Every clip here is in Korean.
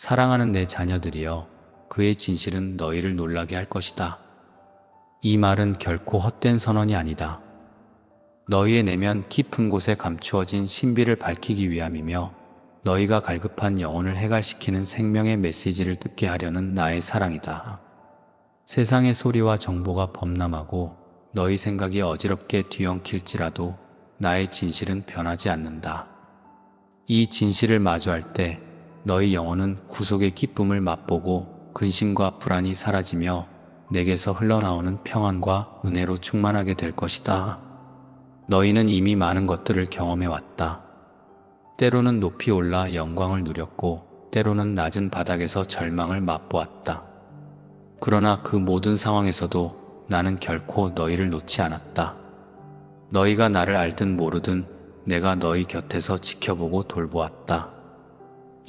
사랑하는 내 자녀들이여, 그의 진실은 너희를 놀라게 할 것이다. 이 말은 결코 헛된 선언이 아니다. 너희의 내면 깊은 곳에 감추어진 신비를 밝히기 위함이며, 너희가 갈급한 영혼을 해갈시키는 생명의 메시지를 듣게 하려는 나의 사랑이다. 세상의 소리와 정보가 범람하고 너희 생각이 어지럽게 뒤엉킬지라도 나의 진실은 변하지 않는다. 이 진실을 마주할 때 너희 영혼은 구속의 기쁨을 맛보고 근심과 불안이 사라지며 내게서 흘러나오는 평안과 은혜로 충만하게 될 것이다. 너희는 이미 많은 것들을 경험해 왔다. 때로는 높이 올라 영광을 누렸고 때로는 낮은 바닥에서 절망을 맛보았다. 그러나 그 모든 상황에서도 나는 결코 너희를 놓지 않았다. 너희가 나를 알든 모르든 내가 너희 곁에서 지켜보고 돌보았다.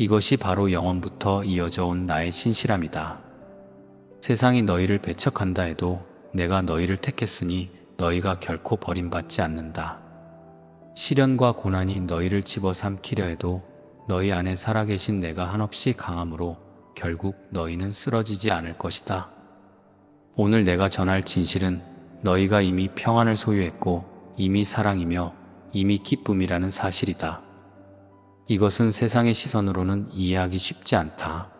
이것이 바로 영원부터 이어져 온 나의 신실함이다. 세상이 너희를 배척한다 해도 내가 너희를 택했으니 너희가 결코 버림받지 않는다. 시련과 고난이 너희를 집어삼키려 해도 너희 안에 살아계신 내가 한없이 강함으로 결국 너희는 쓰러지지 않을 것이다. 오늘 내가 전할 진실은 너희가 이미 평안을 소유했고 이미 사랑이며 이미 기쁨이라는 사실이다. 이것은 세상의 시선으로는 이해하기 쉽지 않다.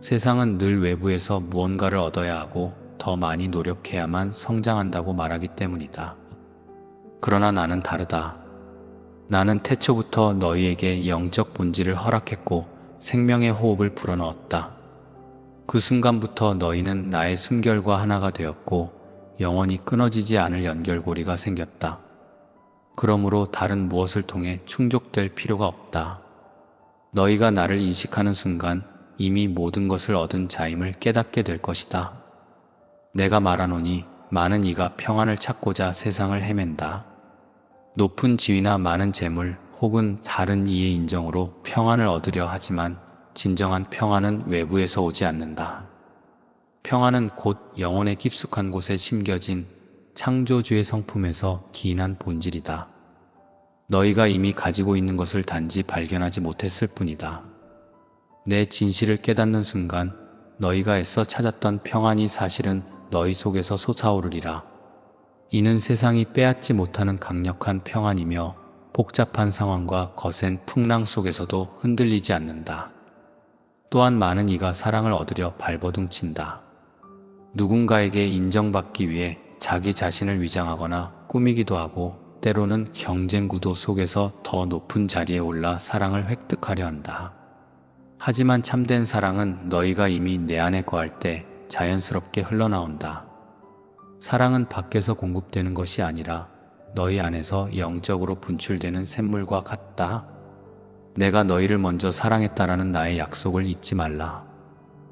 세상은 늘 외부에서 무언가를 얻어야 하고 더 많이 노력해야만 성장한다고 말하기 때문이다. 그러나 나는 다르다. 나는 태초부터 너희에게 영적 본질을 허락했고 생명의 호흡을 불어넣었다. 그 순간부터 너희는 나의 숨결과 하나가 되었고 영원히 끊어지지 않을 연결고리가 생겼다. 그러므로 다른 무엇을 통해 충족될 필요가 없다. 너희가 나를 인식하는 순간 이미 모든 것을 얻은 자임을 깨닫게 될 것이다. 내가 말하노니 많은 이가 평안을 찾고자 세상을 헤맨다. 높은 지위나 많은 재물 혹은 다른 이의 인정으로 평안을 얻으려 하지만 진정한 평안은 외부에서 오지 않는다. 평안은 곧 영혼의 깊숙한 곳에 심겨진 창조주의 성품에서 기인한 본질이다. 너희가 이미 가지고 있는 것을 단지 발견하지 못했을 뿐이다. 내 진실을 깨닫는 순간 너희가 애써 찾았던 평안이 사실은 너희 속에서 솟아오르리라. 이는 세상이 빼앗지 못하는 강력한 평안이며 복잡한 상황과 거센 풍랑 속에서도 흔들리지 않는다. 또한 많은 이가 사랑을 얻으려 발버둥친다. 누군가에게 인정받기 위해 자기 자신을 위장하거나 꾸미기도 하고 때로는 경쟁 구도 속에서 더 높은 자리에 올라 사랑을 획득하려 한다. 하지만 참된 사랑은 너희가 이미 내 안에 거할 때 자연스럽게 흘러나온다. 사랑은 밖에서 공급되는 것이 아니라 너희 안에서 영적으로 분출되는 샘물과 같다. 내가 너희를 먼저 사랑했다라는 나의 약속을 잊지 말라.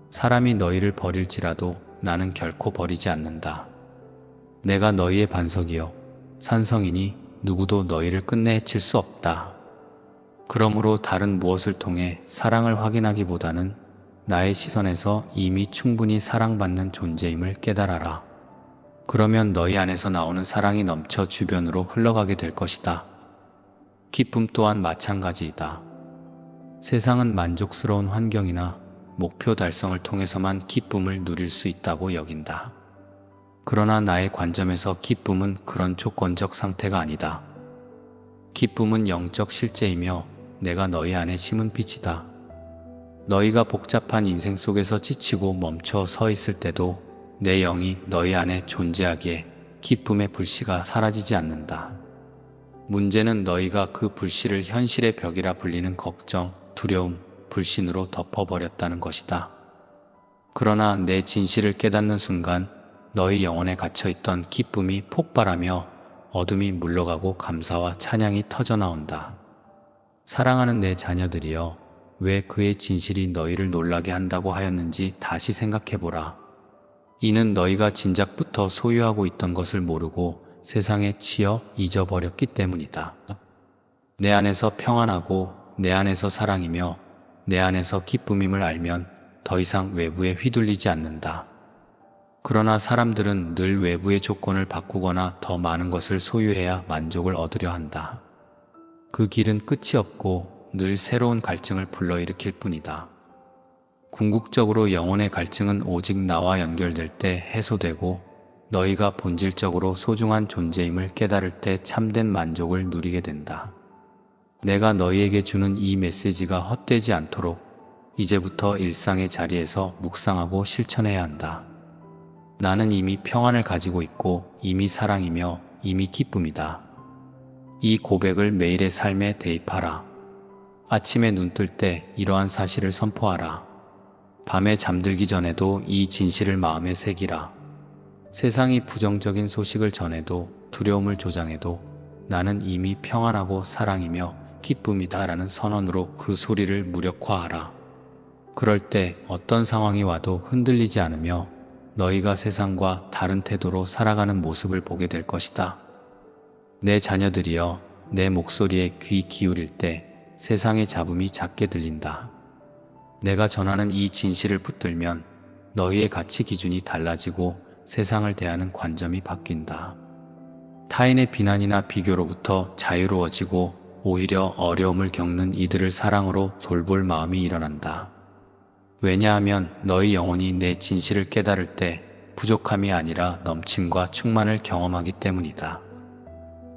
사람이 너희를 버릴지라도 나는 결코 버리지 않는다. 내가 너희의 반석이요 산성이니 누구도 너희를 끝내 해칠 수 없다. 그러므로 다른 무엇을 통해 사랑을 확인하기보다는 나의 시선에서 이미 충분히 사랑받는 존재임을 깨달아라. 그러면 너희 안에서 나오는 사랑이 넘쳐 주변으로 흘러가게 될 것이다. 기쁨 또한 마찬가지이다. 세상은 만족스러운 환경이나 목표 달성을 통해서만 기쁨을 누릴 수 있다고 여긴다. 그러나 나의 관점에서 기쁨은 그런 조건적 상태가 아니다. 기쁨은 영적 실제이며 내가 너희 안에 심은 빛이다. 너희가 복잡한 인생 속에서 지치고 멈춰 서 있을 때도 내 영이 너희 안에 존재하기에 기쁨의 불씨가 사라지지 않는다. 문제는 너희가 그 불씨를 현실의 벽이라 불리는 걱정, 두려움, 불신으로 덮어버렸다는 것이다. 그러나 내 진실을 깨닫는 순간 너희 영혼에 갇혀있던 기쁨이 폭발하며 어둠이 물러가고 감사와 찬양이 터져나온다. 사랑하는 내 자녀들이여, 왜 그의 진실이 너희를 놀라게 한다고 하였는지 다시 생각해보라. 이는 너희가 진작부터 소유하고 있던 것을 모르고 세상에 치여 잊어버렸기 때문이다. 내 안에서 평안하고 내 안에서 사랑이며 내 안에서 기쁨임을 알면 더 이상 외부에 휘둘리지 않는다. 그러나 사람들은 늘 외부의 조건을 바꾸거나 더 많은 것을 소유해야 만족을 얻으려 한다. 그 길은 끝이 없고 늘 새로운 갈증을 불러일으킬 뿐이다. 궁극적으로 영혼의 갈증은 오직 나와 연결될 때 해소되고 너희가 본질적으로 소중한 존재임을 깨달을 때 참된 만족을 누리게 된다. 내가 너희에게 주는 이 메시지가 헛되지 않도록 이제부터 일상의 자리에서 묵상하고 실천해야 한다. 나는 이미 평안을 가지고 있고 이미 사랑이며 이미 기쁨이다. 이 고백을 매일의 삶에 대입하라. 아침에 눈 뜰 때 이러한 사실을 선포하라. 밤에 잠들기 전에도 이 진실을 마음에 새기라. 세상이 부정적인 소식을 전해도 두려움을 조장해도 나는 이미 평안하고 사랑이며 기쁨이다 라는 선언으로 그 소리를 무력화하라. 그럴 때 어떤 상황이 와도 흔들리지 않으며 너희가 세상과 다른 태도로 살아가는 모습을 보게 될 것이다. 내 자녀들이여, 내 목소리에 귀 기울일 때 세상의 잡음이 작게 들린다. 내가 전하는 이 진실을 붙들면 너희의 가치 기준이 달라지고 세상을 대하는 관점이 바뀐다. 타인의 비난이나 비교로부터 자유로워지고 오히려 어려움을 겪는 이들을 사랑으로 돌볼 마음이 일어난다. 왜냐하면 너희 영혼이 내 진실을 깨달을 때 부족함이 아니라 넘침과 충만을 경험하기 때문이다.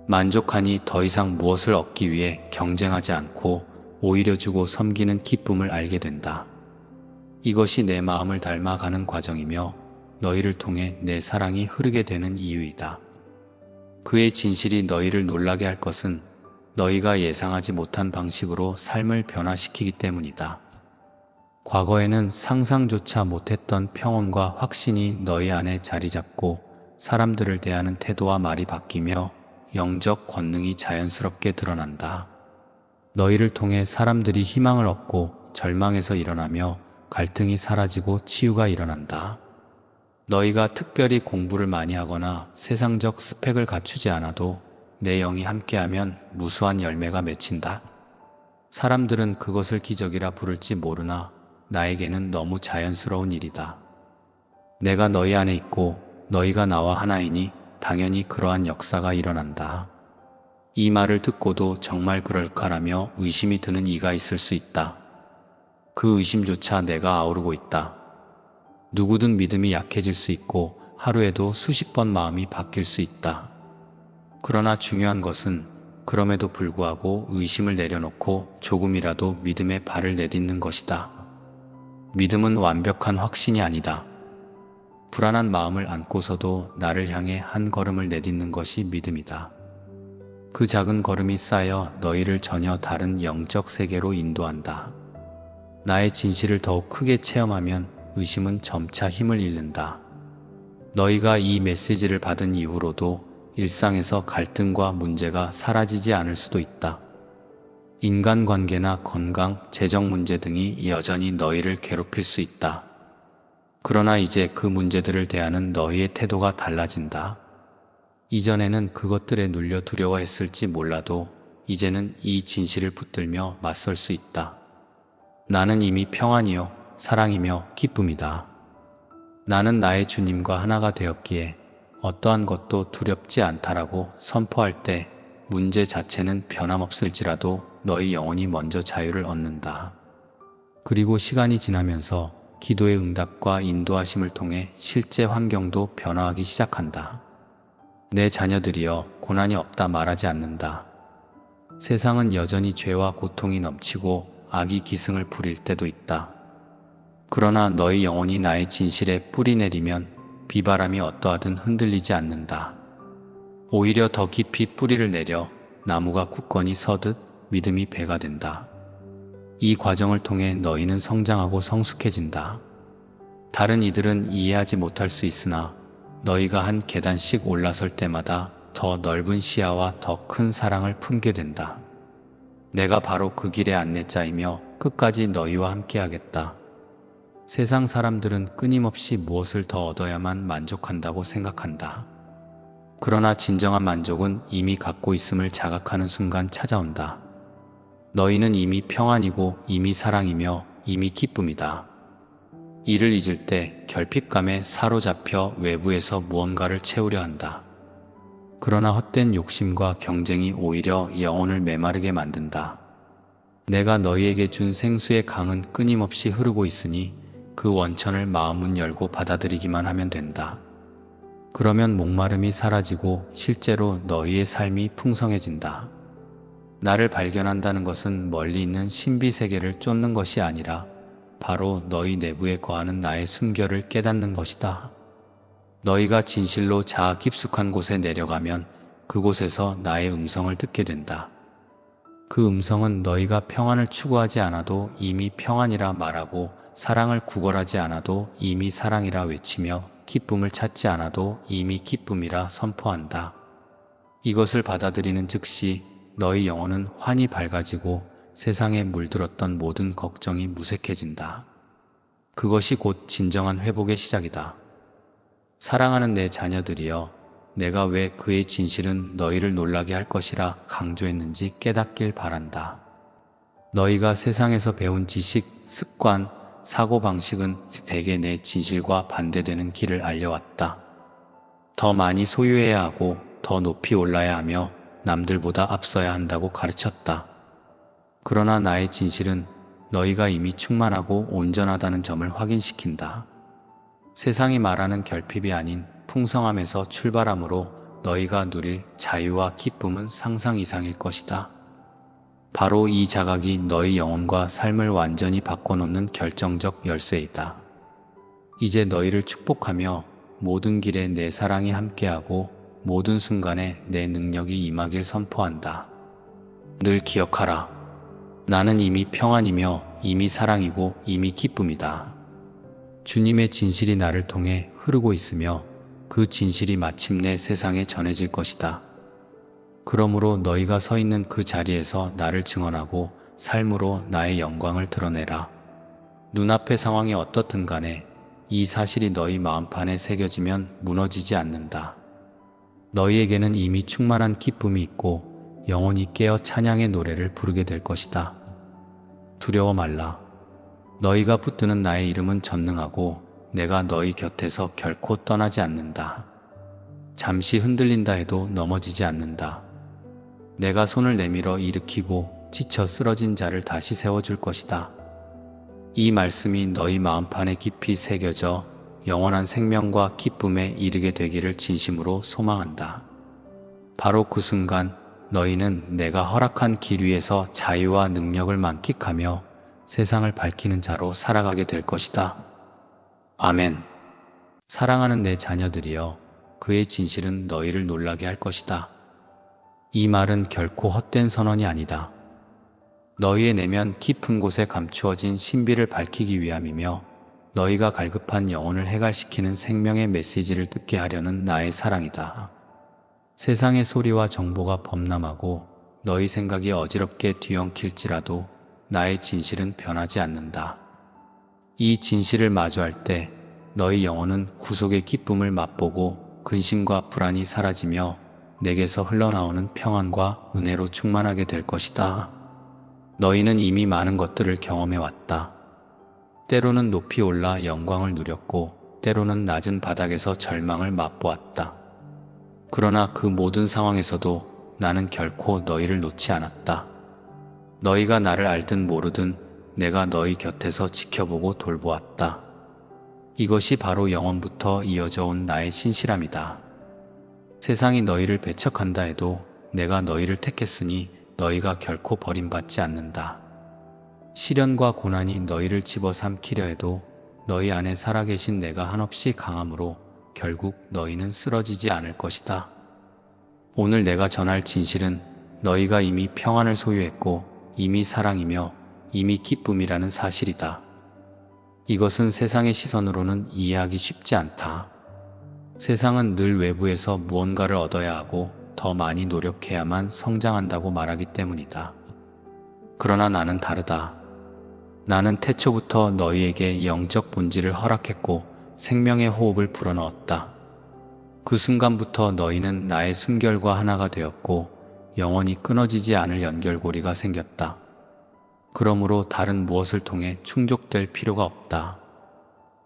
만족하니 더 이상 무엇을 얻기 위해 경쟁하지 않고 오히려 주고 섬기는 기쁨을 알게 된다. 이것이 내 마음을 닮아가는 과정이며 너희를 통해 내 사랑이 흐르게 되는 이유이다. 그의 진실이 너희를 놀라게 할 것은 너희가 예상하지 못한 방식으로 삶을 변화시키기 때문이다. 과거에는 상상조차 못했던 평온과 확신이 너희 안에 자리 잡고 사람들을 대하는 태도와 말이 바뀌며 영적 권능이 자연스럽게 드러난다. 너희를 통해 사람들이 희망을 얻고 절망에서 일어나며 갈등이 사라지고 치유가 일어난다. 너희가 특별히 공부를 많이 하거나 세상적 스펙을 갖추지 않아도 내 영이 함께하면 무수한 열매가 맺힌다. 사람들은 그것을 기적이라 부를지 모르나 나에게는 너무 자연스러운 일이다. 내가 너희 안에 있고 너희가 나와 하나이니 당연히 그러한 역사가 일어난다. 이 말을 듣고도 정말 그럴까라며 의심이 드는 이가 있을 수 있다. 그 의심조차 내가 아우르고 있다. 누구든 믿음이 약해질 수 있고 하루에도 수십 번 마음이 바뀔 수 있다. 그러나 중요한 것은 그럼에도 불구하고 의심을 내려놓고 조금이라도 믿음의 발을 내딛는 것이다. 믿음은 완벽한 확신이 아니다. 불안한 마음을 안고서도 나를 향해 한 걸음을 내딛는 것이 믿음이다. 그 작은 걸음이 쌓여 너희를 전혀 다른 영적 세계로 인도한다. 나의 진실을 더욱 크게 체험하면 의심은 점차 힘을 잃는다. 너희가 이 메시지를 받은 이후로도 일상에서 갈등과 문제가 사라지지 않을 수도 있다. 인간관계나 건강, 재정 문제 등이 여전히 너희를 괴롭힐 수 있다. 그러나 이제 그 문제들을 대하는 너희의 태도가 달라진다. 이전에는 그것들에 눌려 두려워했을지 몰라도 이제는 이 진실을 붙들며 맞설 수 있다. 나는 이미 평안이요, 사랑이며 기쁨이다. 나는 나의 주님과 하나가 되었기에 어떠한 것도 두렵지 않다라고 선포할 때 문제 자체는 변함없을지라도 너희 영혼이 먼저 자유를 얻는다. 그리고 시간이 지나면서 기도의 응답과 인도하심을 통해 실제 환경도 변화하기 시작한다. 내 자녀들이여, 고난이 없다 말하지 않는다. 세상은 여전히 죄와 고통이 넘치고 악이 기승을 부릴 때도 있다. 그러나 너희 영혼이 나의 진실에 뿌리 내리면 비바람이 어떠하든 흔들리지 않는다. 오히려 더 깊이 뿌리를 내려 나무가 굳건히 서듯 믿음이 배가 된다. 이 과정을 통해 너희는 성장하고 성숙해진다. 다른 이들은 이해하지 못할 수 있으나 너희가 한 계단씩 올라설 때마다 더 넓은 시야와 더 큰 사랑을 품게 된다. 내가 바로 그 길의 안내자이며 끝까지 너희와 함께하겠다. 세상 사람들은 끊임없이 무엇을 더 얻어야만 만족한다고 생각한다. 그러나 진정한 만족은 이미 갖고 있음을 자각하는 순간 찾아온다. 너희는 이미 평안이고 이미 사랑이며 이미 기쁨이다. 이를 잊을 때 결핍감에 사로잡혀 외부에서 무언가를 채우려 한다. 그러나 헛된 욕심과 경쟁이 오히려 영혼을 메마르게 만든다. 내가 너희에게 준 생수의 강은 끊임없이 흐르고 있으니 그 원천을 마음문 열고 받아들이기만 하면 된다. 그러면 목마름이 사라지고 실제로 너희의 삶이 풍성해진다. 나를 발견한다는 것은 멀리 있는 신비 세계를 쫓는 것이 아니라 바로 너희 내부에 거하는 나의 숨결을 깨닫는 것이다. 너희가 진실로 자아 깊숙한 곳에 내려가면 그곳에서 나의 음성을 듣게 된다. 그 음성은 너희가 평안을 추구하지 않아도 이미 평안이라 말하고, 사랑을 구걸하지 않아도 이미 사랑이라 외치며, 기쁨을 찾지 않아도 이미 기쁨이라 선포한다. 이것을 받아들이는 즉시 너희 영혼은 환히 밝아지고 세상에 물들었던 모든 걱정이 무색해진다. 그것이 곧 진정한 회복의 시작이다. 사랑하는 내 자녀들이여, 내가 왜 그의 진실은 너희를 놀라게 할 것이라 강조했는지 깨닫길 바란다. 너희가 세상에서 배운 지식, 습관, 사고방식은 대개 내 진실과 반대되는 길을 알려왔다. 더 많이 소유해야 하고 더 높이 올라야 하며 남들보다 앞서야 한다고 가르쳤다. 그러나 나의 진실은 너희가 이미 충만하고 온전하다는 점을 확인시킨다. 세상이 말하는 결핍이 아닌 풍성함에서 출발함으로 너희가 누릴 자유와 기쁨은 상상 이상일 것이다. 바로 이 자각이 너희 영혼과 삶을 완전히 바꿔놓는 결정적 열쇠이다. 이제 너희를 축복하며 모든 길에 내 사랑이 함께하고 모든 순간에 내 능력이 임하길 선포한다. 늘 기억하라. 나는 이미 평안이며 이미 사랑이고 이미 기쁨이다. 주님의 진실이 나를 통해 흐르고 있으며 그 진실이 마침내 세상에 전해질 것이다. 그러므로 너희가 서 있는 그 자리에서 나를 증언하고 삶으로 나의 영광을 드러내라. 눈앞의 상황이 어떻든 간에 이 사실이 너희 마음판에 새겨지면 무너지지 않는다. 너희에게는 이미 충만한 기쁨이 있고 영원히 깨어 찬양의 노래를 부르게 될 것이다. 두려워 말라. 너희가 붙드는 나의 이름은 전능하고 내가 너희 곁에서 결코 떠나지 않는다. 잠시 흔들린다 해도 넘어지지 않는다. 내가 손을 내밀어 일으키고 지쳐 쓰러진 자를 다시 세워줄 것이다. 이 말씀이 너희 마음판에 깊이 새겨져 영원한 생명과 기쁨에 이르게 되기를 진심으로 소망한다. 바로 그 순간 너희는 내가 허락한 길 위에서 자유와 능력을 만끽하며 세상을 밝히는 자로 살아가게 될 것이다. 아멘. 사랑하는 내 자녀들이여, 그의 진실은 너희를 놀라게 할 것이다. 이 말은 결코 헛된 선언이 아니다. 너희의 내면 깊은 곳에 감추어진 신비를 밝히기 위함이며 너희가 갈급한 영혼을 해갈시키는 생명의 메시지를 듣게 하려는 나의 사랑이다. 세상의 소리와 정보가 범람하고 너희 생각이 어지럽게 뒤엉킬지라도 나의 진실은 변하지 않는다. 이 진실을 마주할 때 너희 영혼은 구속의 기쁨을 맛보고 근심과 불안이 사라지며 내게서 흘러나오는 평안과 은혜로 충만하게 될 것이다. 너희는 이미 많은 것들을 경험해왔다. 때로는 높이 올라 영광을 누렸고 때로는 낮은 바닥에서 절망을 맛보았다. 그러나 그 모든 상황에서도 나는 결코 너희를 놓지 않았다. 너희가 나를 알든 모르든 내가 너희 곁에서 지켜보고 돌보았다. 이것이 바로 영원부터 이어져 온 나의 신실함이다. 세상이 너희를 배척한다 해도 내가 너희를 택했으니 너희가 결코 버림받지 않는다. 시련과 고난이 너희를 집어삼키려 해도 너희 안에 살아계신 내가 한없이 강함으로 결국 너희는 쓰러지지 않을 것이다. 오늘 내가 전할 진실은 너희가 이미 평안을 소유했고 이미 사랑이며 이미 기쁨이라는 사실이다. 이것은 세상의 시선으로는 이해하기 쉽지 않다. 세상은 늘 외부에서 무언가를 얻어야 하고 더 많이 노력해야만 성장한다고 말하기 때문이다. 그러나 나는 다르다. 나는 태초부터 너희에게 영적 본질을 허락했고 생명의 호흡을 불어넣었다. 그 순간부터 너희는 나의 숨결과 하나가 되었고 영원히 끊어지지 않을 연결고리가 생겼다. 그러므로 다른 무엇을 통해 충족될 필요가 없다.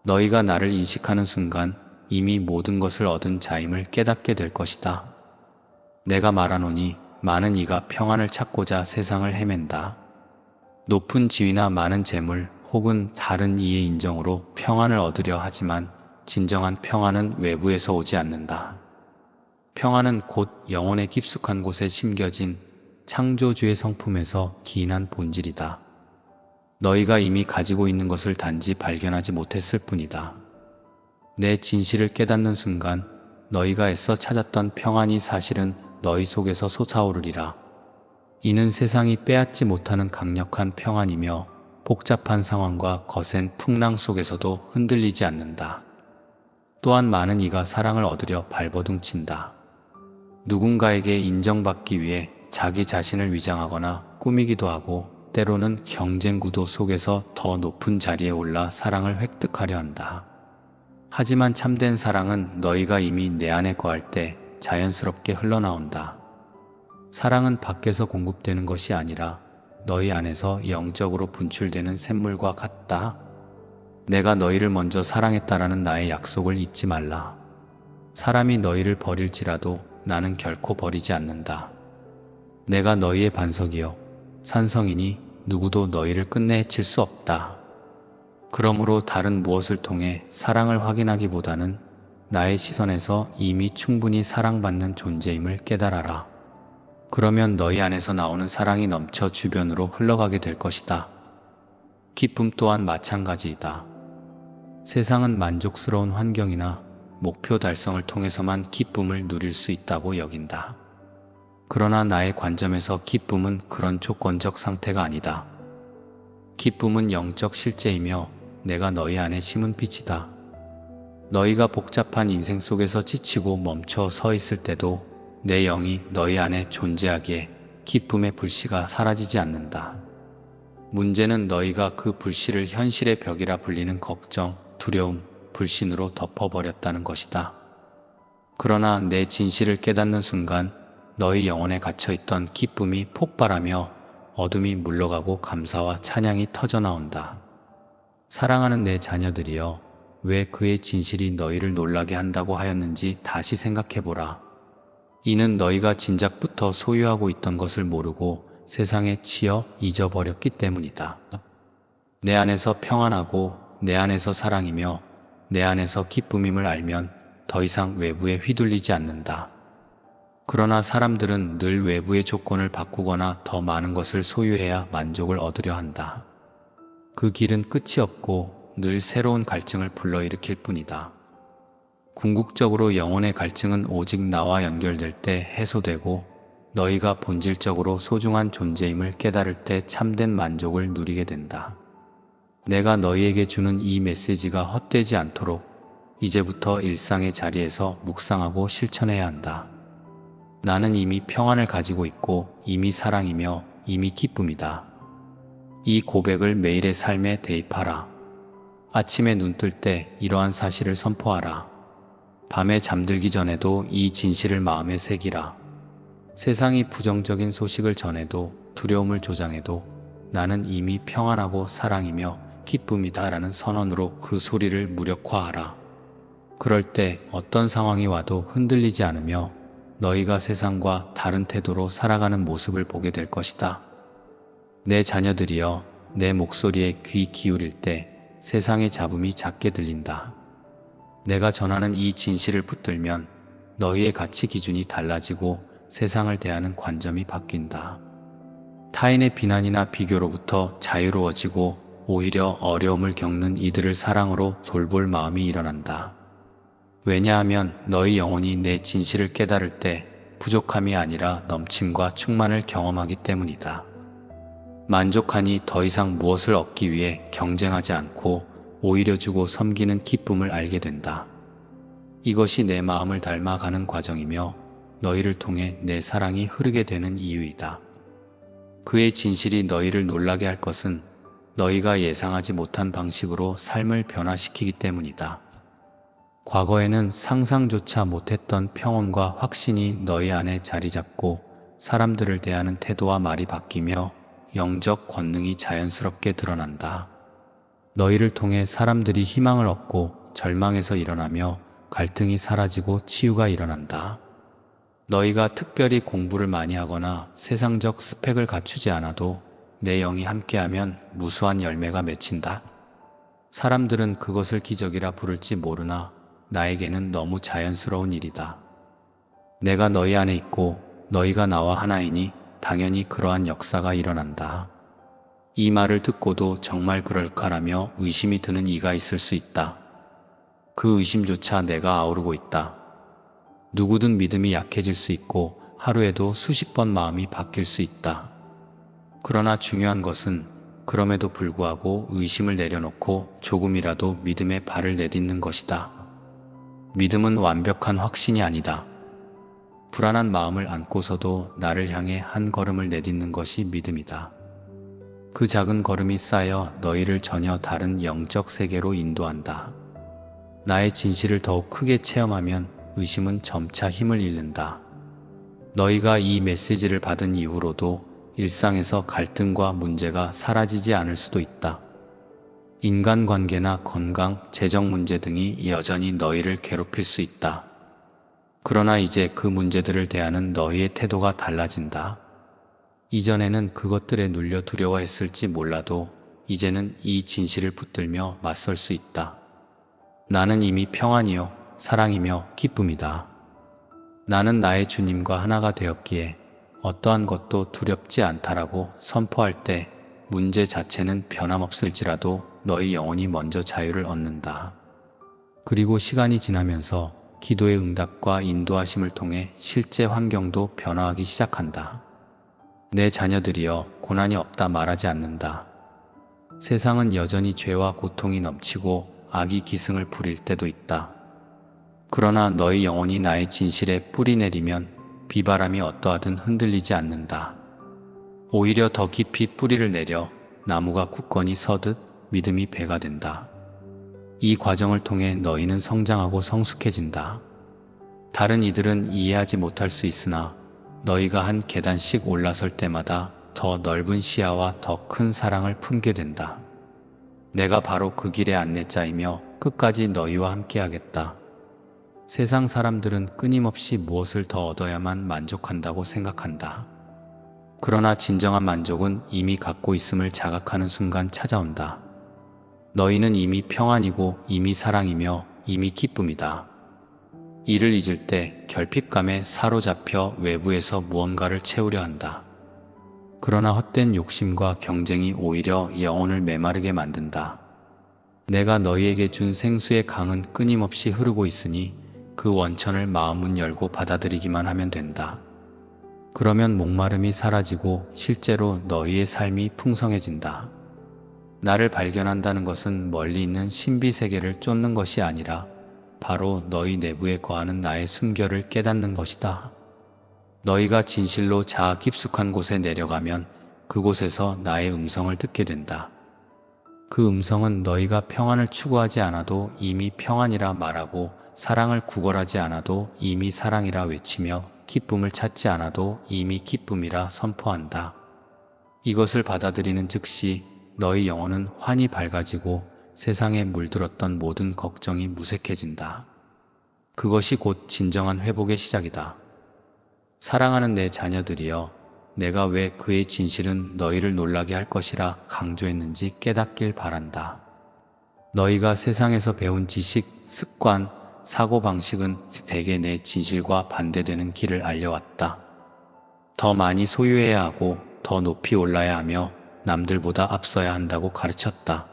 너희가 나를 인식하는 순간 이미 모든 것을 얻은 자임을 깨닫게 될 것이다. 내가 말하노니 많은 이가 평안을 찾고자 세상을 헤맨다. 높은 지위나 많은 재물 혹은 다른 이의 인정으로 평안을 얻으려 하지만 진정한 평안은 외부에서 오지 않는다. 평안은 곧 영혼의 깊숙한 곳에 심겨진 창조주의 성품에서 기인한 본질이다. 너희가 이미 가지고 있는 것을 단지 발견하지 못했을 뿐이다. 내 진실을 깨닫는 순간 너희가 애써 찾았던 평안이 사실은 너희 속에서 솟아오르리라. 이는 세상이 빼앗지 못하는 강력한 평안이며 복잡한 상황과 거센 풍랑 속에서도 흔들리지 않는다. 또한 많은 이가 사랑을 얻으려 발버둥친다. 누군가에게 인정받기 위해 자기 자신을 위장하거나 꾸미기도 하고 때로는 경쟁 구도 속에서 더 높은 자리에 올라 사랑을 획득하려 한다. 하지만 참된 사랑은 너희가 이미 내 안에 거할 때 자연스럽게 흘러나온다. 사랑은 밖에서 공급되는 것이 아니라 너희 안에서 영적으로 분출되는 샘물과 같다. 내가 너희를 먼저 사랑했다라는 나의 약속을 잊지 말라. 사람이 너희를 버릴지라도 나는 결코 버리지 않는다. 내가 너희의 반석이요 산성이니 누구도 너희를 끝내 해칠 수 없다. 그러므로 다른 무엇을 통해 사랑을 확인하기보다는 나의 시선에서 이미 충분히 사랑받는 존재임을 깨달아라. 그러면 너희 안에서 나오는 사랑이 넘쳐 주변으로 흘러가게 될 것이다. 기쁨 또한 마찬가지이다. 세상은 만족스러운 환경이나 목표 달성을 통해서만 기쁨을 누릴 수 있다고 여긴다. 그러나 나의 관점에서 기쁨은 그런 조건적 상태가 아니다. 기쁨은 영적 실제이며 내가 너희 안에 심은 빛이다. 너희가 복잡한 인생 속에서 지치고 멈춰 서 있을 때도 내 영이 너희 안에 존재하기에 기쁨의 불씨가 사라지지 않는다. 문제는 너희가 그 불씨를 현실의 벽이라 불리는 걱정, 두려움, 불신으로 덮어버렸다는 것이다. 그러나 내 진실을 깨닫는 순간 너희 영혼에 갇혀있던 기쁨이 폭발하며 어둠이 물러가고 감사와 찬양이 터져나온다. 사랑하는 내 자녀들이여, 왜 그의 진실이 너희를 놀라게 한다고 하였는지 다시 생각해보라. 이는 너희가 진작부터 소유하고 있던 것을 모르고 세상에 치여 잊어버렸기 때문이다. 내 안에서 평안하고 내 안에서 사랑이며 내 안에서 기쁨임을 알면 더 이상 외부에 휘둘리지 않는다. 그러나 사람들은 늘 외부의 조건을 바꾸거나 더 많은 것을 소유해야 만족을 얻으려 한다. 그 길은 끝이 없고 늘 새로운 갈증을 불러일으킬 뿐이다. 궁극적으로 영혼의 갈증은 오직 나와 연결될 때 해소되고 너희가 본질적으로 소중한 존재임을 깨달을 때 참된 만족을 누리게 된다. 내가 너희에게 주는 이 메시지가 헛되지 않도록 이제부터 일상의 자리에서 묵상하고 실천해야 한다. 나는 이미 평안을 가지고 있고 이미 사랑이며 이미 기쁨이다. 이 고백을 매일의 삶에 대입하라. 아침에 눈 뜰 때 이러한 사실을 선포하라. 밤에 잠들기 전에도 이 진실을 마음에 새기라. 세상이 부정적인 소식을 전해도 두려움을 조장해도 나는 이미 평안하고 사랑이며 기쁨이다 라는 선언으로 그 소리를 무력화하라. 그럴 때 어떤 상황이 와도 흔들리지 않으며 너희가 세상과 다른 태도로 살아가는 모습을 보게 될 것이다. 내 자녀들이여, 내 목소리에 귀 기울일 때 세상의 잡음이 작게 들린다. 내가 전하는 이 진실을 붙들면 너희의 가치 기준이 달라지고 세상을 대하는 관점이 바뀐다. 타인의 비난이나 비교로부터 자유로워지고 오히려 어려움을 겪는 이들을 사랑으로 돌볼 마음이 일어난다. 왜냐하면 너희 영혼이 내 진실을 깨달을 때 부족함이 아니라 넘침과 충만을 경험하기 때문이다. 만족하니 더 이상 무엇을 얻기 위해 경쟁하지 않고 오히려 주고 섬기는 기쁨을 알게 된다. 이것이 내 마음을 닮아가는 과정이며 너희를 통해 내 사랑이 흐르게 되는 이유이다. 그의 진실이 너희를 놀라게 할 것은 너희가 예상하지 못한 방식으로 삶을 변화시키기 때문이다. 과거에는 상상조차 못했던 평온과 확신이 너희 안에 자리 잡고 사람들을 대하는 태도와 말이 바뀌며 영적 권능이 자연스럽게 드러난다. 너희를 통해 사람들이 희망을 얻고 절망에서 일어나며 갈등이 사라지고 치유가 일어난다. 너희가 특별히 공부를 많이 하거나 세상적 스펙을 갖추지 않아도 내 영이 함께하면 무수한 열매가 맺힌다. 사람들은 그것을 기적이라 부를지 모르나 나에게는 너무 자연스러운 일이다. 내가 너희 안에 있고 너희가 나와 하나이니 당연히 그러한 역사가 일어난다. 이 말을 듣고도 정말 그럴까라며 의심이 드는 이가 있을 수 있다. 그 의심조차 내가 아우르고 있다. 누구든 믿음이 약해질 수 있고 하루에도 수십 번 마음이 바뀔 수 있다. 그러나 중요한 것은 그럼에도 불구하고 의심을 내려놓고 조금이라도 믿음의 발을 내딛는 것이다. 믿음은 완벽한 확신이 아니다. 불안한 마음을 안고서도 나를 향해 한 걸음을 내딛는 것이 믿음이다. 그 작은 걸음이 쌓여 너희를 전혀 다른 영적 세계로 인도한다. 나의 진실을 더욱 크게 체험하면 의심은 점차 힘을 잃는다. 너희가 이 메시지를 받은 이후로도 일상에서 갈등과 문제가 사라지지 않을 수도 있다. 인간관계나 건강, 재정 문제 등이 여전히 너희를 괴롭힐 수 있다. 그러나 이제 그 문제들을 대하는 너희의 태도가 달라진다. 이전에는 그것들에 눌려 두려워했을지 몰라도 이제는 이 진실을 붙들며 맞설 수 있다. 나는 이미 평안이요, 사랑이며 기쁨이다. 나는 나의 주님과 하나가 되었기에 어떠한 것도 두렵지 않다라고 선포할 때 문제 자체는 변함없을지라도 너희 영혼이 먼저 자유를 얻는다. 그리고 시간이 지나면서 기도의 응답과 인도하심을 통해 실제 환경도 변화하기 시작한다. 내 자녀들이여 고난이 없다 말하지 않는다. 세상은 여전히 죄와 고통이 넘치고 악이 기승을 부릴 때도 있다. 그러나 너희 영혼이 나의 진실에 뿌리 내리면 비바람이 어떠하든 흔들리지 않는다. 오히려 더 깊이 뿌리를 내려 나무가 굳건히 서듯 믿음이 배가 된다. 이 과정을 통해 너희는 성장하고 성숙해진다. 다른 이들은 이해하지 못할 수 있으나 너희가 한 계단씩 올라설 때마다 더 넓은 시야와 더 큰 사랑을 품게 된다. 내가 바로 그 길의 안내자이며 끝까지 너희와 함께하겠다. 세상 사람들은 끊임없이 무엇을 더 얻어야만 만족한다고 생각한다. 그러나 진정한 만족은 이미 갖고 있음을 자각하는 순간 찾아온다. 너희는 이미 평안이고 이미 사랑이며 이미 기쁨이다. 이를 잊을 때 결핍감에 사로잡혀 외부에서 무언가를 채우려 한다. 그러나 헛된 욕심과 경쟁이 오히려 영혼을 메마르게 만든다. 내가 너희에게 준 생수의 강은 끊임없이 흐르고 있으니 그 원천을 마음문 열고 받아들이기만 하면 된다. 그러면 목마름이 사라지고 실제로 너희의 삶이 풍성해진다. 나를 발견한다는 것은 멀리 있는 신비 세계를 쫓는 것이 아니라 바로 너희 내부에 거하는 나의 숨결을 깨닫는 것이다. 너희가 진실로 자아 깊숙한 곳에 내려가면 그곳에서 나의 음성을 듣게 된다. 그 음성은 너희가 평안을 추구하지 않아도 이미 평안이라 말하고 사랑을 구걸하지 않아도 이미 사랑이라 외치며 기쁨을 찾지 않아도 이미 기쁨이라 선포한다. 이것을 받아들이는 즉시 너희 영혼은 환히 밝아지고 세상에 물들었던 모든 걱정이 무색해진다. 그것이 곧 진정한 회복의 시작이다. 사랑하는 내 자녀들이여, 내가 왜 그의 진실은 너희를 놀라게 할 것이라 강조했는지 깨닫길 바란다. 너희가 세상에서 배운 지식, 습관, 사고방식은 대개 내 진실과 반대되는 길을 알려왔다. 더 많이 소유해야 하고 더 높이 올라야 하며 남들보다 앞서야 한다고 가르쳤다.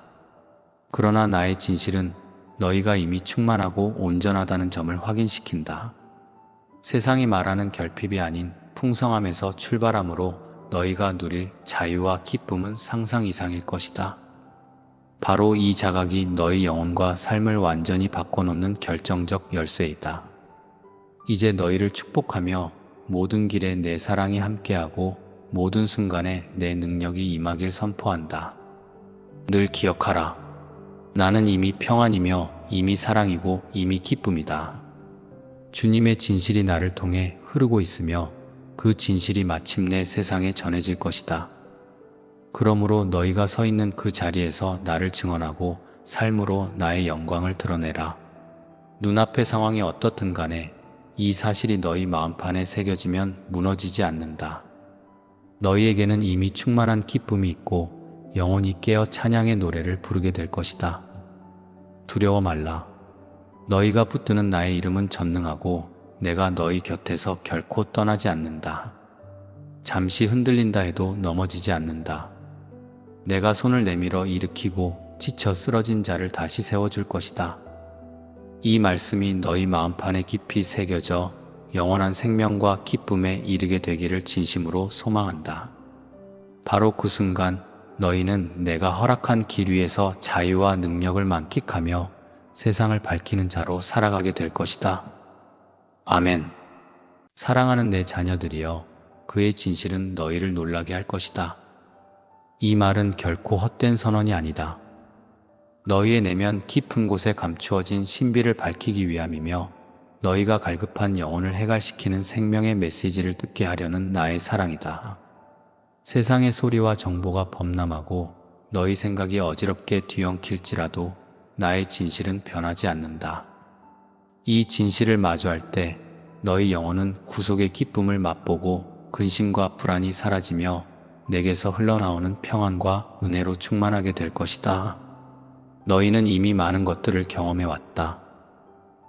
그러나 나의 진실은 너희가 이미 충만하고 온전하다는 점을 확인시킨다. 세상이 말하는 결핍이 아닌 풍성함에서 출발함으로 너희가 누릴 자유와 기쁨은 상상 이상일 것이다. 바로 이 자각이 너희 영혼과 삶을 완전히 바꿔놓는 결정적 열쇠이다. 이제 너희를 축복하며 모든 길에 내 사랑이 함께하고 모든 순간에 내 능력이 임하길 선포한다. 늘 기억하라. 나는 이미 평안이며 이미 사랑이고 이미 기쁨이다. 주님의 진실이 나를 통해 흐르고 있으며 그 진실이 마침내 세상에 전해질 것이다. 그러므로 너희가 서 있는 그 자리에서 나를 증언하고 삶으로 나의 영광을 드러내라. 눈앞의 상황이 어떻든 간에 이 사실이 너희 마음판에 새겨지면 무너지지 않는다. 너희에게는 이미 충만한 기쁨이 있고 영혼이 깨어 찬양의 노래를 부르게 될 것이다. 두려워 말라. 너희가 붙드는 나의 이름은 전능하고 내가 너희 곁에서 결코 떠나지 않는다. 잠시 흔들린다 해도 넘어지지 않는다. 내가 손을 내밀어 일으키고 지쳐 쓰러진 자를 다시 세워줄 것이다. 이 말씀이 너희 마음판에 깊이 새겨져 영원한 생명과 기쁨에 이르게 되기를 진심으로 소망한다. 바로 그 순간 너희는 내가 허락한 길 위에서 자유와 능력을 만끽하며 세상을 밝히는 자로 살아가게 될 것이다. 아멘. 사랑하는 내 자녀들이여, 그의 진실은 너희를 놀라게 할 것이다. 이 말은 결코 헛된 선언이 아니다. 너희의 내면 깊은 곳에 감추어진 신비를 밝히기 위함이며 너희가 갈급한 영혼을 해갈시키는 생명의 메시지를 듣게 하려는 나의 사랑이다. 세상의 소리와 정보가 범람하고 너희 생각이 어지럽게 뒤엉킬지라도 나의 진실은 변하지 않는다. 이 진실을 마주할 때 너희 영혼은 구속의 기쁨을 맛보고 근심과 불안이 사라지며 내게서 흘러나오는 평안과 은혜로 충만하게 될 것이다. 너희는 이미 많은 것들을 경험해 왔다.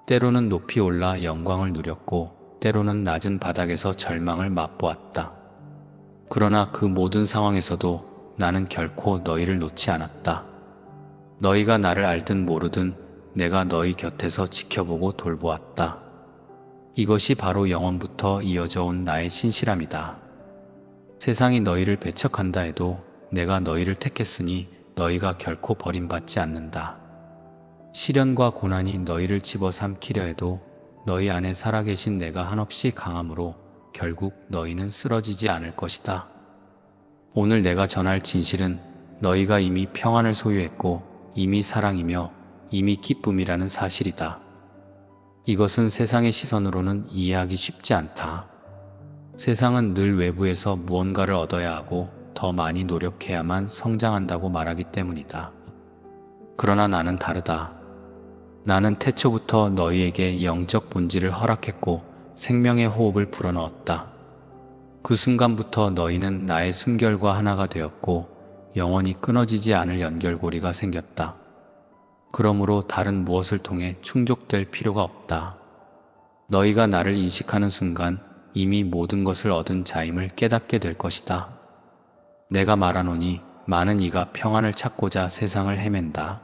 때로는 높이 올라 영광을 누렸고 때로는 낮은 바닥에서 절망을 맛보았다. 그러나 그 모든 상황에서도 나는 결코 너희를 놓지 않았다. 너희가 나를 알든 모르든 내가 너희 곁에서 지켜보고 돌보았다. 이것이 바로 영원부터 이어져 온 나의 신실함이다. 세상이 너희를 배척한다 해도 내가 너희를 택했으니 너희가 결코 버림받지 않는다. 시련과 고난이 너희를 집어삼키려 해도 너희 안에 살아계신 내가 한없이 강함으로 결국 너희는 쓰러지지 않을 것이다. 오늘 내가 전할 진실은 너희가 이미 평안을 소유했고 이미 사랑이며 이미 기쁨이라는 사실이다. 이것은 세상의 시선으로는 이해하기 쉽지 않다. 세상은 늘 외부에서 무언가를 얻어야 하고 더 많이 노력해야만 성장한다고 말하기 때문이다. 그러나 나는 다르다. 나는 태초부터 너희에게 영적 본질을 허락했고 생명의 호흡을 불어넣었다. 그 순간부터 너희는 나의 숨결과 하나가 되었고 영원히 끊어지지 않을 연결고리가 생겼다. 그러므로 다른 무엇을 통해 충족될 필요가 없다. 너희가 나를 인식하는 순간 이미 모든 것을 얻은 자임을 깨닫게 될 것이다. 내가 말하노니 많은 이가 평안을 찾고자 세상을 헤맨다.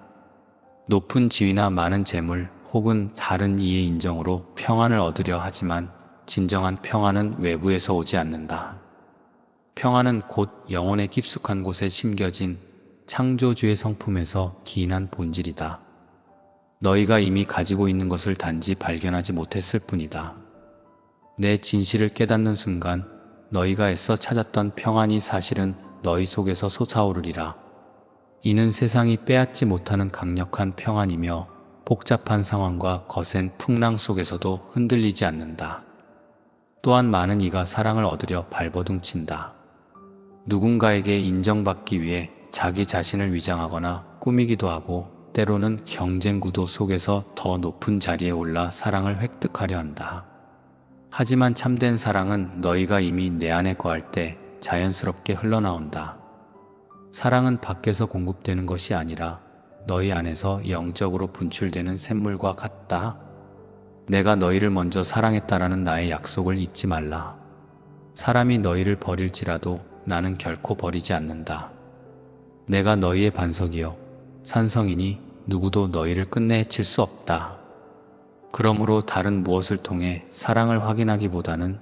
높은 지위나 많은 재물 혹은 다른 이의 인정으로 평안을 얻으려 하지만 진정한 평안은 외부에서 오지 않는다. 평안은 곧 영혼의 깊숙한 곳에 심겨진 창조주의 성품에서 기인한 본질이다. 너희가 이미 가지고 있는 것을 단지 발견하지 못했을 뿐이다. 내 진실을 깨닫는 순간 너희가 애써 찾았던 평안이 사실은 너희 속에서 솟아오르리라. 이는 세상이 빼앗지 못하는 강력한 평안이며 복잡한 상황과 거센 풍랑 속에서도 흔들리지 않는다. 또한 많은 이가 사랑을 얻으려 발버둥친다. 누군가에게 인정받기 위해 자기 자신을 위장하거나 꾸미기도 하고 때로는 경쟁 구도 속에서 더 높은 자리에 올라 사랑을 획득하려 한다. 하지만 참된 사랑은 너희가 이미 내 안에 거할 때 자연스럽게 흘러나온다. 사랑은 밖에서 공급되는 것이 아니라 너희 안에서 영적으로 분출되는 샘물과 같다. 내가 너희를 먼저 사랑했다라는 나의 약속을 잊지 말라. 사람이 너희를 버릴지라도 나는 결코 버리지 않는다. 내가 너희의 반석이요 산성이니 누구도 너희를 끝내 해칠 수 없다. 그러므로 다른 무엇을 통해 사랑을 확인하기보다는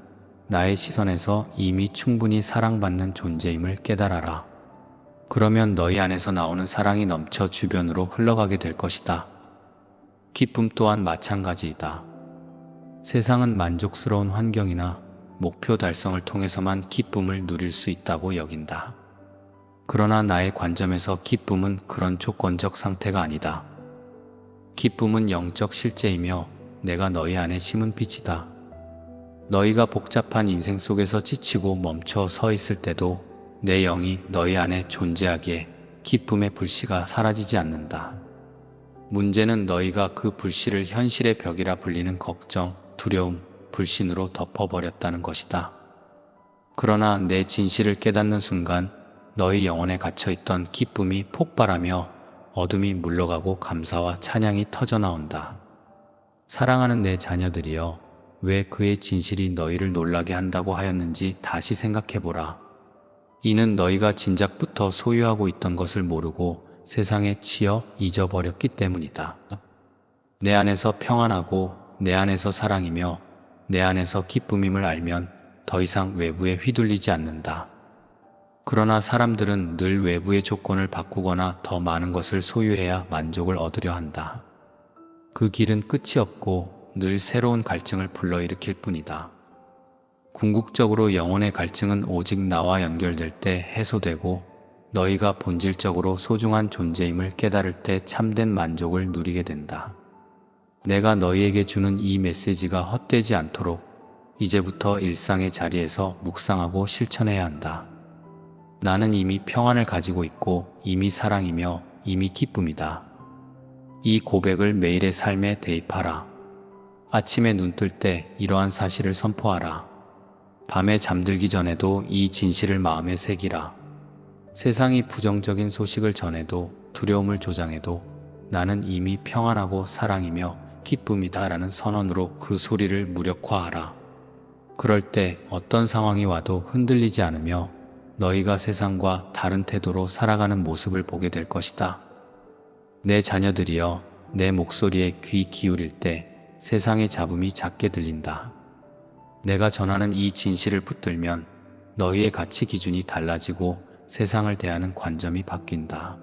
나의 시선에서 이미 충분히 사랑받는 존재임을 깨달아라. 그러면 너희 안에서 나오는 사랑이 넘쳐 주변으로 흘러가게 될 것이다. 기쁨 또한 마찬가지이다. 세상은 만족스러운 환경이나 목표 달성을 통해서만 기쁨을 누릴 수 있다고 여긴다. 그러나 나의 관점에서 기쁨은 그런 조건적 상태가 아니다. 기쁨은 영적 실제이며 내가 너희 안에 심은 빛이다. 너희가 복잡한 인생 속에서 지치고 멈춰 서 있을 때도 내 영이 너희 안에 존재하기에 기쁨의 불씨가 사라지지 않는다. 문제는 너희가 그 불씨를 현실의 벽이라 불리는 걱정, 두려움, 불신으로 덮어버렸다는 것이다. 그러나 내 진실을 깨닫는 순간 너희 영혼에 갇혀있던 기쁨이 폭발하며 어둠이 물러가고 감사와 찬양이 터져나온다. 사랑하는 내 자녀들이여, 왜 그의 진실이 너희를 놀라게 한다고 하였는지 다시 생각해보라. 이는 너희가 진작부터 소유하고 있던 것을 모르고 세상에 치여 잊어버렸기 때문이다. 내 안에서 평안하고 내 안에서 사랑이며 내 안에서 기쁨임을 알면 더 이상 외부에 휘둘리지 않는다. 그러나 사람들은 늘 외부의 조건을 바꾸거나 더 많은 것을 소유해야 만족을 얻으려 한다. 그 길은 끝이 없고 늘 새로운 갈증을 불러일으킬 뿐이다. 궁극적으로 영혼의 갈증은 오직 나와 연결될 때 해소되고 너희가 본질적으로 소중한 존재임을 깨달을 때 참된 만족을 누리게 된다. 내가 너희에게 주는 이 메시지가 헛되지 않도록 이제부터 일상의 자리에서 묵상하고 실천해야 한다. 나는 이미 평안을 가지고 있고 이미 사랑이며 이미 기쁨이다. 이 고백을 매일의 삶에 대입하라. 아침에 눈 뜰 때 이러한 사실을 선포하라. 밤에 잠들기 전에도 이 진실을 마음에 새기라. 세상이 부정적인 소식을 전해도 두려움을 조장해도 나는 이미 평안하고 사랑이며 기쁨이다 라는 선언으로 그 소리를 무력화하라. 그럴 때 어떤 상황이 와도 흔들리지 않으며 너희가 세상과 다른 태도로 살아가는 모습을 보게 될 것이다. 내 자녀들이여, 내 목소리에 귀 기울일 때 세상의 잡음이 작게 들린다. 내가 전하는 이 진실을 붙들면 너희의 가치 기준이 달라지고 세상을 대하는 관점이 바뀐다.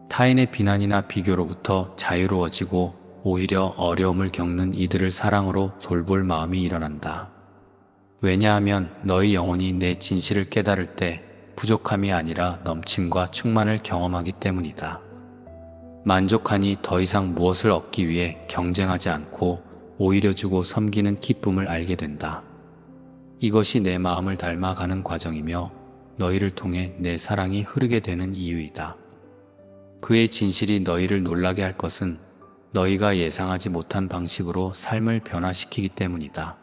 타인의 비난이나 비교로부터 자유로워지고 오히려 어려움을 겪는 이들을 사랑으로 돌볼 마음이 일어난다. 왜냐하면 너희 영혼이 내 진실을 깨달을 때 부족함이 아니라 넘침과 충만을 경험하기 때문이다. 만족하니 더 이상 무엇을 얻기 위해 경쟁하지 않고 오히려 주고 섬기는 기쁨을 알게 된다. 이것이 내 마음을 닮아가는 과정이며 너희를 통해 내 사랑이 흐르게 되는 이유이다. 그의 진실이 너희를 놀라게 할 것은 너희가 예상하지 못한 방식으로 삶을 변화시키기 때문이다.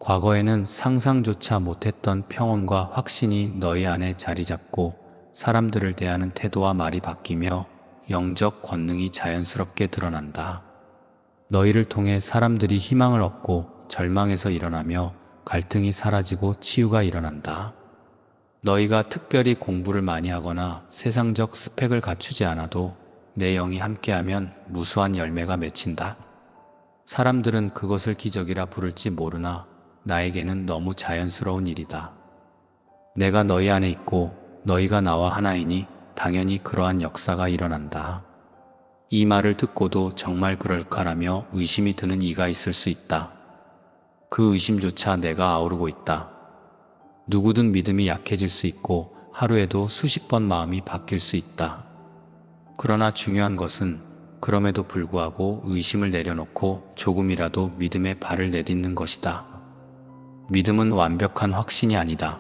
과거에는 상상조차 못했던 평온과 확신이 너희 안에 자리 잡고 사람들을 대하는 태도와 말이 바뀌며 영적 권능이 자연스럽게 드러난다. 너희를 통해 사람들이 희망을 얻고 절망에서 일어나며 갈등이 사라지고 치유가 일어난다. 너희가 특별히 공부를 많이 하거나 세상적 스펙을 갖추지 않아도 내 영이 함께하면 무수한 열매가 맺힌다. 사람들은 그것을 기적이라 부를지 모르나 나에게는 너무 자연스러운 일이다. 내가 너희 안에 있고 너희가 나와 하나이니 당연히 그러한 역사가 일어난다. 이 말을 듣고도 정말 그럴까라며 의심이 드는 이가 있을 수 있다. 그 의심조차 내가 아우르고 있다. 누구든 믿음이 약해질 수 있고 하루에도 수십 번 마음이 바뀔 수 있다. 그러나 중요한 것은 그럼에도 불구하고 의심을 내려놓고 조금이라도 믿음의 발을 내딛는 것이다. 믿음은 완벽한 확신이 아니다.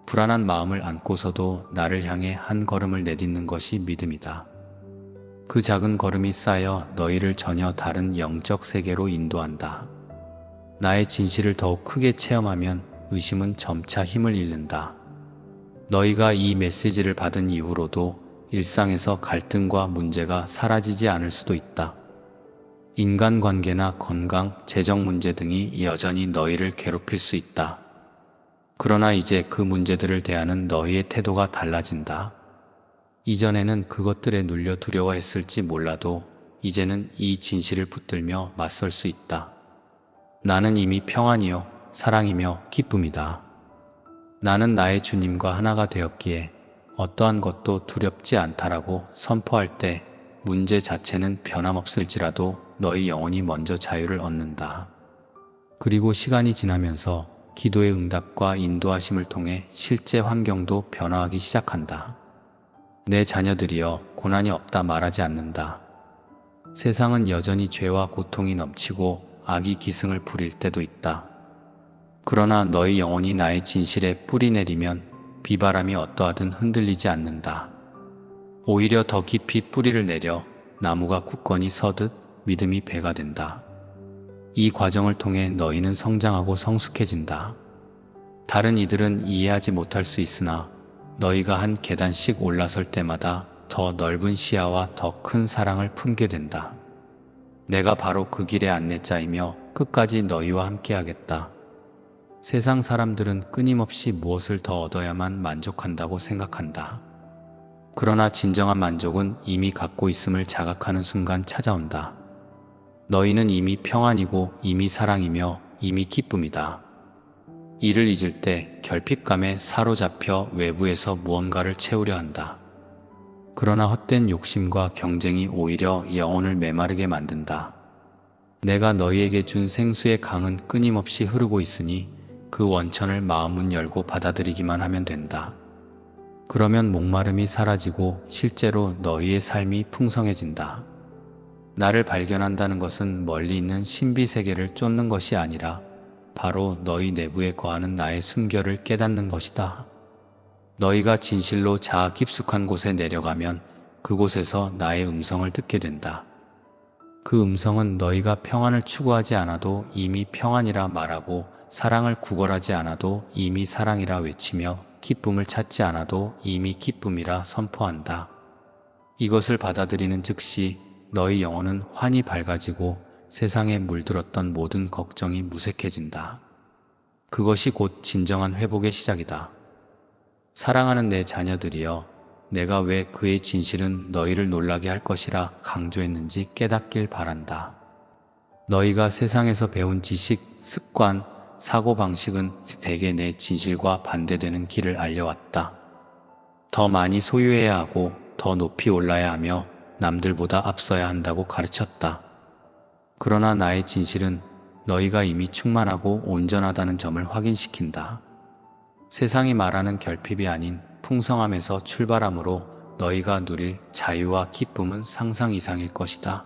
불안한 마음을 안고서도 나를 향해 한 걸음을 내딛는 것이 믿음이다. 그 작은 걸음이 쌓여 너희를 전혀 다른 영적 세계로 인도한다. 나의 진실을 더욱 크게 체험하면 의심은 점차 힘을 잃는다. 너희가 이 메시지를 받은 이후로도 일상에서 갈등과 문제가 사라지지 않을 수도 있다. 인간관계나 건강, 재정 문제 등이 여전히 너희를 괴롭힐 수 있다. 그러나 이제 그 문제들을 대하는 너희의 태도가 달라진다. 이전에는 그것들에 눌려 두려워했을지 몰라도 이제는 이 진실을 붙들며 맞설 수 있다. 나는 이미 평안이요, 사랑이며 기쁨이다. 나는 나의 주님과 하나가 되었기에 어떠한 것도 두렵지 않다라고 선포할 때 문제 자체는 변함없을지라도 너희 영혼이 먼저 자유를 얻는다. 그리고 시간이 지나면서 기도의 응답과 인도하심을 통해 실제 환경도 변화하기 시작한다. 내 자녀들이여, 고난이 없다 말하지 않는다. 세상은 여전히 죄와 고통이 넘치고 악이 기승을 부릴 때도 있다. 그러나 너희 영혼이 나의 진실에 뿌리 내리면 비바람이 어떠하든 흔들리지 않는다. 오히려 더 깊이 뿌리를 내려 나무가 굳건히 서듯 믿음이 배가 된다. 이 과정을 통해 너희는 성장하고 성숙해진다. 다른 이들은 이해하지 못할 수 있으나 너희가 한 계단씩 올라설 때마다 더 넓은 시야와 더 큰 사랑을 품게 된다. 내가 바로 그 길의 안내자이며 끝까지 너희와 함께하겠다. 세상 사람들은 끊임없이 무엇을 더 얻어야만 만족한다고 생각한다. 그러나 진정한 만족은 이미 갖고 있음을 자각하는 순간 찾아온다. 너희는 이미 평안이고 이미 사랑이며 이미 기쁨이다. 이를 잊을 때 결핍감에 사로잡혀 외부에서 무언가를 채우려 한다. 그러나 헛된 욕심과 경쟁이 오히려 영혼을 메마르게 만든다. 내가 너희에게 준 생수의 강은 끊임없이 흐르고 있으니 그 원천을 마음문 열고 받아들이기만 하면 된다. 그러면 목마름이 사라지고 실제로 너희의 삶이 풍성해진다. 나를 발견한다는 것은 멀리 있는 신비 세계를 쫓는 것이 아니라 바로 너희 내부에 거하는 나의 숨결을 깨닫는 것이다. 너희가 진실로 자아 깊숙한 곳에 내려가면 그곳에서 나의 음성을 듣게 된다. 그 음성은 너희가 평안을 추구하지 않아도 이미 평안이라 말하고 사랑을 구걸하지 않아도 이미 사랑이라 외치며 기쁨을 찾지 않아도 이미 기쁨이라 선포한다. 이것을 받아들이는 즉시 너희 영혼은 환히 밝아지고 세상에 물들었던 모든 걱정이 무색해진다. 그것이 곧 진정한 회복의 시작이다. 사랑하는 내 자녀들이여, 내가 왜 그의 진실은 너희를 놀라게 할 것이라 강조했는지 깨닫길 바란다. 너희가 세상에서 배운 지식, 습관, 사고방식은 대개 내 진실과 반대되는 길을 알려왔다. 더 많이 소유해야 하고 더 높이 올라야 하며 남들보다 앞서야 한다고 가르쳤다. 그러나 나의 진실은 너희가 이미 충만하고 온전하다는 점을 확인시킨다. 세상이 말하는 결핍이 아닌 풍성함에서 출발함으로 너희가 누릴 자유와 기쁨은 상상 이상일 것이다.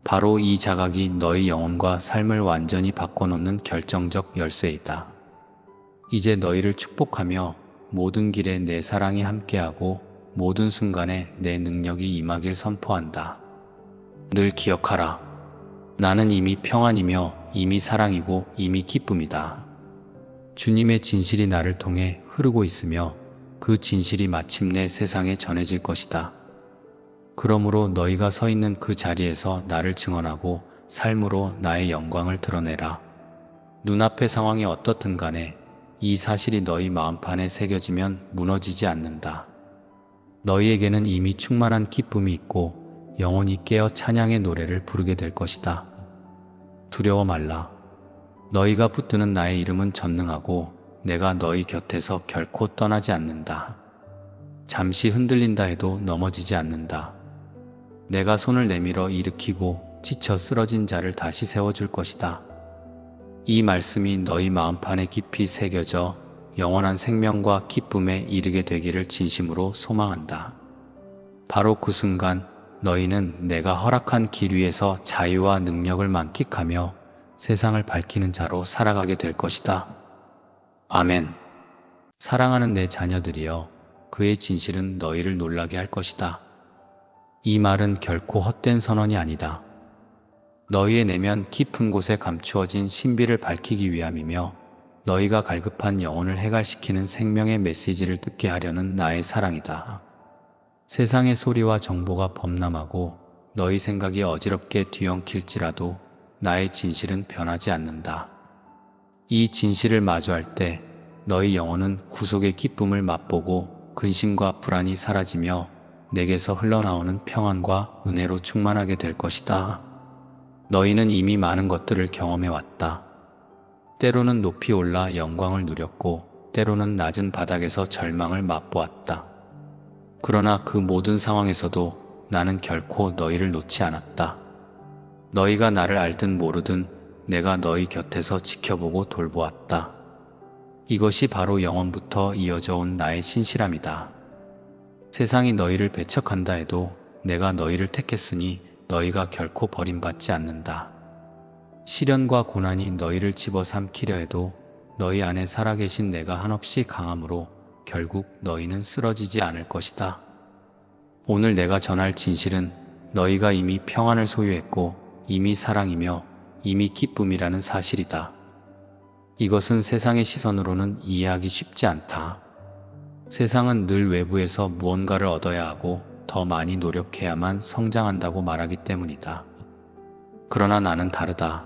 바로 이 자각이 너희 영혼과 삶을 완전히 바꿔놓는 결정적 열쇠이다. 이제 너희를 축복하며 모든 길에 내 사랑이 함께하고 모든 순간에 내 능력이 임하길 선포한다. 늘 기억하라. 나는 이미 평안이며 이미 사랑이고 이미 기쁨이다. 주님의 진실이 나를 통해 흐르고 있으며 그 진실이 마침내 세상에 전해질 것이다. 그러므로 너희가 서 있는 그 자리에서 나를 증언하고 삶으로 나의 영광을 드러내라. 눈앞의 상황이 어떻든 간에 이 사실이 너희 마음판에 새겨지면 무너지지 않는다. 너희에게는 이미 충만한 기쁨이 있고 영원히 깨어 찬양의 노래를 부르게 될 것이다. 두려워 말라. 너희가 붙드는 나의 이름은 전능하고 내가 너희 곁에서 결코 떠나지 않는다. 잠시 흔들린다 해도 넘어지지 않는다. 내가 손을 내밀어 일으키고 지쳐 쓰러진 자를 다시 세워줄 것이다. 이 말씀이 너희 마음판에 깊이 새겨져 영원한 생명과 기쁨에 이르게 되기를 진심으로 소망한다. 바로 그 순간 너희는 내가 허락한 길 위에서 자유와 능력을 만끽하며 세상을 밝히는 자로 살아가게 될 것이다. 아멘. 사랑하는 내 자녀들이여, 그의 진실은 너희를 놀라게 할 것이다. 이 말은 결코 헛된 선언이 아니다. 너희의 내면 깊은 곳에 감추어진 신비를 밝히기 위함이며 너희가 갈급한 영혼을 해갈시키는 생명의 메시지를 듣게 하려는 나의 사랑이다. 세상의 소리와 정보가 범람하고 너희 생각이 어지럽게 뒤엉킬지라도 나의 진실은 변하지 않는다. 이 진실을 마주할 때 너희 영혼은 구속의 기쁨을 맛보고 근심과 불안이 사라지며 내게서 흘러나오는 평안과 은혜로 충만하게 될 것이다. 너희는 이미 많은 것들을 경험해왔다. 때로는 높이 올라 영광을 누렸고 때로는 낮은 바닥에서 절망을 맛보았다. 그러나 그 모든 상황에서도 나는 결코 너희를 놓지 않았다. 너희가 나를 알든 모르든 내가 너희 곁에서 지켜보고 돌보았다. 이것이 바로 영원부터 이어져 온 나의 신실함이다. 세상이 너희를 배척한다 해도 내가 너희를 택했으니 너희가 결코 버림받지 않는다. 시련과 고난이 너희를 집어삼키려 해도 너희 안에 살아계신 내가 한없이 강함으로 결국 너희는 쓰러지지 않을 것이다. 오늘 내가 전할 진실은 너희가 이미 평안을 소유했고 이미 사랑이며 이미 기쁨이라는 사실이다. 이것은 세상의 시선으로는 이해하기 쉽지 않다. 세상은 늘 외부에서 무언가를 얻어야 하고 더 많이 노력해야만 성장한다고 말하기 때문이다. 그러나 나는 다르다.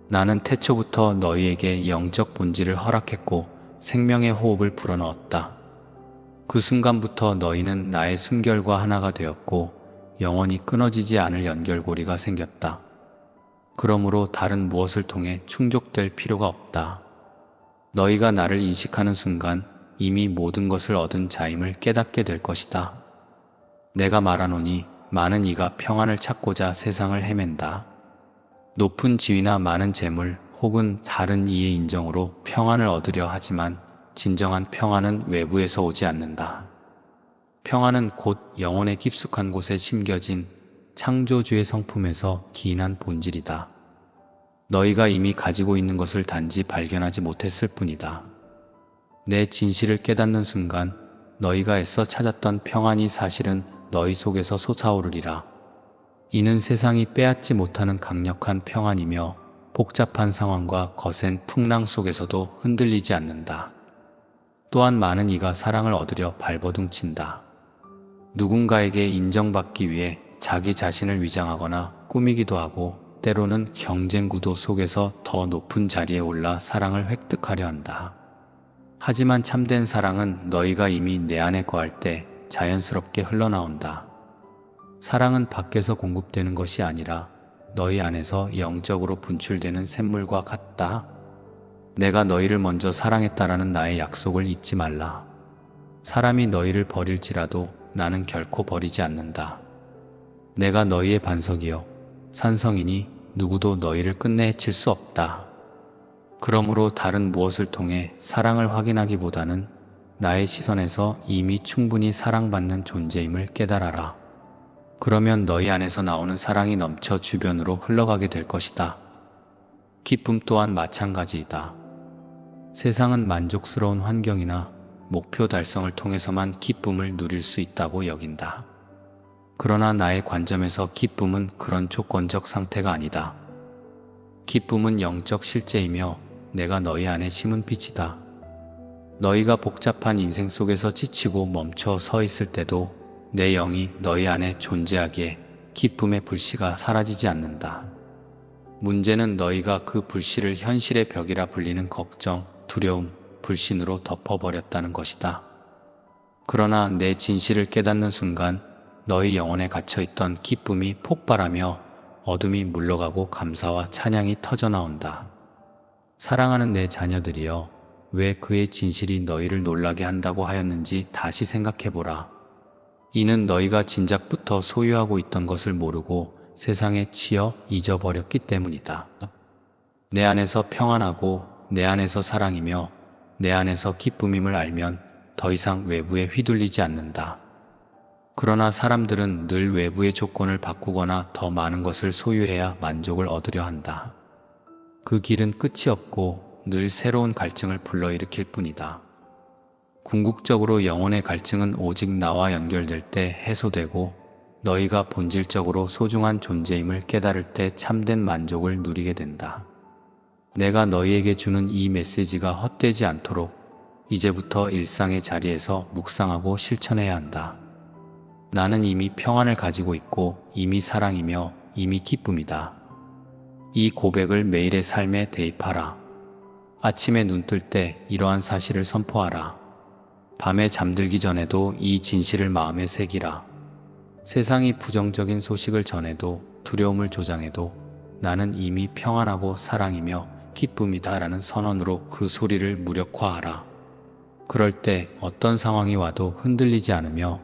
나는 태초부터 너희에게 영적 본질을 허락했고 생명의 호흡을 불어넣었다. 그 순간부터 너희는 나의 숨결과 하나가 되었고 영원히 끊어지지 않을 연결고리가 생겼다. 그러므로 다른 무엇을 통해 충족될 필요가 없다. 너희가 나를 인식하는 순간 이미 모든 것을 얻은 자임을 깨닫게 될 것이다. 내가 말하노니 많은 이가 평안을 찾고자 세상을 헤맨다. 높은 지위나 많은 재물 혹은 다른 이의 인정으로 평안을 얻으려 하지만 진정한 평안은 외부에서 오지 않는다. 평안은 곧 영혼의 깊숙한 곳에 심겨진 창조주의 성품에서 기인한 본질이다. 너희가 이미 가지고 있는 것을 단지 발견하지 못했을 뿐이다. 내 진실을 깨닫는 순간 너희가 애써 찾았던 평안이 사실은 너희 속에서 솟아오르리라. 이는 세상이 빼앗지 못하는 강력한 평안이며 복잡한 상황과 거센 풍랑 속에서도 흔들리지 않는다. 또한 많은 이가 사랑을 얻으려 발버둥친다. 누군가에게 인정받기 위해 자기 자신을 위장하거나 꾸미기도 하고 때로는 경쟁 구도 속에서 더 높은 자리에 올라 사랑을 획득하려 한다. 하지만 참된 사랑은 너희가 이미 내 안에 거할 때 자연스럽게 흘러나온다. 사랑은 밖에서 공급되는 것이 아니라 너희 안에서 영적으로 분출되는 샘물과 같다. 내가 너희를 먼저 사랑했다라는 나의 약속을 잊지 말라. 사람이 너희를 버릴지라도 나는 결코 버리지 않는다. 내가 너희의 반석이요 산성이니 누구도 너희를 끝내 해칠 수 없다. 그러므로 다른 무엇을 통해 사랑을 확인하기보다는 나의 시선에서 이미 충분히 사랑받는 존재임을 깨달아라. 그러면 너희 안에서 나오는 사랑이 넘쳐 주변으로 흘러가게 될 것이다. 기쁨 또한 마찬가지이다. 세상은 만족스러운 환경이나 목표 달성을 통해서만 기쁨을 누릴 수 있다고 여긴다. 그러나 나의 관점에서 기쁨은 그런 조건적 상태가 아니다. 기쁨은 영적 실제이며 내가 너희 안에 심은 빛이다. 너희가 복잡한 인생 속에서 지치고 멈춰 서 있을 때도 내 영이 너희 안에 존재하기에 기쁨의 불씨가 사라지지 않는다. 문제는 너희가 그 불씨를 현실의 벽이라 불리는 걱정, 두려움, 불신으로 덮어버렸다는 것이다. 그러나 내 진실을 깨닫는 순간 너희 영혼에 갇혀있던 기쁨이 폭발하며 어둠이 물러가고 감사와 찬양이 터져나온다. 사랑하는 내 자녀들이여, 왜 그의 진실이 너희를 놀라게 한다고 하였는지 다시 생각해보라. 이는 너희가 진작부터 소유하고 있던 것을 모르고 세상에 치여 잊어버렸기 때문이다. 내 안에서 평안하고 내 안에서 사랑이며 내 안에서 기쁨임을 알면 더 이상 외부에 휘둘리지 않는다. 그러나 사람들은 늘 외부의 조건을 바꾸거나 더 많은 것을 소유해야 만족을 얻으려 한다. 그 길은 끝이 없고 늘 새로운 갈증을 불러일으킬 뿐이다. 궁극적으로 영혼의 갈증은 오직 나와 연결될 때 해소되고 너희가 본질적으로 소중한 존재임을 깨달을 때 참된 만족을 누리게 된다. 내가 너희에게 주는 이 메시지가 헛되지 않도록 이제부터 일상의 자리에서 묵상하고 실천해야 한다. 나는 이미 평안을 가지고 있고 이미 사랑이며 이미 기쁨이다. 이 고백을 매일의 삶에 대입하라. 아침에 눈 뜰 때 이러한 사실을 선포하라. 밤에 잠들기 전에도 이 진실을 마음에 새기라. 세상이 부정적인 소식을 전해도 두려움을 조장해도 나는 이미 평안하고 사랑이며 기쁨이다 라는 선언으로 그 소리를 무력화하라. 그럴 때 어떤 상황이 와도 흔들리지 않으며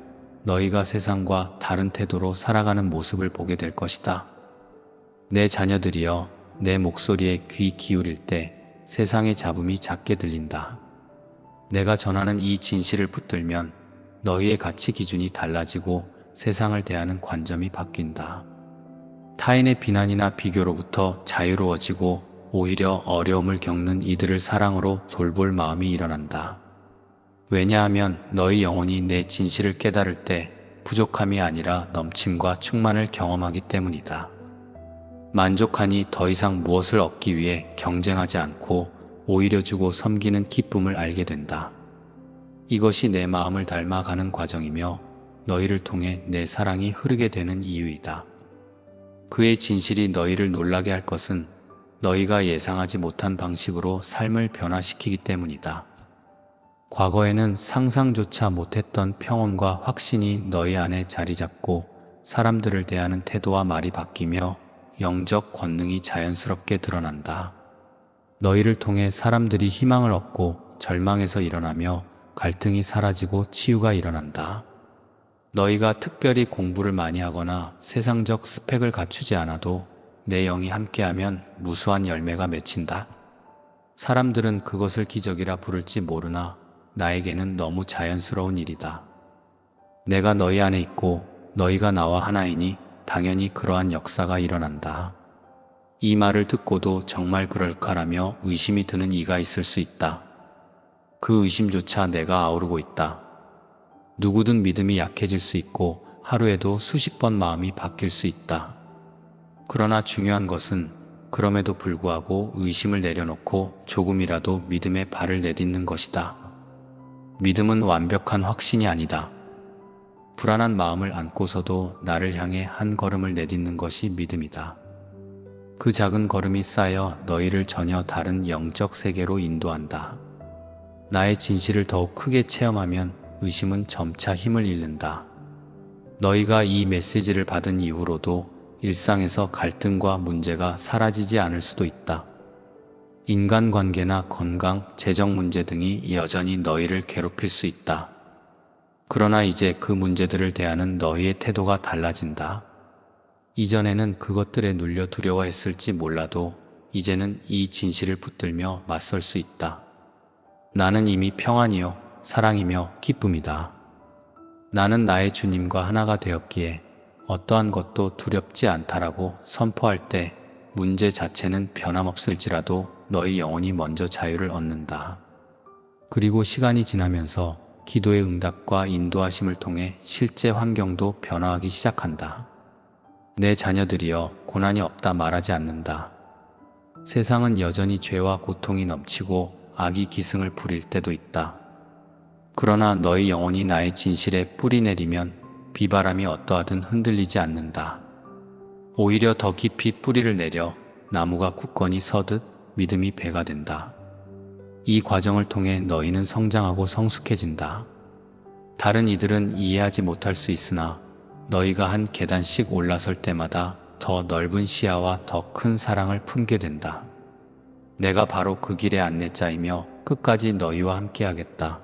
너희가 세상과 다른 태도로 살아가는 모습을 보게 될 것이다. 내 자녀들이여, 내 목소리에 귀 기울일 때 세상의 잡음이 작게 들린다. 내가 전하는 이 진실을 붙들면 너희의 가치 기준이 달라지고 세상을 대하는 관점이 바뀐다. 타인의 비난이나 비교로부터 자유로워지고 오히려 어려움을 겪는 이들을 사랑으로 돌볼 마음이 일어난다. 왜냐하면 너희 영혼이 내 진실을 깨달을 때 부족함이 아니라 넘침과 충만을 경험하기 때문이다. 만족하니 더 이상 무엇을 얻기 위해 경쟁하지 않고 오히려 주고 섬기는 기쁨을 알게 된다. 이것이 내 마음을 닮아가는 과정이며 너희를 통해 내 사랑이 흐르게 되는 이유이다. 그의 진실이 너희를 놀라게 할 것은 너희가 예상하지 못한 방식으로 삶을 변화시키기 때문이다. 과거에는 상상조차 못했던 평온과 확신이 너희 안에 자리 잡고 사람들을 대하는 태도와 말이 바뀌며 영적 권능이 자연스럽게 드러난다. 너희를 통해 사람들이 희망을 얻고 절망에서 일어나며 갈등이 사라지고 치유가 일어난다. 너희가 특별히 공부를 많이 하거나 세상적 스펙을 갖추지 않아도 내 영이 함께하면 무수한 열매가 맺힌다. 사람들은 그것을 기적이라 부를지 모르나 나에게는 너무 자연스러운 일이다. 내가 너희 안에 있고 너희가 나와 하나이니 당연히 그러한 역사가 일어난다. 이 말을 듣고도 정말 그럴까라며 의심이 드는 이가 있을 수 있다. 그 의심조차 내가 아우르고 있다. 누구든 믿음이 약해질 수 있고 하루에도 수십 번 마음이 바뀔 수 있다. 그러나 중요한 것은 그럼에도 불구하고 의심을 내려놓고 조금이라도 믿음의 발을 내딛는 것이다. 믿음은 완벽한 확신이 아니다. 불안한 마음을 안고서도 나를 향해 한 걸음을 내딛는 것이 믿음이다. 그 작은 걸음이 쌓여 너희를 전혀 다른 영적 세계로 인도한다. 나의 진실을 더욱 크게 체험하면 의심은 점차 힘을 잃는다. 너희가 이 메시지를 받은 이후로도 일상에서 갈등과 문제가 사라지지 않을 수도 있다. 인간관계나 건강, 재정 문제 등이 여전히 너희를 괴롭힐 수 있다. 그러나 이제 그 문제들을 대하는 너희의 태도가 달라진다. 이전에는 그것들에 눌려 두려워했을지 몰라도 이제는 이 진실을 붙들며 맞설 수 있다. 나는 이미 평안이요, 사랑이며 기쁨이다. 나는 나의 주님과 하나가 되었기에 어떠한 것도 두렵지 않다라고 선포할 때 문제 자체는 변함없을지라도 너희 영혼이 먼저 자유를 얻는다. 그리고 시간이 지나면서 기도의 응답과 인도하심을 통해 실제 환경도 변화하기 시작한다. 내 자녀들이여 고난이 없다 말하지 않는다. 세상은 여전히 죄와 고통이 넘치고 악이 기승을 부릴 때도 있다. 그러나 너희 영혼이 나의 진실에 뿌리 내리면 비바람이 어떠하든 흔들리지 않는다. 오히려 더 깊이 뿌리를 내려 나무가 굳건히 서듯 믿음이 배가 된다. 이 과정을 통해 너희는 성장하고 성숙해진다. 다른 이들은 이해하지 못할 수 있으나 너희가 한 계단씩 올라설 때마다 더 넓은 시야와 더 큰 사랑을 품게 된다. 내가 바로 그 길의 안내자이며 끝까지 너희와 함께하겠다.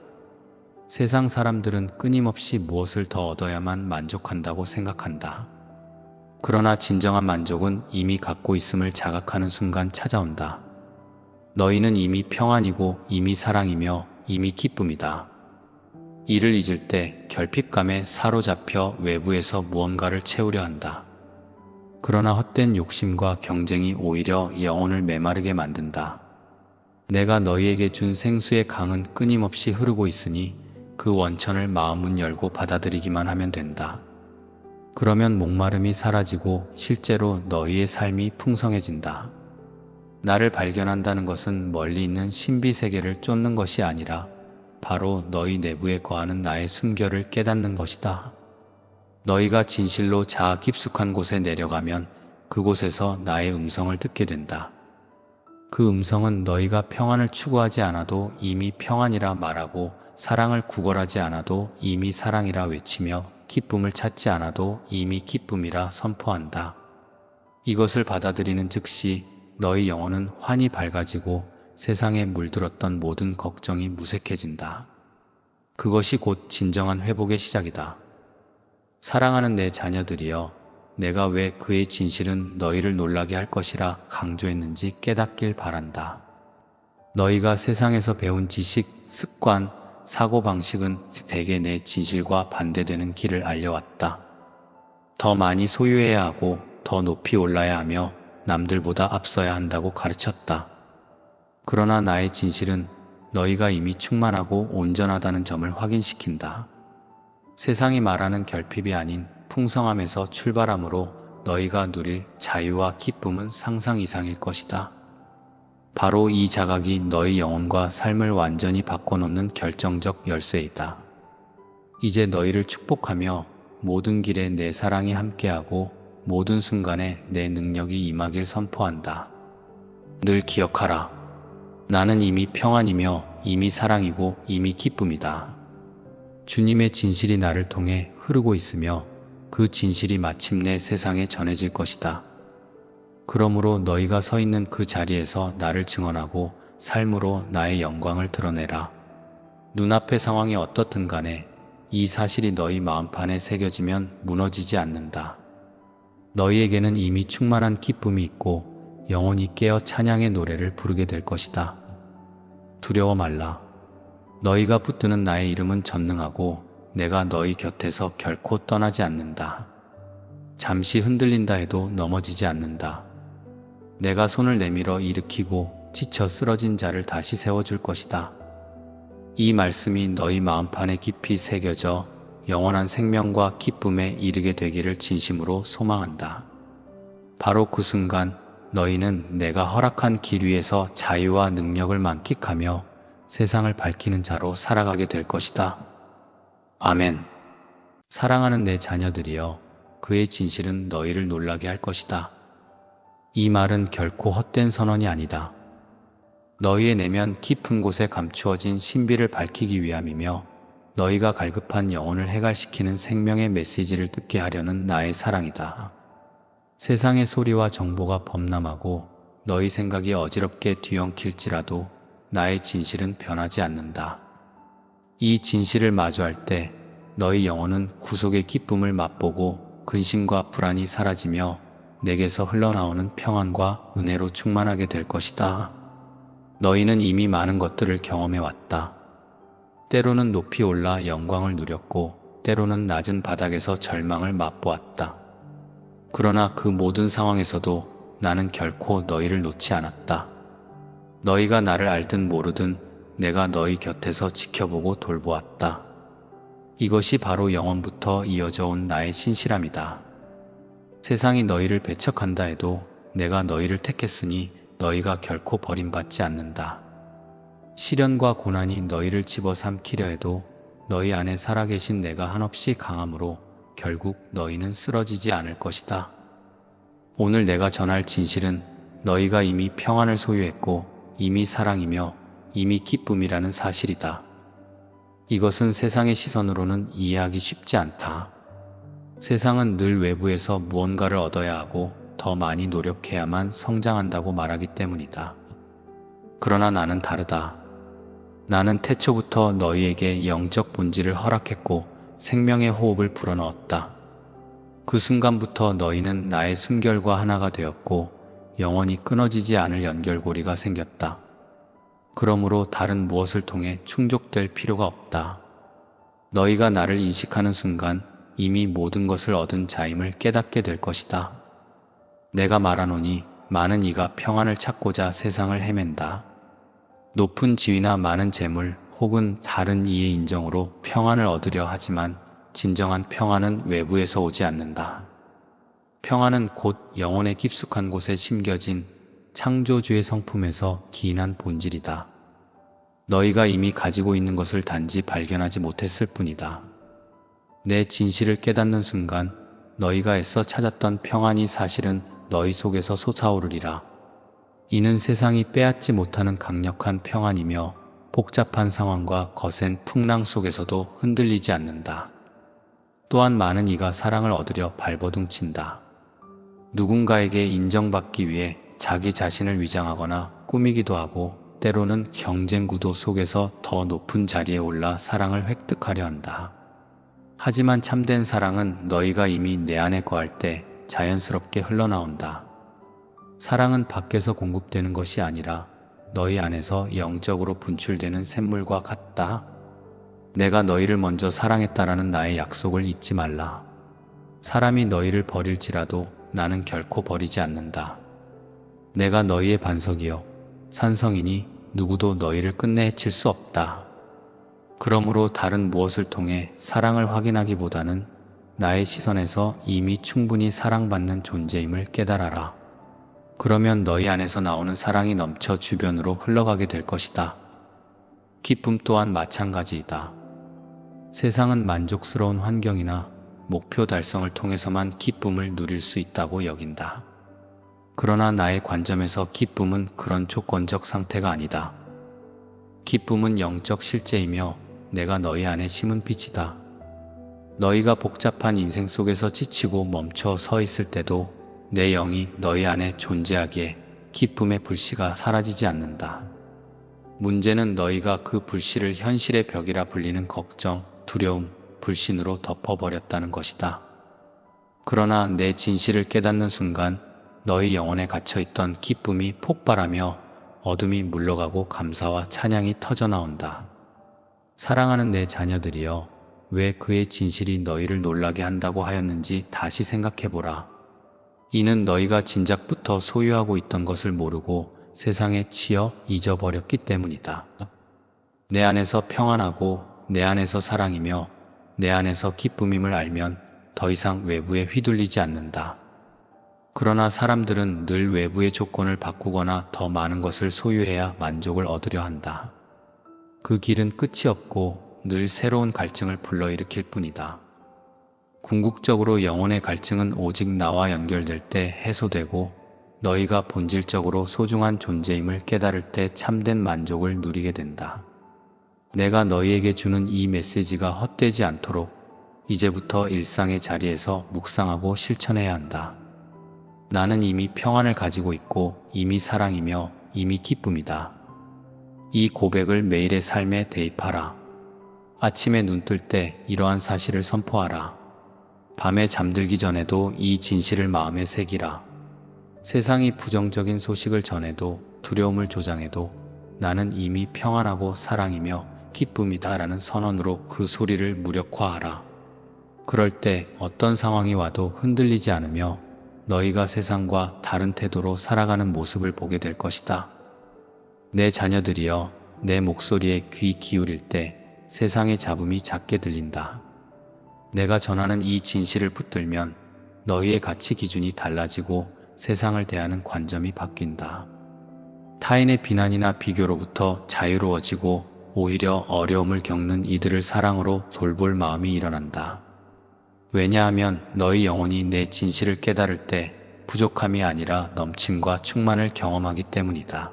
세상 사람들은 끊임없이 무엇을 더 얻어야만 만족한다고 생각한다. 그러나 진정한 만족은 이미 갖고 있음을 자각하는 순간 찾아온다. 너희는 이미 평안이고 이미 사랑이며 이미 기쁨이다. 이를 잊을 때 결핍감에 사로잡혀 외부에서 무언가를 채우려 한다. 그러나 헛된 욕심과 경쟁이 오히려 영혼을 메마르게 만든다. 내가 너희에게 준 생수의 강은 끊임없이 흐르고 있으니 그 원천을 마음문 열고 받아들이기만 하면 된다. 그러면 목마름이 사라지고 실제로 너희의 삶이 풍성해진다. 나를 발견한다는 것은 멀리 있는 신비 세계를 쫓는 것이 아니라 바로 너희 내부에 거하는 나의 숨결을 깨닫는 것이다. 너희가 진실로 자아 깊숙한 곳에 내려가면 그곳에서 나의 음성을 듣게 된다. 그 음성은 너희가 평안을 추구하지 않아도 이미 평안이라 말하고 사랑을 구걸하지 않아도 이미 사랑이라 외치며 기쁨을 찾지 않아도 이미 기쁨이라 선포한다. 이것을 받아들이는 즉시 너희 영혼은 환히 밝아지고 세상에 물들었던 모든 걱정이 무색해진다. 그것이 곧 진정한 회복의 시작이다. 사랑하는 내 자녀들이여, 내가 왜 그의 진실은 너희를 놀라게 할 것이라 강조했는지 깨닫길 바란다. 너희가 세상에서 배운 지식, 습관, 사고방식은 대개 내 진실과 반대되는 길을 알려왔다. 더 많이 소유해야 하고 더 높이 올라야 하며 남들보다 앞서야 한다고 가르쳤다. 그러나 나의 진실은 너희가 이미 충만하고 온전하다는 점을 확인시킨다. 세상이 말하는 결핍이 아닌 풍성함에서 출발함으로 너희가 누릴 자유와 기쁨은 상상 이상일 것이다. 바로 이 자각이 너희 영혼과 삶을 완전히 바꿔놓는 결정적 열쇠이다. 이제 너희를 축복하며 모든 길에 내 사랑이 함께하고 모든 순간에 내 능력이 임하길 선포한다. 늘 기억하라. 나는 이미 평안이며 이미 사랑이고 이미 기쁨이다. 주님의 진실이 나를 통해 흐르고 있으며 그 진실이 마침내 세상에 전해질 것이다. 그러므로 너희가 서 있는 그 자리에서 나를 증언하고 삶으로 나의 영광을 드러내라. 눈앞의 상황이 어떻든 간에 이 사실이 너희 마음판에 새겨지면 무너지지 않는다. 너희에게는 이미 충만한 기쁨이 있고 영원히 깨어 찬양의 노래를 부르게 될 것이다. 두려워 말라. 너희가 붙드는 나의 이름은 전능하고 내가 너희 곁에서 결코 떠나지 않는다. 잠시 흔들린다 해도 넘어지지 않는다. 내가 손을 내밀어 일으키고 지쳐 쓰러진 자를 다시 세워줄 것이다. 이 말씀이 너희 마음판에 깊이 새겨져 영원한 생명과 기쁨에 이르게 되기를 진심으로 소망한다. 바로 그 순간 너희는 내가 허락한 길 위에서 자유와 능력을 만끽하며 세상을 밝히는 자로 살아가게 될 것이다. 아멘. 사랑하는 내 자녀들이여, 그의 진실은 너희를 놀라게 할 것이다. 이 말은 결코 헛된 선언이 아니다. 너희의 내면 깊은 곳에 감추어진 신비를 밝히기 위함이며 너희가 갈급한 영혼을 해갈시키는 생명의 메시지를 듣게 하려는 나의 사랑이다. 세상의 소리와 정보가 범람하고 너희 생각이 어지럽게 뒤엉킬지라도 나의 진실은 변하지 않는다. 이 진실을 마주할 때 너희 영혼은 구속의 기쁨을 맛보고 근심과 불안이 사라지며 내게서 흘러나오는 평안과 은혜로 충만하게 될 것이다. 너희는 이미 많은 것들을 경험해왔다. 때로는 높이 올라 영광을 누렸고 때로는 낮은 바닥에서 절망을 맛보았다. 그러나 그 모든 상황에서도 나는 결코 너희를 놓지 않았다. 너희가 나를 알든 모르든 내가 너희 곁에서 지켜보고 돌보았다. 이것이 바로 영원부터 이어져 온 나의 신실함이다. 세상이 너희를 배척한다 해도 내가 너희를 택했으니 너희가 결코 버림받지 않는다. 시련과 고난이 너희를 집어삼키려 해도 너희 안에 살아계신 내가 한없이 강함으로 결국 너희는 쓰러지지 않을 것이다. 오늘 내가 전할 진실은 너희가 이미 평안을 소유했고 이미 사랑이며 이미 기쁨이라는 사실이다. 이것은 세상의 시선으로는 이해하기 쉽지 않다. 세상은 늘 외부에서 무언가를 얻어야 하고 더 많이 노력해야만 성장한다고 말하기 때문이다. 그러나 나는 다르다. 나는 태초부터 너희에게 영적 본질을 허락했고 생명의 호흡을 불어넣었다. 그 순간부터 너희는 나의 숨결과 하나가 되었고 영원히 끊어지지 않을 연결고리가 생겼다. 그러므로 다른 무엇을 통해 충족될 필요가 없다. 너희가 나를 인식하는 순간 이미 모든 것을 얻은 자임을 깨닫게 될 것이다. 내가 말하노니 많은 이가 평안을 찾고자 세상을 헤맨다. 높은 지위나 많은 재물 혹은 다른 이의 인정으로 평안을 얻으려 하지만 진정한 평안은 외부에서 오지 않는다. 평안은 곧 영혼의 깊숙한 곳에 심겨진 창조주의 성품에서 기인한 본질이다. 너희가 이미 가지고 있는 것을 단지 발견하지 못했을 뿐이다. 내 진실을 깨닫는 순간 너희가 애써 찾았던 평안이 사실은 너희 속에서 솟아오르리라. 이는 세상이 빼앗지 못하는 강력한 평안이며 복잡한 상황과 거센 풍랑 속에서도 흔들리지 않는다. 또한 많은 이가 사랑을 얻으려 발버둥친다. 누군가에게 인정받기 위해 자기 자신을 위장하거나 꾸미기도 하고 때로는 경쟁 구도 속에서 더 높은 자리에 올라 사랑을 획득하려 한다. 하지만 참된 사랑은 너희가 이미 내 안에 거할 때 자연스럽게 흘러나온다. 사랑은 밖에서 공급되는 것이 아니라 너희 안에서 영적으로 분출되는 샘물과 같다. 내가 너희를 먼저 사랑했다라는 나의 약속을 잊지 말라. 사람이 너희를 버릴지라도 나는 결코 버리지 않는다. 내가 너희의 반석이요 산성이니 누구도 너희를 끝내 해칠 수 없다. 그러므로 다른 무엇을 통해 사랑을 확인하기보다는 나의 시선에서 이미 충분히 사랑받는 존재임을 깨달아라. 그러면 너희 안에서 나오는 사랑이 넘쳐 주변으로 흘러가게 될 것이다. 기쁨 또한 마찬가지이다. 세상은 만족스러운 환경이나 목표 달성을 통해서만 기쁨을 누릴 수 있다고 여긴다. 그러나 나의 관점에서 기쁨은 그런 조건적 상태가 아니다. 기쁨은 영적 실제이며 내가 너희 안에 심은 빛이다. 너희가 복잡한 인생 속에서 지치고 멈춰 서 있을 때도 내 영이 너희 안에 존재하기에 기쁨의 불씨가 사라지지 않는다. 문제는 너희가 그 불씨를 현실의 벽이라 불리는 걱정, 두려움, 불신으로 덮어버렸다는 것이다. 그러나 내 진실을 깨닫는 순간 너희 영혼에 갇혀있던 기쁨이 폭발하며 어둠이 물러가고 감사와 찬양이 터져나온다. 사랑하는 내 자녀들이여, 왜 그의 진실이 너희를 놀라게 한다고 하였는지 다시 생각해보라. 이는 너희가 진작부터 소유하고 있던 것을 모르고 세상에 치여 잊어버렸기 때문이다. 내 안에서 평안하고 내 안에서 사랑이며 내 안에서 기쁨임을 알면 더 이상 외부에 휘둘리지 않는다. 그러나 사람들은 늘 외부의 조건을 바꾸거나 더 많은 것을 소유해야 만족을 얻으려 한다. 그 길은 끝이 없고 늘 새로운 갈증을 불러일으킬 뿐이다. 궁극적으로 영혼의 갈증은 오직 나와 연결될 때 해소되고 너희가 본질적으로 소중한 존재임을 깨달을 때 참된 만족을 누리게 된다. 내가 너희에게 주는 이 메시지가 헛되지 않도록 이제부터 일상의 자리에서 묵상하고 실천해야 한다. 나는 이미 평안을 가지고 있고 이미 사랑이며 이미 기쁨이다. 이 고백을 매일의 삶에 대입하라. 아침에 눈 뜰 때 이러한 사실을 선포하라. 밤에 잠들기 전에도 이 진실을 마음에 새기라. 세상이 부정적인 소식을 전해도 두려움을 조장해도 나는 이미 평안하고 사랑이며 기쁨이다 라는 선언으로 그 소리를 무력화하라. 그럴 때 어떤 상황이 와도 흔들리지 않으며 너희가 세상과 다른 태도로 살아가는 모습을 보게 될 것이다. 내 자녀들이여, 내 목소리에 귀 기울일 때 세상의 잡음이 작게 들린다. 내가 전하는 이 진실을 붙들면 너희의 가치 기준이 달라지고 세상을 대하는 관점이 바뀐다. 타인의 비난이나 비교로부터 자유로워지고 오히려 어려움을 겪는 이들을 사랑으로 돌볼 마음이 일어난다. 왜냐하면 너희 영혼이 내 진실을 깨달을 때 부족함이 아니라 넘침과 충만을 경험하기 때문이다.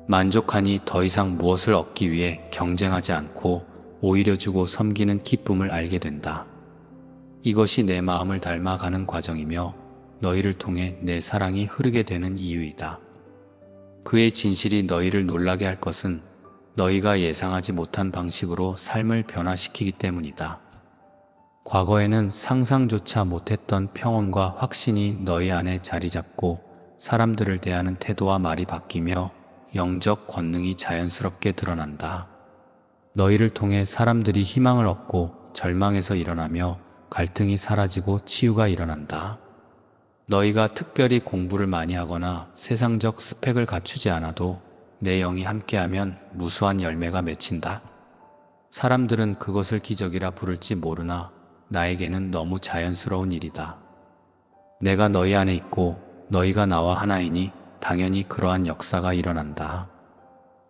만족하니 더 이상 무엇을 얻기 위해 경쟁하지 않고 오히려 주고 섬기는 기쁨을 알게 된다. 이것이 내 마음을 닮아가는 과정이며 너희를 통해 내 사랑이 흐르게 되는 이유이다. 그의 진실이 너희를 놀라게 할 것은 너희가 예상하지 못한 방식으로 삶을 변화시키기 때문이다. 과거에는 상상조차 못했던 평온과 확신이 너희 안에 자리 잡고 사람들을 대하는 태도와 말이 바뀌며 영적 권능이 자연스럽게 드러난다. 너희를 통해 사람들이 희망을 얻고 절망에서 일어나며 갈등이 사라지고 치유가 일어난다. 너희가 특별히 공부를 많이 하거나 세상적 스펙을 갖추지 않아도 내 영이 함께하면 무수한 열매가 맺힌다. 사람들은 그것을 기적이라 부를지 모르나 나에게는 너무 자연스러운 일이다. 내가 너희 안에 있고 너희가 나와 하나이니 당연히 그러한 역사가 일어난다.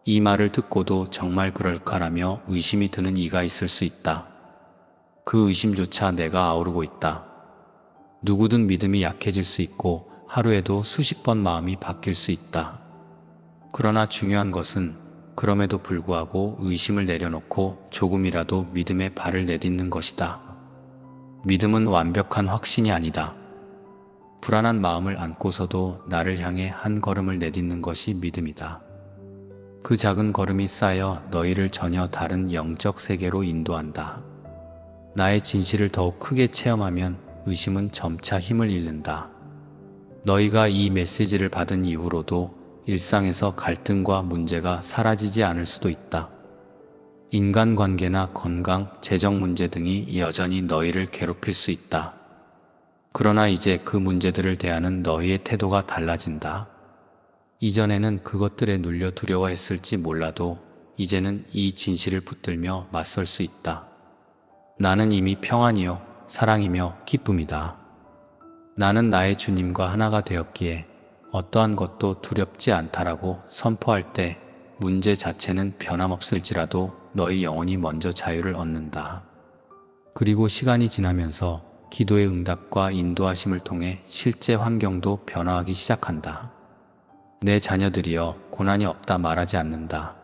이 말을 듣고도 정말 그럴까라며 의심이 드는 이가 있을 수 있다. 그 의심조차 내가 아우르고 있다. 누구든 믿음이 약해질 수 있고 하루에도 수십 번 마음이 바뀔 수 있다. 그러나 중요한 것은 그럼에도 불구하고 의심을 내려놓고 조금이라도 믿음의 발을 내딛는 것이다. 믿음은 완벽한 확신이 아니다. 불안한 마음을 안고서도 나를 향해 한 걸음을 내딛는 것이 믿음이다. 그 작은 걸음이 쌓여 너희를 전혀 다른 영적 세계로 인도한다. 나의 진실을 더욱 크게 체험하면 의심은 점차 힘을 잃는다. 너희가 이 메시지를 받은 이후로도 일상에서 갈등과 문제가 사라지지 않을 수도 있다. 인간관계나 건강, 재정 문제 등이 여전히 너희를 괴롭힐 수 있다. 그러나 이제 그 문제들을 대하는 너희의 태도가 달라진다. 이전에는 그것들에 눌려 두려워했을지 몰라도 이제는 이 진실을 붙들며 맞설 수 있다. 나는 이미 평안이요, 사랑이며 기쁨이다. 나는 나의 주님과 하나가 되었기에 어떠한 것도 두렵지 않다라고 선포할 때 문제 자체는 변함없을지라도 너희 영혼이 먼저 자유를 얻는다. 그리고 시간이 지나면서 기도의 응답과 인도하심을 통해 실제 환경도 변화하기 시작한다. 내 자녀들이여 고난이 없다 말하지 않는다.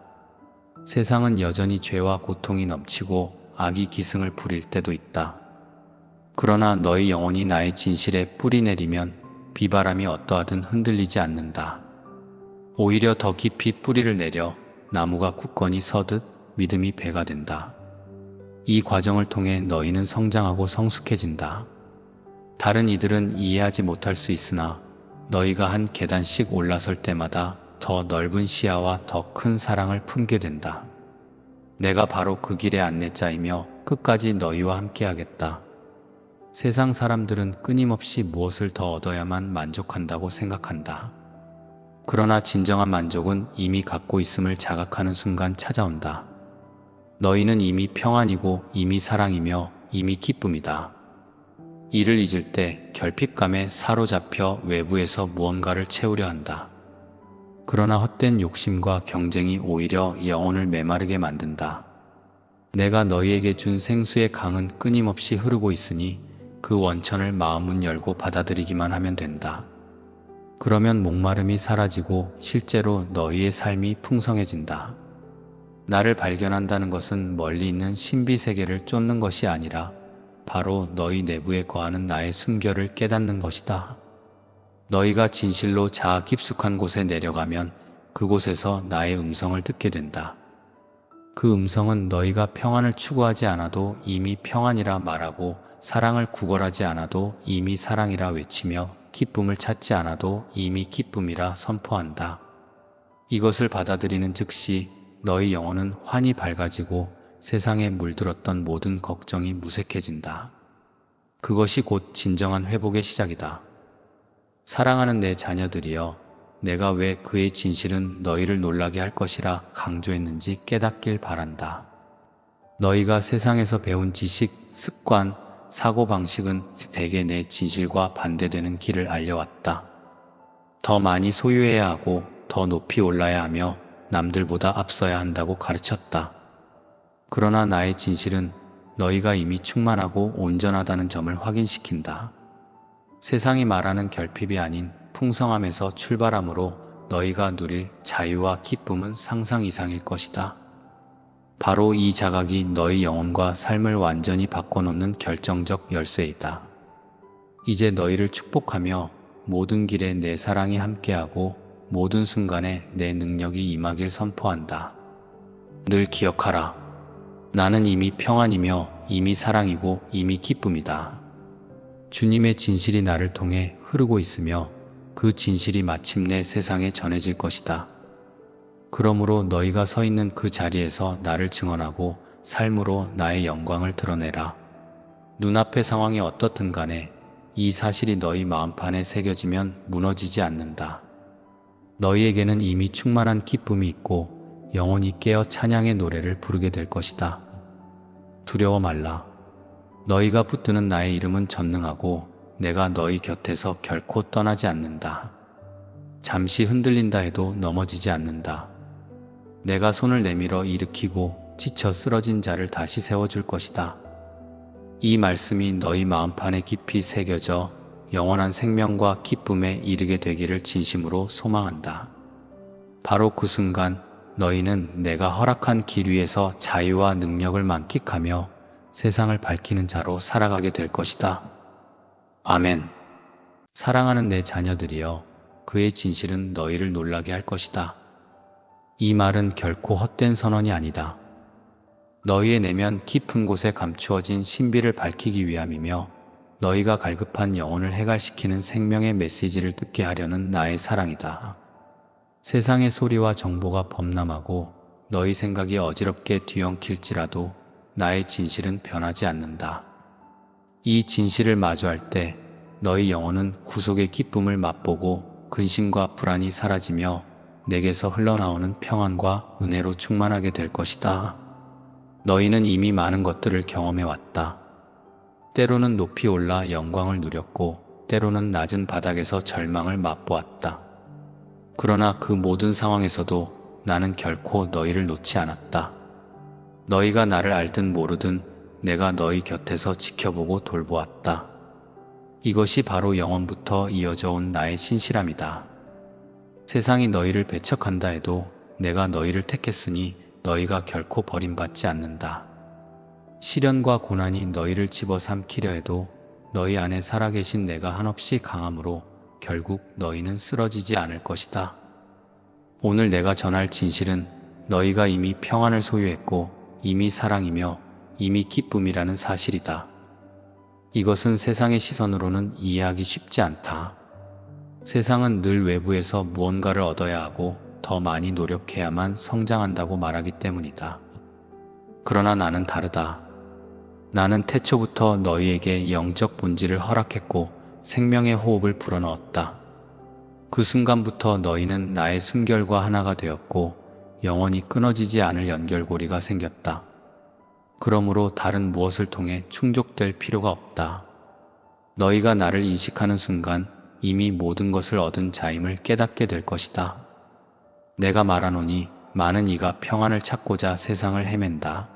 세상은 여전히 죄와 고통이 넘치고 악이 기승을 부릴 때도 있다. 그러나 너희 영혼이 나의 진실에 뿌리 내리면 비바람이 어떠하든 흔들리지 않는다. 오히려 더 깊이 뿌리를 내려 나무가 굳건히 서듯 믿음이 배가 된다. 이 과정을 통해 너희는 성장하고 성숙해진다. 다른 이들은 이해하지 못할 수 있으나 너희가 한 계단씩 올라설 때마다 더 넓은 시야와 더 큰 사랑을 품게 된다. 내가 바로 그 길의 안내자이며 끝까지 너희와 함께하겠다. 세상 사람들은 끊임없이 무엇을 더 얻어야만 만족한다고 생각한다. 그러나 진정한 만족은 이미 갖고 있음을 자각하는 순간 찾아온다. 너희는 이미 평안이고 이미 사랑이며 이미 기쁨이다. 이를 잊을 때 결핍감에 사로잡혀 외부에서 무언가를 채우려 한다. 그러나 헛된 욕심과 경쟁이 오히려 영혼을 메마르게 만든다. 내가 너희에게 준 생수의 강은 끊임없이 흐르고 있으니 그 원천을 마음문 열고 받아들이기만 하면 된다. 그러면 목마름이 사라지고 실제로 너희의 삶이 풍성해진다. 나를 발견한다는 것은 멀리 있는 신비 세계를 쫓는 것이 아니라 바로 너희 내부에 거하는 나의 숨결을 깨닫는 것이다. 너희가 진실로 자아 깊숙한 곳에 내려가면 그곳에서 나의 음성을 듣게 된다. 그 음성은 너희가 평안을 추구하지 않아도 이미 평안이라 말하고 사랑을 구걸하지 않아도 이미 사랑이라 외치며 기쁨을 찾지 않아도 이미 기쁨이라 선포한다. 이것을 받아들이는 즉시 너희 영혼은 환히 밝아지고 세상에 물들었던 모든 걱정이 무색해진다. 그것이 곧 진정한 회복의 시작이다. 사랑하는 내 자녀들이여, 내가 왜 그의 진실은 너희를 놀라게 할 것이라 강조했는지 깨닫길 바란다. 너희가 세상에서 배운 지식, 습관, 사고방식은 대개 내 진실과 반대되는 길을 알려왔다. 더 많이 소유해야 하고 더 높이 올라야 하며 남들보다 앞서야 한다고 가르쳤다. 그러나 나의 진실은 너희가 이미 충만하고 온전하다는 점을 확인시킨다. 세상이 말하는 결핍이 아닌 풍성함에서 출발함으로 너희가 누릴 자유와 기쁨은 상상 이상일 것이다. 바로 이 자각이 너희 영혼과 삶을 완전히 바꿔놓는 결정적 열쇠이다. 이제 너희를 축복하며 모든 길에 내 사랑이 함께하고 모든 순간에 내 능력이 임하길 선포한다. 늘 기억하라. 나는 이미 평안이며 이미 사랑이고 이미 기쁨이다. 주님의 진실이 나를 통해 흐르고 있으며 그 진실이 마침내 세상에 전해질 것이다. 그러므로 너희가 서 있는 그 자리에서 나를 증언하고 삶으로 나의 영광을 드러내라. 눈앞의 상황이 어떻든 간에 이 사실이 너희 마음판에 새겨지면 무너지지 않는다. 너희에게는 이미 충만한 기쁨이 있고 영혼이 깨어 찬양의 노래를 부르게 될 것이다. 두려워 말라. 너희가 붙드는 나의 이름은 전능하고 내가 너희 곁에서 결코 떠나지 않는다. 잠시 흔들린다 해도 넘어지지 않는다. 내가 손을 내밀어 일으키고 지쳐 쓰러진 자를 다시 세워줄 것이다. 이 말씀이 너희 마음판에 깊이 새겨져 영원한 생명과 기쁨에 이르게 되기를 진심으로 소망한다. 바로 그 순간 너희는 내가 허락한 길 위에서 자유와 능력을 만끽하며 세상을 밝히는 자로 살아가게 될 것이다. 아멘. 사랑하는 내 자녀들이여, 그의 진실은 너희를 놀라게 할 것이다. 이 말은 결코 헛된 선언이 아니다. 너희의 내면 깊은 곳에 감추어진 신비를 밝히기 위함이며 너희가 갈급한 영혼을 해갈시키는 생명의 메시지를 듣게 하려는 나의 사랑이다. 세상의 소리와 정보가 범람하고 너희 생각이 어지럽게 뒤엉킬지라도 나의 진실은 변하지 않는다. 이 진실을 마주할 때 너희 영혼은 구속의 기쁨을 맛보고 근심과 불안이 사라지며 내게서 흘러나오는 평안과 은혜로 충만하게 될 것이다. 너희는 이미 많은 것들을 경험해왔다. 때로는 높이 올라 영광을 누렸고 때로는 낮은 바닥에서 절망을 맛보았다. 그러나 그 모든 상황에서도 나는 결코 너희를 놓지 않았다. 너희가 나를 알든 모르든 내가 너희 곁에서 지켜보고 돌보았다. 이것이 바로 영원부터 이어져 온 나의 신실함이다. 세상이 너희를 배척한다 해도 내가 너희를 택했으니 너희가 결코 버림받지 않는다. 시련과 고난이 너희를 집어삼키려 해도 너희 안에 살아계신 내가 한없이 강함으로 결국 너희는 쓰러지지 않을 것이다. 오늘 내가 전할 진실은 너희가 이미 평안을 소유했고 이미 사랑이며 이미 기쁨이라는 사실이다. 이것은 세상의 시선으로는 이해하기 쉽지 않다. 세상은 늘 외부에서 무언가를 얻어야 하고 더 많이 노력해야만 성장한다고 말하기 때문이다. 그러나 나는 다르다. 나는 태초부터 너희에게 영적 본질을 허락했고 생명의 호흡을 불어넣었다. 그 순간부터 너희는 나의 숨결과 하나가 되었고 영원히 끊어지지 않을 연결고리가 생겼다. 그러므로 다른 무엇을 통해 충족될 필요가 없다. 너희가 나를 인식하는 순간 이미 모든 것을 얻은 자임을 깨닫게 될 것이다. 내가 말하노니 많은 이가 평안을 찾고자 세상을 헤맨다.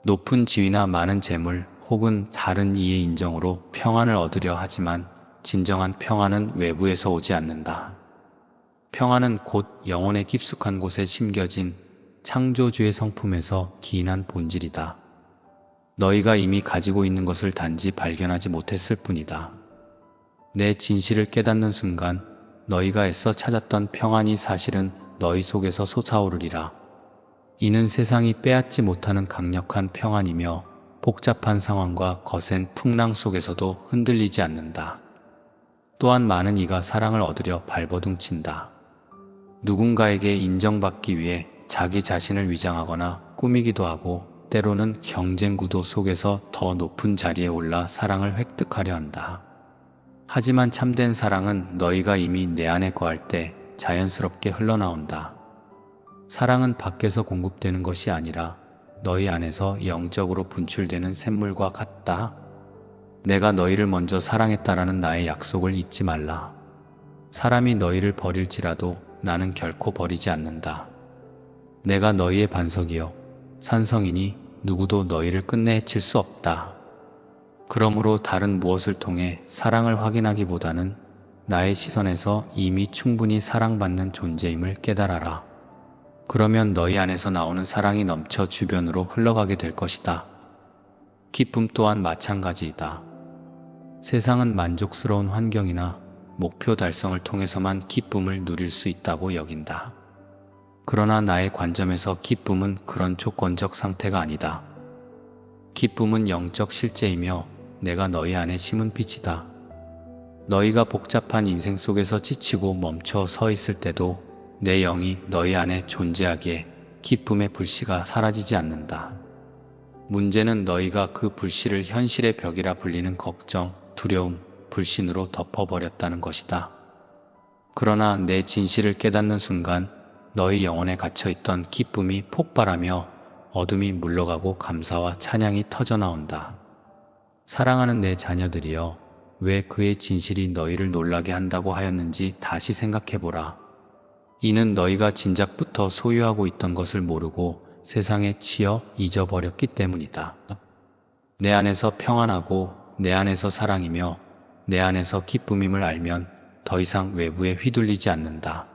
높은 지위나 많은 재물 혹은 다른 이의 인정으로 평안을 얻으려 하지만 진정한 평안은 외부에서 오지 않는다. 평안은 곧 영혼의 깊숙한 곳에 심겨진 창조주의 성품에서 기인한 본질이다. 너희가 이미 가지고 있는 것을 단지 발견하지 못했을 뿐이다. 내 진실을 깨닫는 순간 너희가 애써 찾았던 평안이 사실은 너희 속에서 솟아오르리라. 이는 세상이 빼앗지 못하는 강력한 평안이며 복잡한 상황과 거센 풍랑 속에서도 흔들리지 않는다. 또한 많은 이가 사랑을 얻으려 발버둥친다. 누군가에게 인정받기 위해 자기 자신을 위장하거나 꾸미기도 하고 때로는 경쟁 구도 속에서 더 높은 자리에 올라 사랑을 획득하려 한다. 하지만 참된 사랑은 너희가 이미 내 안에 거할 때 자연스럽게 흘러나온다. 사랑은 밖에서 공급되는 것이 아니라 너희 안에서 영적으로 분출되는 샘물과 같다. 내가 너희를 먼저 사랑했다라는 나의 약속을 잊지 말라. 사람이 너희를 버릴지라도 나는 결코 버리지 않는다. 내가 너희의 반석이요 산성이니 누구도 너희를 끝내 해칠 수 없다. 그러므로 다른 무엇을 통해 사랑을 확인하기보다는 나의 시선에서 이미 충분히 사랑받는 존재임을 깨달아라. 그러면 너희 안에서 나오는 사랑이 넘쳐 주변으로 흘러가게 될 것이다. 기쁨 또한 마찬가지이다. 세상은 만족스러운 환경이나 목표 달성을 통해서만 기쁨을 누릴 수 있다고 여긴다. 그러나 나의 관점에서 기쁨은 그런 조건적 상태가 아니다. 기쁨은 영적 실제이며 내가 너희 안에 심은 빛이다. 너희가 복잡한 인생 속에서 지치고 멈춰 서 있을 때도 내 영이 너희 안에 존재하기에 기쁨의 불씨가 사라지지 않는다. 문제는 너희가 그 불씨를 현실의 벽이라 불리는 걱정, 두려움, 불신으로 덮어버렸다는 것이다. 그러나 내 진실을 깨닫는 순간 너희 영혼에 갇혀있던 기쁨이 폭발하며 어둠이 물러가고 감사와 찬양이 터져나온다. 사랑하는 내 자녀들이여, 왜 그의 진실이 너희를 놀라게 한다고 하였는지 다시 생각해보라. 이는 너희가 진작부터 소유하고 있던 것을 모르고 세상에 치여 잊어버렸기 때문이다. 내 안에서 평안하고 내 안에서 사랑이며 내 안에서 기쁨임을 알면 더 이상 외부에 휘둘리지 않는다.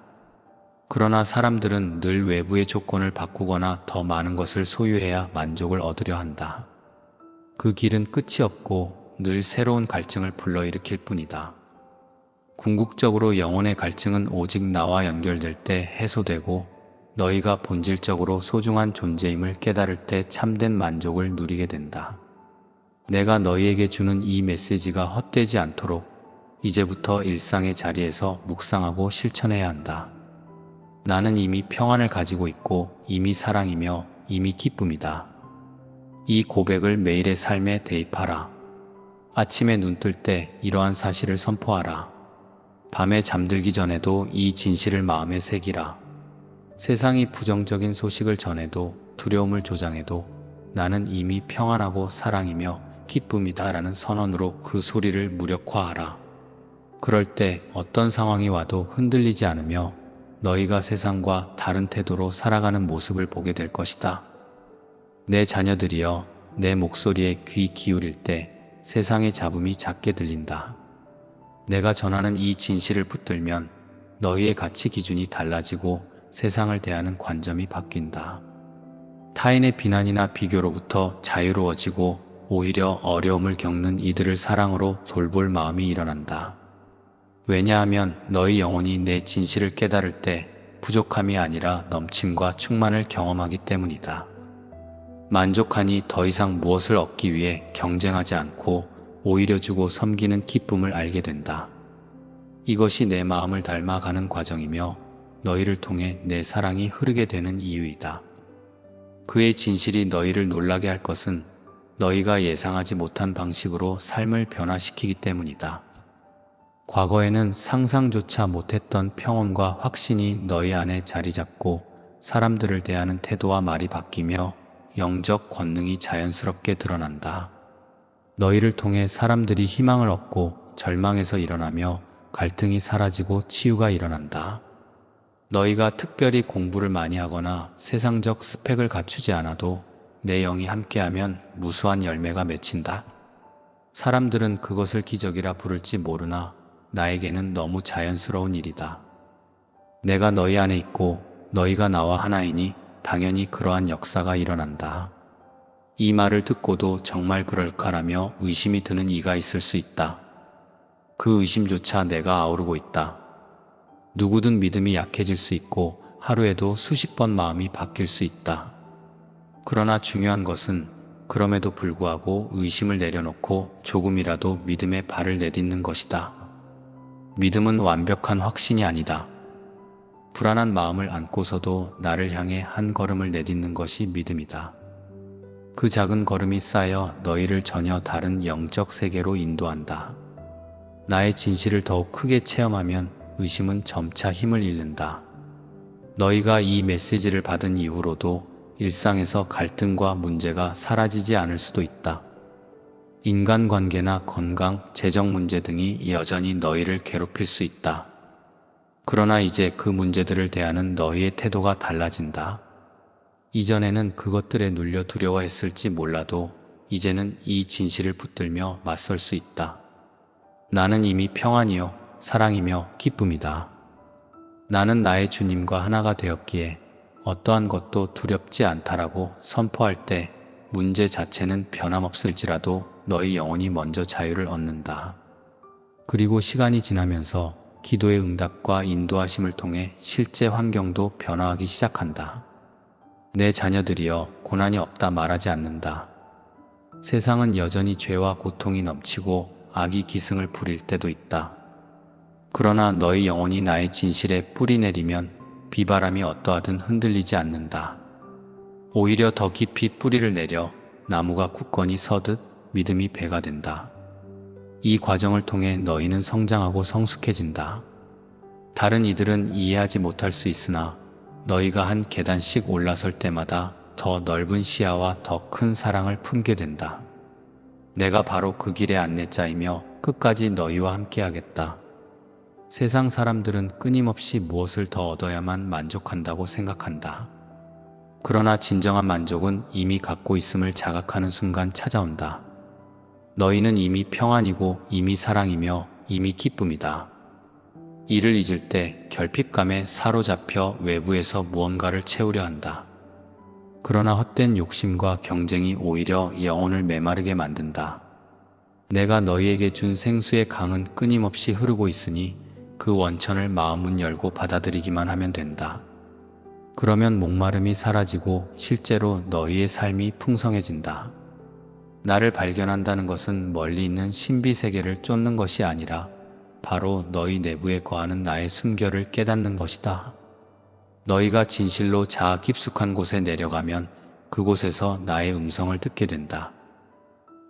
그러나 사람들은 늘 외부의 조건을 바꾸거나 더 많은 것을 소유해야 만족을 얻으려 한다. 그 길은 끝이 없고 늘 새로운 갈증을 불러일으킬 뿐이다. 궁극적으로 영혼의 갈증은 오직 나와 연결될 때 해소되고 너희가 본질적으로 소중한 존재임을 깨달을 때 참된 만족을 누리게 된다. 내가 너희에게 주는 이 메시지가 헛되지 않도록 이제부터 일상의 자리에서 묵상하고 실천해야 한다. 나는 이미 평안을 가지고 있고 이미 사랑이며 이미 기쁨이다. 이 고백을 매일의 삶에 대입하라. 아침에 눈 뜰 때 이러한 사실을 선포하라. 밤에 잠들기 전에도 이 진실을 마음에 새기라. 세상이 부정적인 소식을 전해도 두려움을 조장해도 나는 이미 평안하고 사랑이며 기쁨이다 라는 선언으로 그 소리를 무력화하라. 그럴 때 어떤 상황이 와도 흔들리지 않으며 너희가 세상과 다른 태도로 살아가는 모습을 보게 될 것이다. 내 자녀들이여, 내 목소리에 귀 기울일 때 세상의 잡음이 작게 들린다. 내가 전하는 이 진실을 붙들면 너희의 가치 기준이 달라지고 세상을 대하는 관점이 바뀐다. 타인의 비난이나 비교로부터 자유로워지고 오히려 어려움을 겪는 이들을 사랑으로 돌볼 마음이 일어난다. 왜냐하면 너희 영혼이 내 진실을 깨달을 때 부족함이 아니라 넘침과 충만을 경험하기 때문이다. 만족하니 더 이상 무엇을 얻기 위해 경쟁하지 않고 오히려 주고 섬기는 기쁨을 알게 된다. 이것이 내 마음을 닮아가는 과정이며 너희를 통해 내 사랑이 흐르게 되는 이유이다. 그의 진실이 너희를 놀라게 할 것은 너희가 예상하지 못한 방식으로 삶을 변화시키기 때문이다. 과거에는 상상조차 못했던 평온과 확신이 너희 안에 자리 잡고 사람들을 대하는 태도와 말이 바뀌며 영적 권능이 자연스럽게 드러난다. 너희를 통해 사람들이 희망을 얻고 절망에서 일어나며 갈등이 사라지고 치유가 일어난다. 너희가 특별히 공부를 많이 하거나 세상적 스펙을 갖추지 않아도 내 영이 함께하면 무수한 열매가 맺힌다. 사람들은 그것을 기적이라 부를지 모르나 나에게는 너무 자연스러운 일이다. 내가 너희 안에 있고 너희가 나와 하나이니 당연히 그러한 역사가 일어난다. 이 말을 듣고도 정말 그럴까라며 의심이 드는 이가 있을 수 있다. 그 의심조차 내가 아우르고 있다. 누구든 믿음이 약해질 수 있고 하루에도 수십 번 마음이 바뀔 수 있다. 그러나 중요한 것은 그럼에도 불구하고 의심을 내려놓고 조금이라도 믿음의 발을 내딛는 것이다. 믿음은 완벽한 확신이 아니다. 불안한 마음을 안고서도 나를 향해 한 걸음을 내딛는 것이 믿음이다. 그 작은 걸음이 쌓여 너희를 전혀 다른 영적 세계로 인도한다. 나의 진실을 더욱 크게 체험하면 의심은 점차 힘을 잃는다. 너희가 이 메시지를 받은 이후로도 일상에서 갈등과 문제가 사라지지 않을 수도 있다. 인간관계나 건강, 재정 문제 등이 여전히 너희를 괴롭힐 수 있다. 그러나 이제 그 문제들을 대하는 너희의 태도가 달라진다. 이전에는 그것들에 눌려 두려워했을지 몰라도 이제는 이 진실을 붙들며 맞설 수 있다. 나는 이미 평안이요, 사랑이며 기쁨이다. 나는 나의 주님과 하나가 되었기에 어떠한 것도 두렵지 않다라고 선포할 때 문제 자체는 변함없을지라도 너희 영혼이 먼저 자유를 얻는다. 그리고 시간이 지나면서 기도의 응답과 인도하심을 통해 실제 환경도 변화하기 시작한다. 내 자녀들이여, 고난이 없다 말하지 않는다. 세상은 여전히 죄와 고통이 넘치고 악이 기승을 부릴 때도 있다. 그러나 너희 영혼이 나의 진실에 뿌리 내리면 비바람이 어떠하든 흔들리지 않는다. 오히려 더 깊이 뿌리를 내려 나무가 굳건히 서듯 믿음이 배가 된다. 이 과정을 통해 너희는 성장하고 성숙해진다. 다른 이들은 이해하지 못할 수 있으나 너희가 한 계단씩 올라설 때마다 더 넓은 시야와 더 큰 사랑을 품게 된다. 내가 바로 그 길의 안내자이며 끝까지 너희와 함께하겠다. 세상 사람들은 끊임없이 무엇을 더 얻어야만 만족한다고 생각한다. 그러나 진정한 만족은 이미 갖고 있음을 자각하는 순간 찾아온다. 너희는 이미 평안이고 이미 사랑이며 이미 기쁨이다. 이를 잊을 때 결핍감에 사로잡혀 외부에서 무언가를 채우려 한다. 그러나 헛된 욕심과 경쟁이 오히려 영혼을 메마르게 만든다. 내가 너희에게 준 생수의 강은 끊임없이 흐르고 있으니 그 원천을 마음문 열고 받아들이기만 하면 된다. 그러면 목마름이 사라지고 실제로 너희의 삶이 풍성해진다. 나를 발견한다는 것은 멀리 있는 신비 세계를 쫓는 것이 아니라 바로 너희 내부에 거하는 나의 숨결을 깨닫는 것이다. 너희가 진실로 자아 깊숙한 곳에 내려가면 그곳에서 나의 음성을 듣게 된다.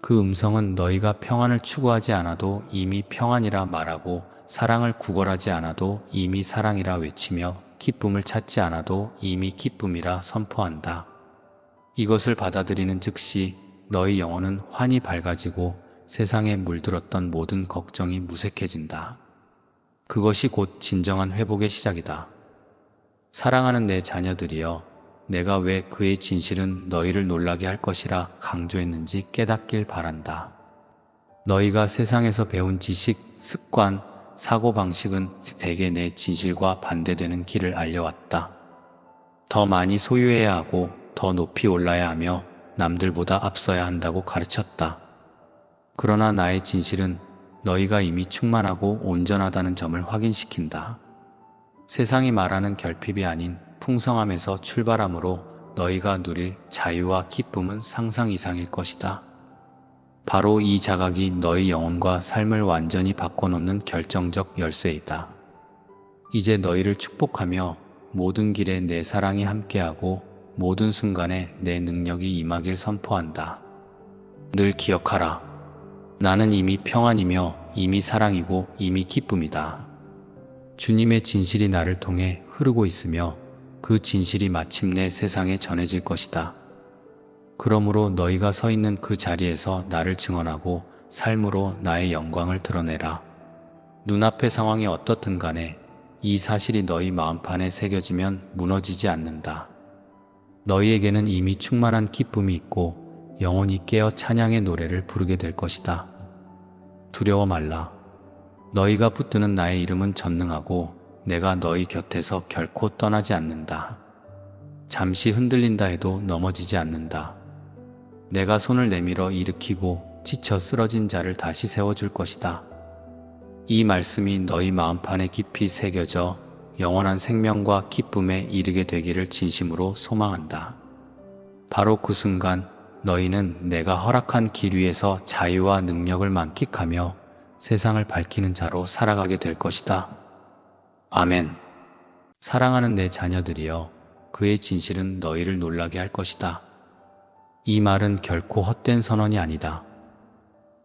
그 음성은 너희가 평안을 추구하지 않아도 이미 평안이라 말하고 사랑을 구걸하지 않아도 이미 사랑이라 외치며 기쁨을 찾지 않아도 이미 기쁨이라 선포한다. 이것을 받아들이는 즉시 너희 영혼은 환히 밝아지고 세상에 물들었던 모든 걱정이 무색해진다. 그것이 곧 진정한 회복의 시작이다. 사랑하는 내 자녀들이여, 내가 왜 그의 진실은 너희를 놀라게 할 것이라 강조했는지 깨닫길 바란다. 너희가 세상에서 배운 지식, 습관, 사고방식은 대개 내 진실과 반대되는 길을 알려왔다. 더 많이 소유해야 하고 더 높이 올라야 하며 남들보다 앞서야 한다고 가르쳤다. 그러나 나의 진실은 너희가 이미 충만하고 온전하다는 점을 확인시킨다. 세상이 말하는 결핍이 아닌 풍성함에서 출발하므로 너희가 누릴 자유와 기쁨은 상상 이상일 것이다. 바로 이 자각이 너희 영혼과 삶을 완전히 바꿔놓는 결정적 열쇠이다. 이제 너희를 축복하며 모든 길에 내 사랑이 함께하고 모든 순간에 내 능력이 임하길 선포한다. 늘 기억하라. 나는 이미 평안이며 이미 사랑이고 이미 기쁨이다. 주님의 진실이 나를 통해 흐르고 있으며 그 진실이 마침내 세상에 전해질 것이다. 그러므로 너희가 서 있는 그 자리에서 나를 증언하고 삶으로 나의 영광을 드러내라. 눈앞의 상황이 어떻든 간에 이 사실이 너희 마음판에 새겨지면 무너지지 않는다. 너희에게는 이미 충만한 기쁨이 있고 영원히 깨어 찬양의 노래를 부르게 될 것이다. 두려워 말라. 너희가 붙드는 나의 이름은 전능하고 내가 너희 곁에서 결코 떠나지 않는다. 잠시 흔들린다 해도 넘어지지 않는다. 내가 손을 내밀어 일으키고 지쳐 쓰러진 자를 다시 세워줄 것이다. 이 말씀이 너희 마음판에 깊이 새겨져 영원한 생명과 기쁨에 이르게 되기를 진심으로 소망한다. 바로 그 순간 너희는 내가 허락한 길 위에서 자유와 능력을 만끽하며 세상을 밝히는 자로 살아가게 될 것이다. 아멘. 사랑하는 내 자녀들이여, 그의 진실은 너희를 놀라게 할 것이다. 이 말은 결코 헛된 선언이 아니다.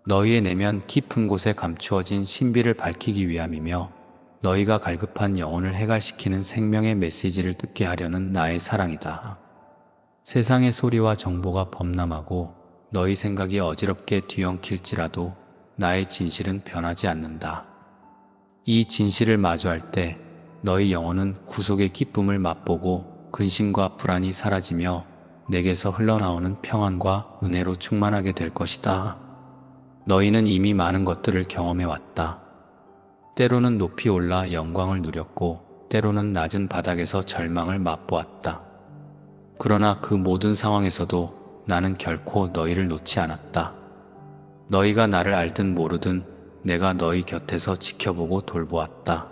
너희의 내면 깊은 곳에 감추어진 신비를 밝히기 위함이며 너희가 갈급한 영혼을 해갈시키는 생명의 메시지를 듣게 하려는 나의 사랑이다. 세상의 소리와 정보가 범람하고 너희 생각이 어지럽게 뒤엉킬지라도 나의 진실은 변하지 않는다. 이 진실을 마주할 때 너희 영혼은 구속의 기쁨을 맛보고 근심과 불안이 사라지며 내게서 흘러나오는 평안과 은혜로 충만하게 될 것이다. 너희는 이미 많은 것들을 경험해왔다. 때로는 높이 올라 영광을 누렸고 때로는 낮은 바닥에서 절망을 맛보았다. 그러나 그 모든 상황에서도 나는 결코 너희를 놓지 않았다. 너희가 나를 알든 모르든 내가 너희 곁에서 지켜보고 돌보았다.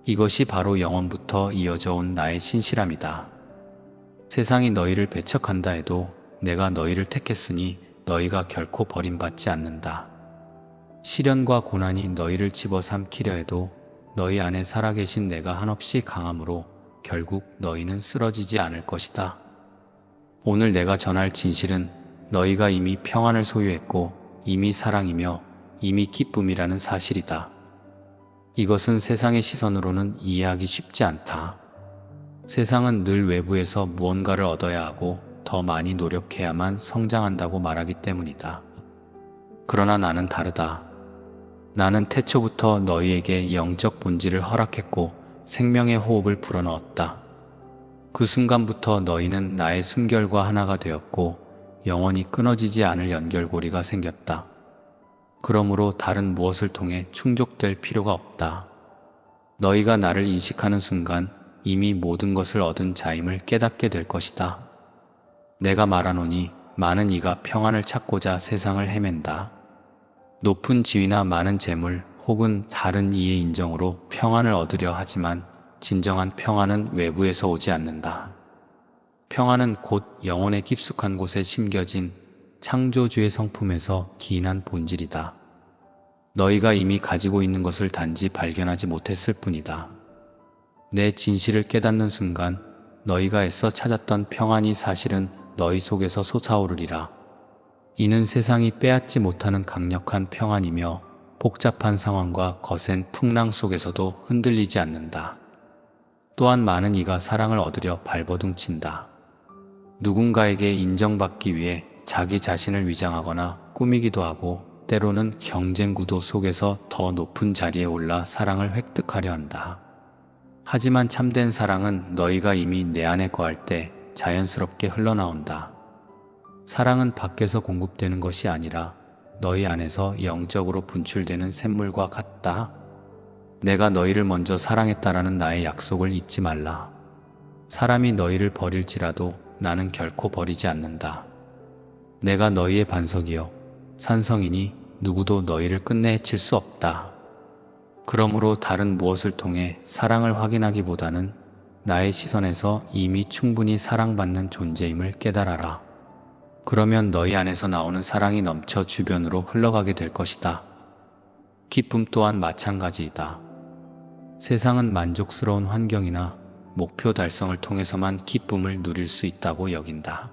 이것이 바로 영원부터 이어져 온 나의 신실함이다. 세상이 너희를 배척한다 해도 내가 너희를 택했으니 너희가 결코 버림받지 않는다. 시련과 고난이 너희를 집어삼키려 해도 너희 안에 살아계신 내가 한없이 강함으로 결국 너희는 쓰러지지 않을 것이다. 오늘 내가 전할 진실은 너희가 이미 평안을 소유했고 이미 사랑이며 이미 기쁨이라는 사실이다. 이것은 세상의 시선으로는 이해하기 쉽지 않다. 세상은 늘 외부에서 무언가를 얻어야 하고 더 많이 노력해야만 성장한다고 말하기 때문이다. 그러나 나는 다르다. 나는 태초부터 너희에게 영적 본질을 허락했고 생명의 호흡을 불어넣었다. 그 순간부터 너희는 나의 숨결과 하나가 되었고 영원히 끊어지지 않을 연결고리가 생겼다. 그러므로 다른 무엇을 통해 충족될 필요가 없다. 너희가 나를 인식하는 순간 이미 모든 것을 얻은 자임을 깨닫게 될 것이다. 내가 말하노니 많은 이가 평안을 찾고자 세상을 헤맨다. 높은 지위나 많은 재물 혹은 다른 이의 인정으로 평안을 얻으려 하지만 진정한 평안은 외부에서 오지 않는다. 평안은 곧 영혼의 깊숙한 곳에 심겨진 창조주의 성품에서 기인한 본질이다. 너희가 이미 가지고 있는 것을 단지 발견하지 못했을 뿐이다. 내 진실을 깨닫는 순간 너희가 애써 찾았던 평안이 사실은 너희 속에서 솟아오르리라. 이는 세상이 빼앗지 못하는 강력한 평안이며 복잡한 상황과 거센 풍랑 속에서도 흔들리지 않는다. 또한 많은 이가 사랑을 얻으려 발버둥친다. 누군가에게 인정받기 위해 자기 자신을 위장하거나 꾸미기도 하고 때로는 경쟁 구도 속에서 더 높은 자리에 올라 사랑을 획득하려 한다. 하지만 참된 사랑은 너희가 이미 내 안에 거할 때 자연스럽게 흘러나온다. 사랑은 밖에서 공급되는 것이 아니라 너희 안에서 영적으로 분출되는 샘물과 같다. 내가 너희를 먼저 사랑했다라는 나의 약속을 잊지 말라. 사람이 너희를 버릴지라도 나는 결코 버리지 않는다. 내가 너희의 반석이요 산성이니 누구도 너희를 끝내 해칠 수 없다. 그러므로 다른 무엇을 통해 사랑을 확인하기보다는 나의 시선에서 이미 충분히 사랑받는 존재임을 깨달아라. 그러면 너희 안에서 나오는 사랑이 넘쳐 주변으로 흘러가게 될 것이다. 기쁨 또한 마찬가지이다. 세상은 만족스러운 환경이나 목표 달성을 통해서만 기쁨을 누릴 수 있다고 여긴다.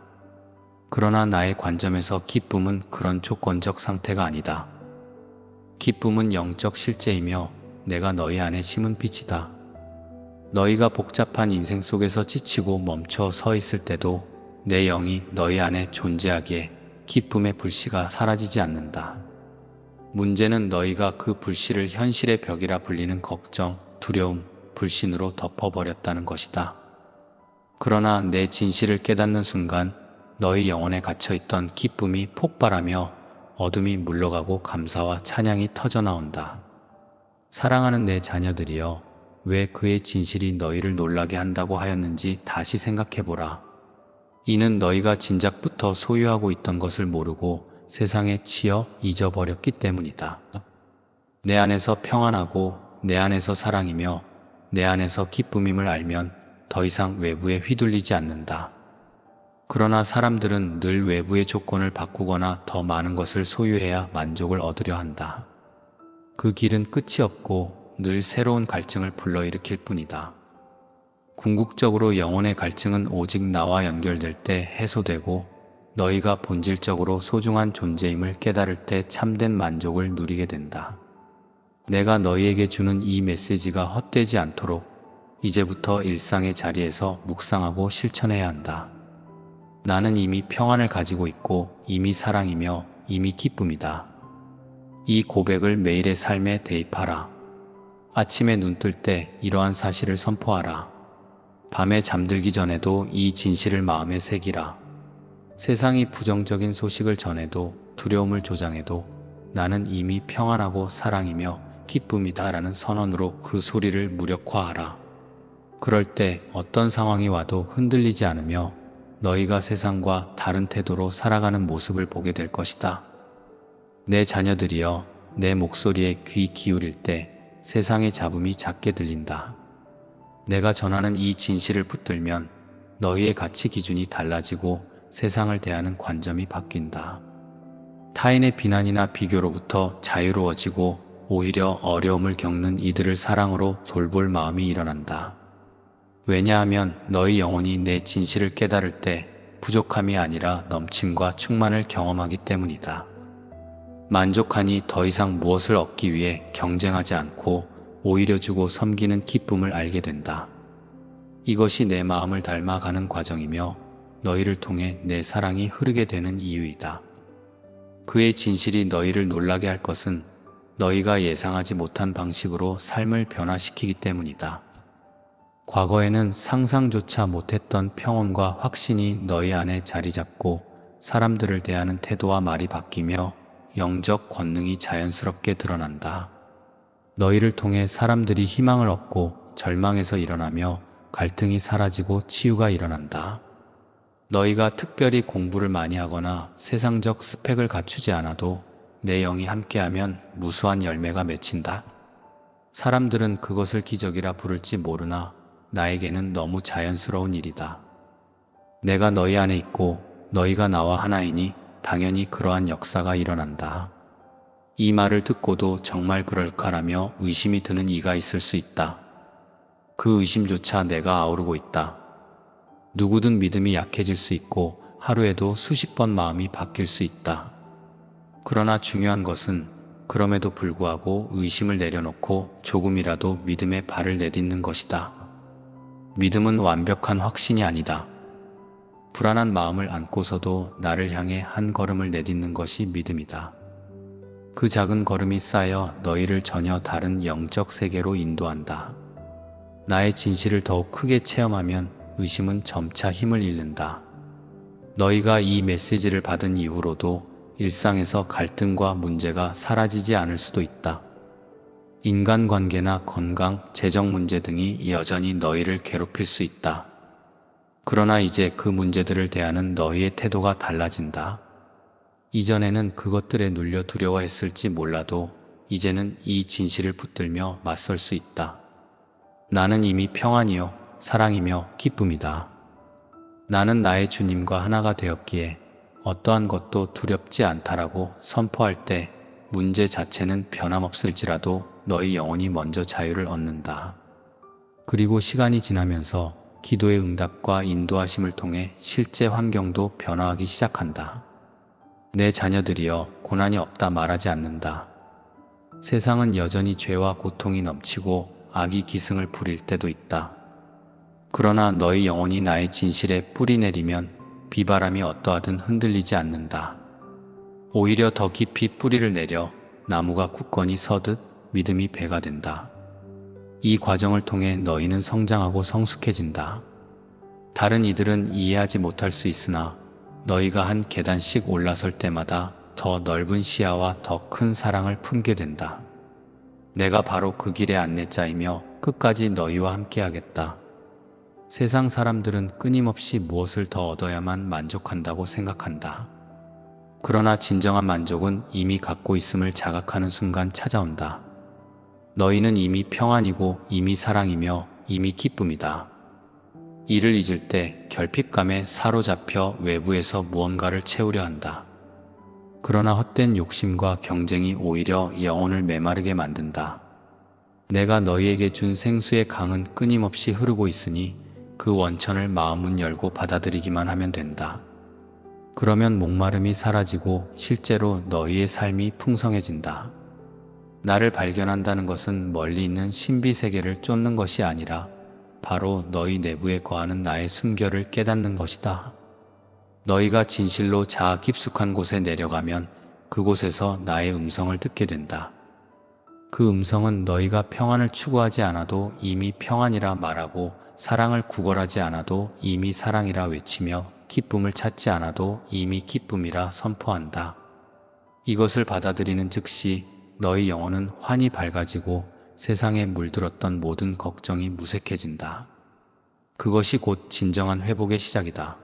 그러나 나의 관점에서 기쁨은 그런 조건적 상태가 아니다. 기쁨은 영적 실제이며 내가 너희 안에 심은 빛이다. 너희가 복잡한 인생 속에서 지치고 멈춰 서 있을 때도 내 영이 너희 안에 존재하기에 기쁨의 불씨가 사라지지 않는다. 문제는 너희가 그 불씨를 현실의 벽이라 불리는 걱정, 두려움, 불신으로 덮어버렸다는 것이다. 그러나 내 진실을 깨닫는 순간 너희 영혼에 갇혀있던 기쁨이 폭발하며 어둠이 물러가고 감사와 찬양이 터져나온다. 사랑하는 내 자녀들이여, 왜 그의 진실이 너희를 놀라게 한다고 하였는지 다시 생각해보라. 이는 너희가 진작부터 소유하고 있던 것을 모르고 세상에 치여 잊어버렸기 때문이다. 내 안에서 평안하고 내 안에서 사랑이며 내 안에서 기쁨임을 알면 더 이상 외부에 휘둘리지 않는다. 그러나 사람들은 늘 외부의 조건을 바꾸거나 더 많은 것을 소유해야 만족을 얻으려 한다. 그 길은 끝이 없고 늘 새로운 갈증을 불러일으킬 뿐이다. 궁극적으로 영혼의 갈증은 오직 나와 연결될 때 해소되고 너희가 본질적으로 소중한 존재임을 깨달을 때 참된 만족을 누리게 된다. 내가 너희에게 주는 이 메시지가 헛되지 않도록 이제부터 일상의 자리에서 묵상하고 실천해야 한다. 나는 이미 평안을 가지고 있고 이미 사랑이며 이미 기쁨이다. 이 고백을 매일의 삶에 대입하라. 아침에 눈 뜰 때 이러한 사실을 선포하라. 밤에 잠들기 전에도 이 진실을 마음에 새기라. 세상이 부정적인 소식을 전해도 두려움을 조장해도 나는 이미 평안하고 사랑이며 기쁨이다 라는 선언으로 그 소리를 무력화하라. 그럴 때 어떤 상황이 와도 흔들리지 않으며 너희가 세상과 다른 태도로 살아가는 모습을 보게 될 것이다. 내 자녀들이여, 내 목소리에 귀 기울일 때 세상의 잡음이 작게 들린다. 내가 전하는 이 진실을 붙들면 너희의 가치 기준이 달라지고 세상을 대하는 관점이 바뀐다. 타인의 비난이나 비교로부터 자유로워지고 오히려 어려움을 겪는 이들을 사랑으로 돌볼 마음이 일어난다. 왜냐하면 너희 영혼이 내 진실을 깨달을 때 부족함이 아니라 넘침과 충만을 경험하기 때문이다. 만족하니 더 이상 무엇을 얻기 위해 경쟁하지 않고 오히려 주고 섬기는 기쁨을 알게 된다. 이것이 내 마음을 닮아가는 과정이며 너희를 통해 내 사랑이 흐르게 되는 이유이다. 그의 진실이 너희를 놀라게 할 것은 너희가 예상하지 못한 방식으로 삶을 변화시키기 때문이다. 과거에는 상상조차 못했던 평온과 확신이 너희 안에 자리 잡고 사람들을 대하는 태도와 말이 바뀌며 영적 권능이 자연스럽게 드러난다. 너희를 통해 사람들이 희망을 얻고 절망에서 일어나며 갈등이 사라지고 치유가 일어난다. 너희가 특별히 공부를 많이 하거나 세상적 스펙을 갖추지 않아도 내 영이 함께하면 무수한 열매가 맺힌다. 사람들은 그것을 기적이라 부를지 모르나 나에게는 너무 자연스러운 일이다. 내가 너희 안에 있고 너희가 나와 하나이니 당연히 그러한 역사가 일어난다. 이 말을 듣고도 정말 그럴까라며 의심이 드는 이가 있을 수 있다. 그 의심조차 내가 아우르고 있다. 누구든 믿음이 약해질 수 있고 하루에도 수십 번 마음이 바뀔 수 있다. 그러나 중요한 것은 그럼에도 불구하고 의심을 내려놓고 조금이라도 믿음의 발을 내딛는 것이다. 믿음은 완벽한 확신이 아니다. 불안한 마음을 안고서도 나를 향해 한 걸음을 내딛는 것이 믿음이다. 그 작은 걸음이 쌓여 너희를 전혀 다른 영적 세계로 인도한다. 나의 진실을 더욱 크게 체험하면 의심은 점차 힘을 잃는다. 너희가 이 메시지를 받은 이후로도 일상에서 갈등과 문제가 사라지지 않을 수도 있다. 인간관계나 건강, 재정 문제 등이 여전히 너희를 괴롭힐 수 있다. 그러나 이제 그 문제들을 대하는 너희의 태도가 달라진다. 이전에는 그것들에 눌려 두려워했을지 몰라도 이제는 이 진실을 붙들며 맞설 수 있다. 나는 이미 평안이요, 사랑이며 기쁨이다. 나는 나의 주님과 하나가 되었기에 어떠한 것도 두렵지 않다라고 선포할 때 문제 자체는 변함없을지라도 너희 영혼이 먼저 자유를 얻는다. 그리고 시간이 지나면서 기도의 응답과 인도하심을 통해 실제 환경도 변화하기 시작한다. 내 자녀들이여 고난이 없다 말하지 않는다. 세상은 여전히 죄와 고통이 넘치고 악이 기승을 부릴 때도 있다. 그러나 너희 영혼이 나의 진실에 뿌리 내리면 비바람이 어떠하든 흔들리지 않는다. 오히려 더 깊이 뿌리를 내려 나무가 굳건히 서듯 믿음이 배가 된다. 이 과정을 통해 너희는 성장하고 성숙해진다. 다른 이들은 이해하지 못할 수 있으나 너희가 한 계단씩 올라설 때마다 더 넓은 시야와 더 큰 사랑을 품게 된다. 내가 바로 그 길의 안내자이며 끝까지 너희와 함께하겠다. 세상 사람들은 끊임없이 무엇을 더 얻어야만 만족한다고 생각한다. 그러나 진정한 만족은 이미 갖고 있음을 자각하는 순간 찾아온다. 너희는 이미 평안이고 이미 사랑이며 이미 기쁨이다. 이를 잊을 때 결핍감에 사로잡혀 외부에서 무언가를 채우려 한다. 그러나 헛된 욕심과 경쟁이 오히려 영혼을 메마르게 만든다. 내가 너희에게 준 생수의 강은 끊임없이 흐르고 있으니 그 원천을 마음문 열고 받아들이기만 하면 된다. 그러면 목마름이 사라지고 실제로 너희의 삶이 풍성해진다. 나를 발견한다는 것은 멀리 있는 신비 세계를 쫓는 것이 아니라 바로 너희 내부에 거하는 나의 숨결을 깨닫는 것이다. 너희가 진실로 자아 깊숙한 곳에 내려가면 그곳에서 나의 음성을 듣게 된다. 그 음성은 너희가 평안을 추구하지 않아도 이미 평안이라 말하고 사랑을 구걸하지 않아도 이미 사랑이라 외치며 기쁨을 찾지 않아도 이미 기쁨이라 선포한다. 이것을 받아들이는 즉시 너희 영혼은 환히 밝아지고 세상에 물들었던 모든 걱정이 무색해진다. 그것이 곧 진정한 회복의 시작이다.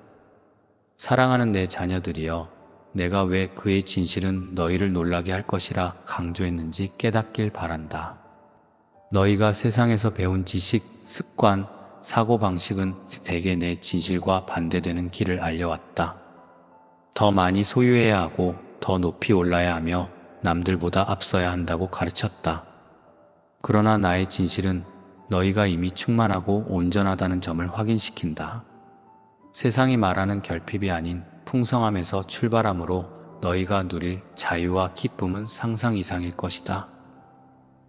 사랑하는 내 자녀들이여, 내가 왜 그의 진실은 너희를 놀라게 할 것이라 강조했는지 깨닫길 바란다. 너희가 세상에서 배운 지식, 습관, 사고방식은 대개 내 진실과 반대되는 길을 알려왔다. 더 많이 소유해야 하고 더 높이 올라야 하며 남들보다 앞서야 한다고 가르쳤다. 그러나 나의 진실은 너희가 이미 충만하고 온전하다는 점을 확인시킨다. 세상이 말하는 결핍이 아닌 풍성함에서 출발함으로 너희가 누릴 자유와 기쁨은 상상 이상일 것이다.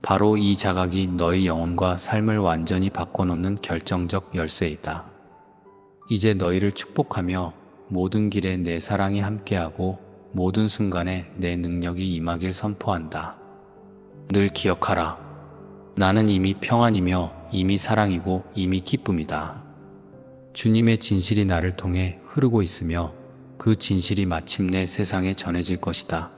바로 이 자각이 너희 영혼과 삶을 완전히 바꿔놓는 결정적 열쇠이다. 이제 너희를 축복하며 모든 길에 내 사랑이 함께하고 모든 순간에 내 능력이 임하길 선포한다. 늘 기억하라. 나는 이미 평안이며 이미 사랑이고 이미 기쁨이다. 주님의 진실이 나를 통해 흐르고 있으며 그 진실이 마침내 세상에 전해질 것이다.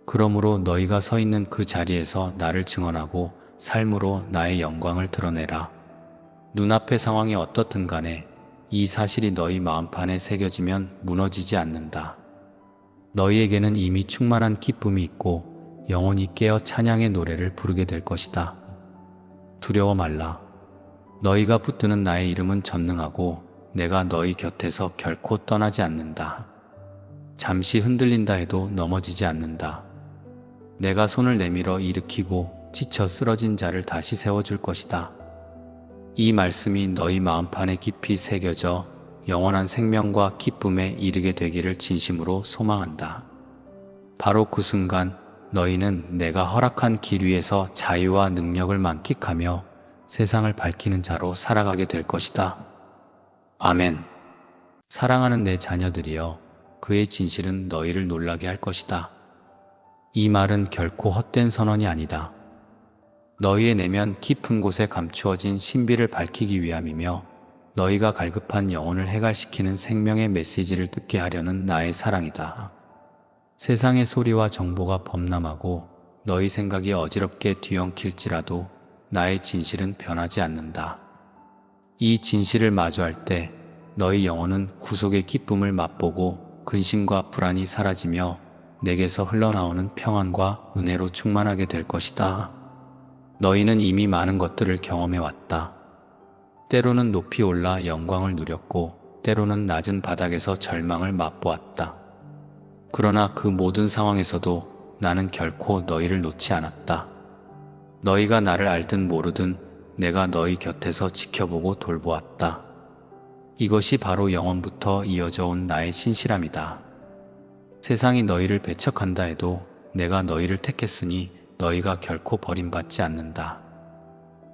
그러므로 너희가 서 있는 그 자리에서 나를 증언하고 삶으로 나의 영광을 드러내라. 눈앞의 상황이 어떻든 간에 이 사실이 너희 마음판에 새겨지면 무너지지 않는다. 너희에게는 이미 충만한 기쁨이 있고 영혼이 깨어 찬양의 노래를 부르게 될 것이다. 두려워 말라. 너희가 붙드는 나의 이름은 전능하고 내가 너희 곁에서 결코 떠나지 않는다. 잠시 흔들린다 해도 넘어지지 않는다. 내가 손을 내밀어 일으키고 지쳐 쓰러진 자를 다시 세워줄 것이다. 이 말씀이 너희 마음판에 깊이 새겨져 영원한 생명과 기쁨에 이르게 되기를 진심으로 소망한다. 바로 그 순간 너희는 내가 허락한 길 위에서 자유와 능력을 만끽하며 세상을 밝히는 자로 살아가게 될 것이다. 아멘. 사랑하는 내 자녀들이여, 그의 진실은 너희를 놀라게 할 것이다. 이 말은 결코 헛된 선언이 아니다. 너희의 내면 깊은 곳에 감추어진 신비를 밝히기 위함이며 너희가 갈급한 영혼을 해갈시키는 생명의 메시지를 듣게 하려는 나의 사랑이다. 세상의 소리와 정보가 범람하고 너희 생각이 어지럽게 뒤엉킬지라도 나의 진실은 변하지 않는다. 이 진실을 마주할 때 너희 영혼은 구속의 기쁨을 맛보고 근심과 불안이 사라지며 내게서 흘러나오는 평안과 은혜로 충만하게 될 것이다. 너희는 이미 많은 것들을 경험해 왔다. 때로는 높이 올라 영광을 누렸고 때로는 낮은 바닥에서 절망을 맛보았다. 그러나 그 모든 상황에서도 나는 결코 너희를 놓지 않았다. 너희가 나를 알든 모르든 내가 너희 곁에서 지켜보고 돌보았다. 이것이 바로 영원부터 이어져 온 나의 신실함이다. 세상이 너희를 배척한다 해도 내가 너희를 택했으니 너희가 결코 버림받지 않는다.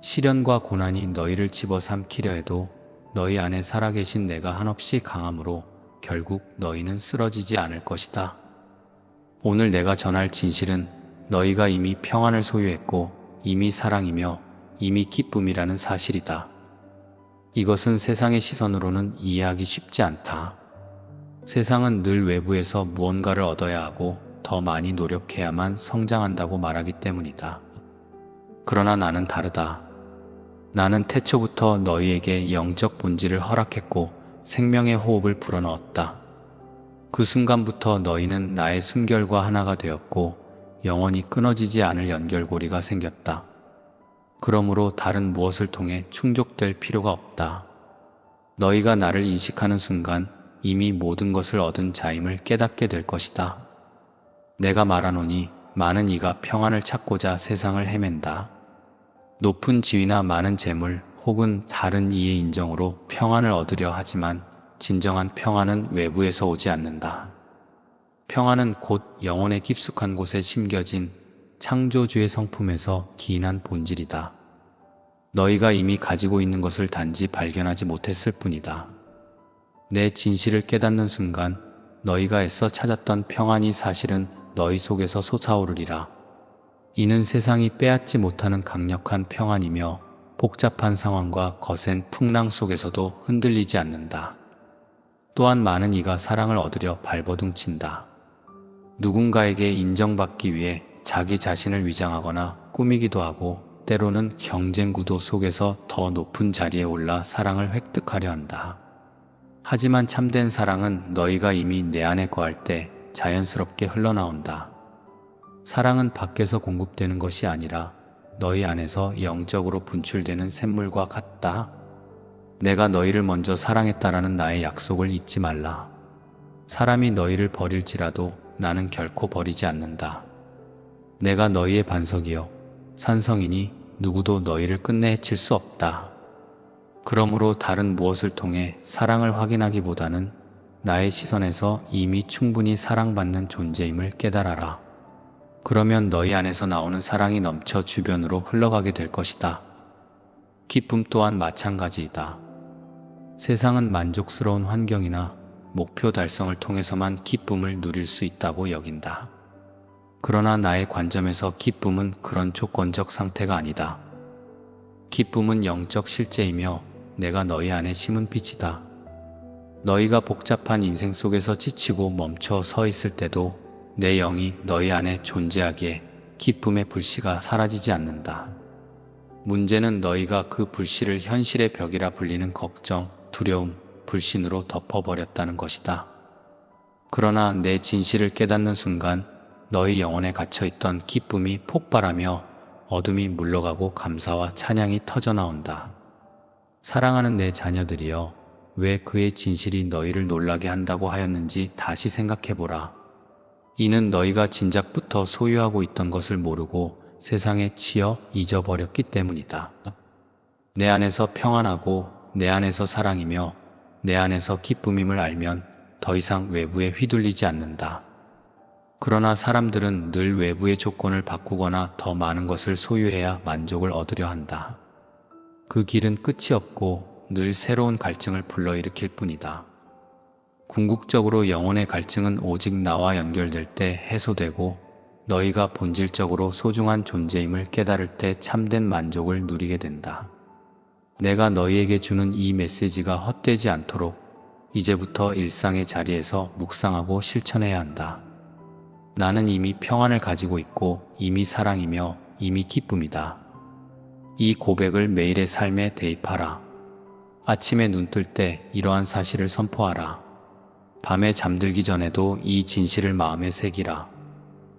시련과 고난이 너희를 집어삼키려 해도 너희 안에 살아계신 내가 한없이 강함으로 결국 너희는 쓰러지지 않을 것이다. 오늘 내가 전할 진실은 너희가 이미 평안을 소유했고 이미 사랑이며 이미 기쁨이라는 사실이다. 이것은 세상의 시선으로는 이해하기 쉽지 않다. 세상은 늘 외부에서 무언가를 얻어야 하고 더 많이 노력해야만 성장한다고 말하기 때문이다. 그러나 나는 다르다. 나는 태초부터 너희에게 영적 본질을 허락했고 생명의 호흡을 불어넣었다. 그 순간부터 너희는 나의 숨결과 하나가 되었고 영원히 끊어지지 않을 연결고리가 생겼다. 그러므로 다른 무엇을 통해 충족될 필요가 없다. 너희가 나를 인식하는 순간 이미 모든 것을 얻은 자임을 깨닫게 될 것이다. 내가 말하노니 많은 이가 평안을 찾고자 세상을 헤맨다. 높은 지위나 많은 재물 혹은 다른 이의 인정으로 평안을 얻으려 하지만 진정한 평안은 외부에서 오지 않는다. 평안은 곧 영혼의 깊숙한 곳에 심겨진 창조주의 성품에서 기인한 본질이다. 너희가 이미 가지고 있는 것을 단지 발견하지 못했을 뿐이다. 내 진실을 깨닫는 순간 너희가 애써 찾았던 평안이 사실은 너희 속에서 솟아오르리라. 이는 세상이 빼앗지 못하는 강력한 평안이며 복잡한 상황과 거센 풍랑 속에서도 흔들리지 않는다. 또한 많은 이가 사랑을 얻으려 발버둥친다. 누군가에게 인정받기 위해 자기 자신을 위장하거나 꾸미기도 하고 때로는 경쟁 구도 속에서 더 높은 자리에 올라 사랑을 획득하려 한다. 하지만 참된 사랑은 너희가 이미 내 안에 거할 때 자연스럽게 흘러나온다. 사랑은 밖에서 공급되는 것이 아니라 너희 안에서 영적으로 분출되는 샘물과 같다. 내가 너희를 먼저 사랑했다라는 나의 약속을 잊지 말라. 사람이 너희를 버릴지라도 나는 결코 버리지 않는다. 내가 너희의 반석이요 산성이니 누구도 너희를 끝내 해칠 수 없다. 그러므로 다른 무엇을 통해 사랑을 확인하기보다는 나의 시선에서 이미 충분히 사랑받는 존재임을 깨달아라. 그러면 너희 안에서 나오는 사랑이 넘쳐 주변으로 흘러가게 될 것이다. 기쁨 또한 마찬가지이다. 세상은 만족스러운 환경이나 목표 달성을 통해서만 기쁨을 누릴 수 있다고 여긴다. 그러나 나의 관점에서 기쁨은 그런 조건적 상태가 아니다. 기쁨은 영적 실제이며 내가 너희 안에 심은 빛이다. 너희가 복잡한 인생 속에서 지치고 멈춰 서 있을 때도 내 영이 너희 안에 존재하기에 기쁨의 불씨가 사라지지 않는다. 문제는 너희가 그 불씨를 현실의 벽이라 불리는 걱정, 두려움, 불신으로 덮어버렸다는 것이다. 그러나 내 진실을 깨닫는 순간 너희 영혼에 갇혀있던 기쁨이 폭발하며 어둠이 물러가고 감사와 찬양이 터져나온다. 사랑하는 내 자녀들이여, 왜 그의 진실이 너희를 놀라게 한다고 하였는지 다시 생각해보라. 이는 너희가 진작부터 소유하고 있던 것을 모르고 세상에 치여 잊어버렸기 때문이다. 내 안에서 평안하고 내 안에서 사랑이며 내 안에서 기쁨임을 알면 더 이상 외부에 휘둘리지 않는다. 그러나 사람들은 늘 외부의 조건을 바꾸거나 더 많은 것을 소유해야 만족을 얻으려 한다. 그 길은 끝이 없고 늘 새로운 갈증을 불러일으킬 뿐이다. 궁극적으로 영혼의 갈증은 오직 나와 연결될 때 해소되고 너희가 본질적으로 소중한 존재임을 깨달을 때 참된 만족을 누리게 된다. 내가 너희에게 주는 이 메시지가 헛되지 않도록 이제부터 일상의 자리에서 묵상하고 실천해야 한다. 나는 이미 평안을 가지고 있고 이미 사랑이며 이미 기쁨이다. 이 고백을 매일의 삶에 대입하라. 아침에 눈 뜰 때 이러한 사실을 선포하라. 밤에 잠들기 전에도 이 진실을 마음에 새기라.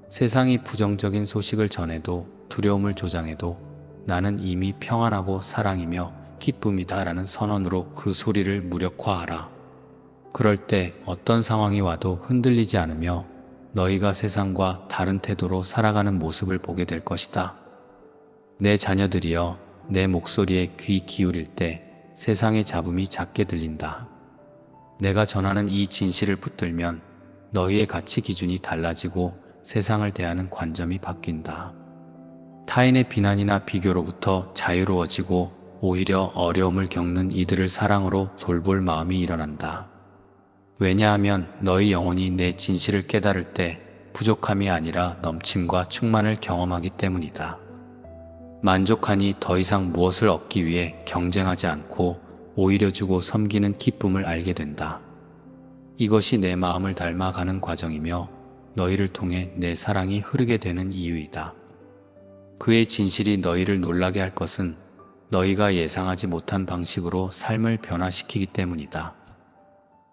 세상이 부정적인 소식을 전해도 두려움을 조장해도 나는 이미 평안하고 사랑이며 기쁨이다 라는 선언으로 그 소리를 무력화하라. 그럴 때 어떤 상황이 와도 흔들리지 않으며 너희가 세상과 다른 태도로 살아가는 모습을 보게 될 것이다. 내 자녀들이여, 내 목소리에 귀 기울일 때 세상의 잡음이 작게 들린다. 내가 전하는 이 진실을 붙들면 너희의 가치 기준이 달라지고 세상을 대하는 관점이 바뀐다. 타인의 비난이나 비교로부터 자유로워지고 오히려 어려움을 겪는 이들을 사랑으로 돌볼 마음이 일어난다. 왜냐하면 너희 영혼이 내 진실을 깨달을 때 부족함이 아니라 넘침과 충만을 경험하기 때문이다. 만족하니 더 이상 무엇을 얻기 위해 경쟁하지 않고 오히려 주고 섬기는 기쁨을 알게 된다. 이것이 내 마음을 닮아가는 과정이며 너희를 통해 내 사랑이 흐르게 되는 이유이다. 그의 진실이 너희를 놀라게 할 것은 너희가 예상하지 못한 방식으로 삶을 변화시키기 때문이다.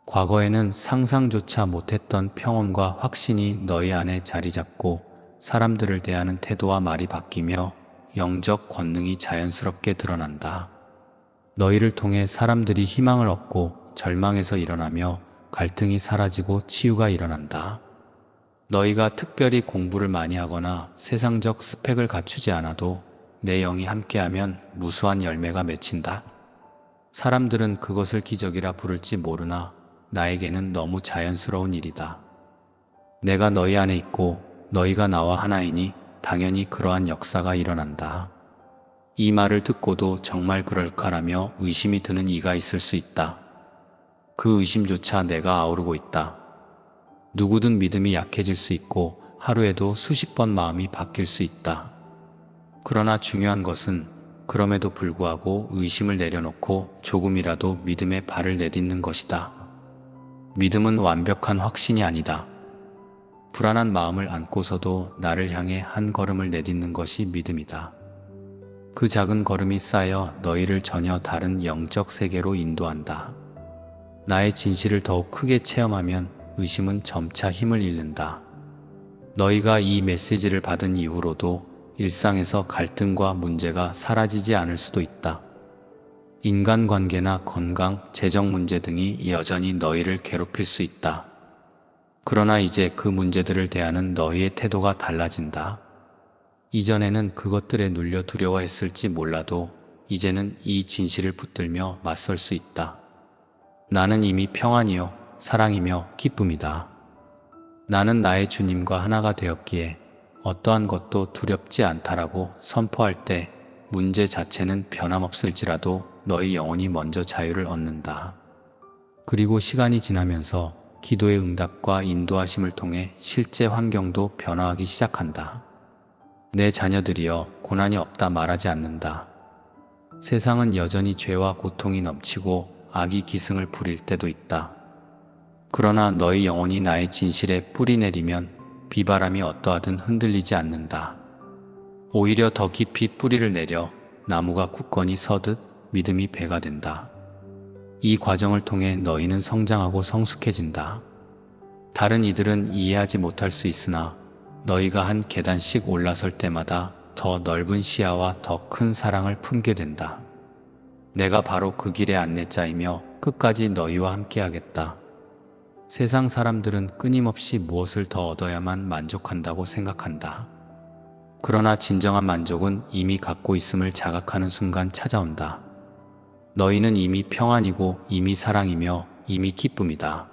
과거에는 상상조차 못했던 평온과 확신이 너희 안에 자리 잡고 사람들을 대하는 태도와 말이 바뀌며 영적 권능이 자연스럽게 드러난다. 너희를 통해 사람들이 희망을 얻고 절망에서 일어나며 갈등이 사라지고 치유가 일어난다. 너희가 특별히 공부를 많이 하거나 세상적 스펙을 갖추지 않아도 내 영이 함께하면 무수한 열매가 맺힌다. 사람들은 그것을 기적이라 부를지 모르나 나에게는 너무 자연스러운 일이다. 내가 너희 안에 있고 너희가 나와 하나이니 당연히 그러한 역사가 일어난다. 이 말을 듣고도 정말 그럴까라며 의심이 드는 이가 있을 수 있다. 그 의심조차 내가 아우르고 있다. 누구든 믿음이 약해질 수 있고 하루에도 수십 번 마음이 바뀔 수 있다. 그러나 중요한 것은 그럼에도 불구하고 의심을 내려놓고 조금이라도 믿음의 발을 내딛는 것이다. 믿음은 완벽한 확신이 아니다. 불안한 마음을 안고서도 나를 향해 한 걸음을 내딛는 것이 믿음이다. 그 작은 걸음이 쌓여 너희를 전혀 다른 영적 세계로 인도한다. 나의 진실을 더욱 크게 체험하면 의심은 점차 힘을 잃는다. 너희가 이 메시지를 받은 이후로도 일상에서 갈등과 문제가 사라지지 않을 수도 있다. 인간관계나 건강, 재정 문제 등이 여전히 너희를 괴롭힐 수 있다. 그러나 이제 그 문제들을 대하는 너희의 태도가 달라진다. 이전에는 그것들에 눌려 두려워했을지 몰라도 이제는 이 진실을 붙들며 맞설 수 있다. 나는 이미 평안이요, 사랑이며 기쁨이다. 나는 나의 주님과 하나가 되었기에 어떠한 것도 두렵지 않다라고 선포할 때 문제 자체는 변함없을지라도 너희 영혼이 먼저 자유를 얻는다. 그리고 시간이 지나면서 기도의 응답과 인도하심을 통해 실제 환경도 변화하기 시작한다. 내 자녀들이여, 고난이 없다 말하지 않는다. 세상은 여전히 죄와 고통이 넘치고 악이 기승을 부릴 때도 있다. 그러나 너희 영혼이 나의 진실에 뿌리 내리면 비바람이 어떠하든 흔들리지 않는다. 오히려 더 깊이 뿌리를 내려 나무가 굳건히 서듯 믿음이 배가 된다. 이 과정을 통해 너희는 성장하고 성숙해진다. 다른 이들은 이해하지 못할 수 있으나 너희가 한 계단씩 올라설 때마다 더 넓은 시야와 더 큰 사랑을 품게 된다. 내가 바로 그 길의 안내자이며 끝까지 너희와 함께하겠다. 세상 사람들은 끊임없이 무엇을 더 얻어야만 만족한다고 생각한다. 그러나 진정한 만족은 이미 갖고 있음을 자각하는 순간 찾아온다. 너희는 이미 평안이고 이미 사랑이며 이미 기쁨이다.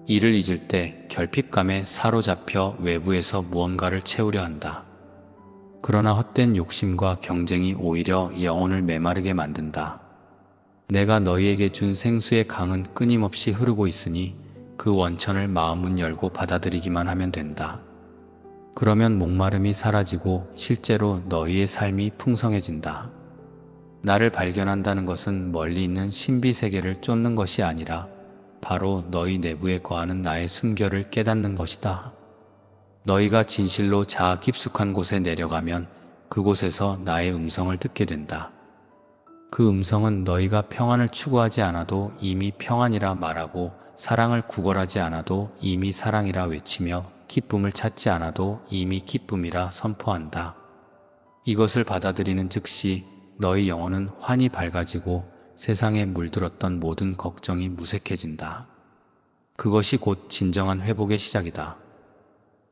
이를 잊을 때 결핍감에 사로잡혀 외부에서 무언가를 채우려 한다. 그러나 헛된 욕심과 경쟁이 오히려 영혼을 메마르게 만든다. 내가 너희에게 준 생수의 강은 끊임없이 흐르고 있으니 그 원천을 마음문 열고 받아들이기만 하면 된다. 그러면 목마름이 사라지고 실제로 너희의 삶이 풍성해진다. 나를 발견한다는 것은 멀리 있는 신비 세계를 쫓는 것이 아니라 바로 너희 내부에 거하는 나의 숨결을 깨닫는 것이다. 너희가 진실로 자아 깊숙한 곳에 내려가면 그곳에서 나의 음성을 듣게 된다. 그 음성은 너희가 평안을 추구하지 않아도 이미 평안이라 말하고, 사랑을 구걸하지 않아도 이미 사랑이라 외치며, 기쁨을 찾지 않아도 이미 기쁨이라 선포한다. 이것을 받아들이는 즉시 너희 영혼은 환히 밝아지고 세상에 물들었던 모든 걱정이 무색해진다. 그것이 곧 진정한 회복의 시작이다.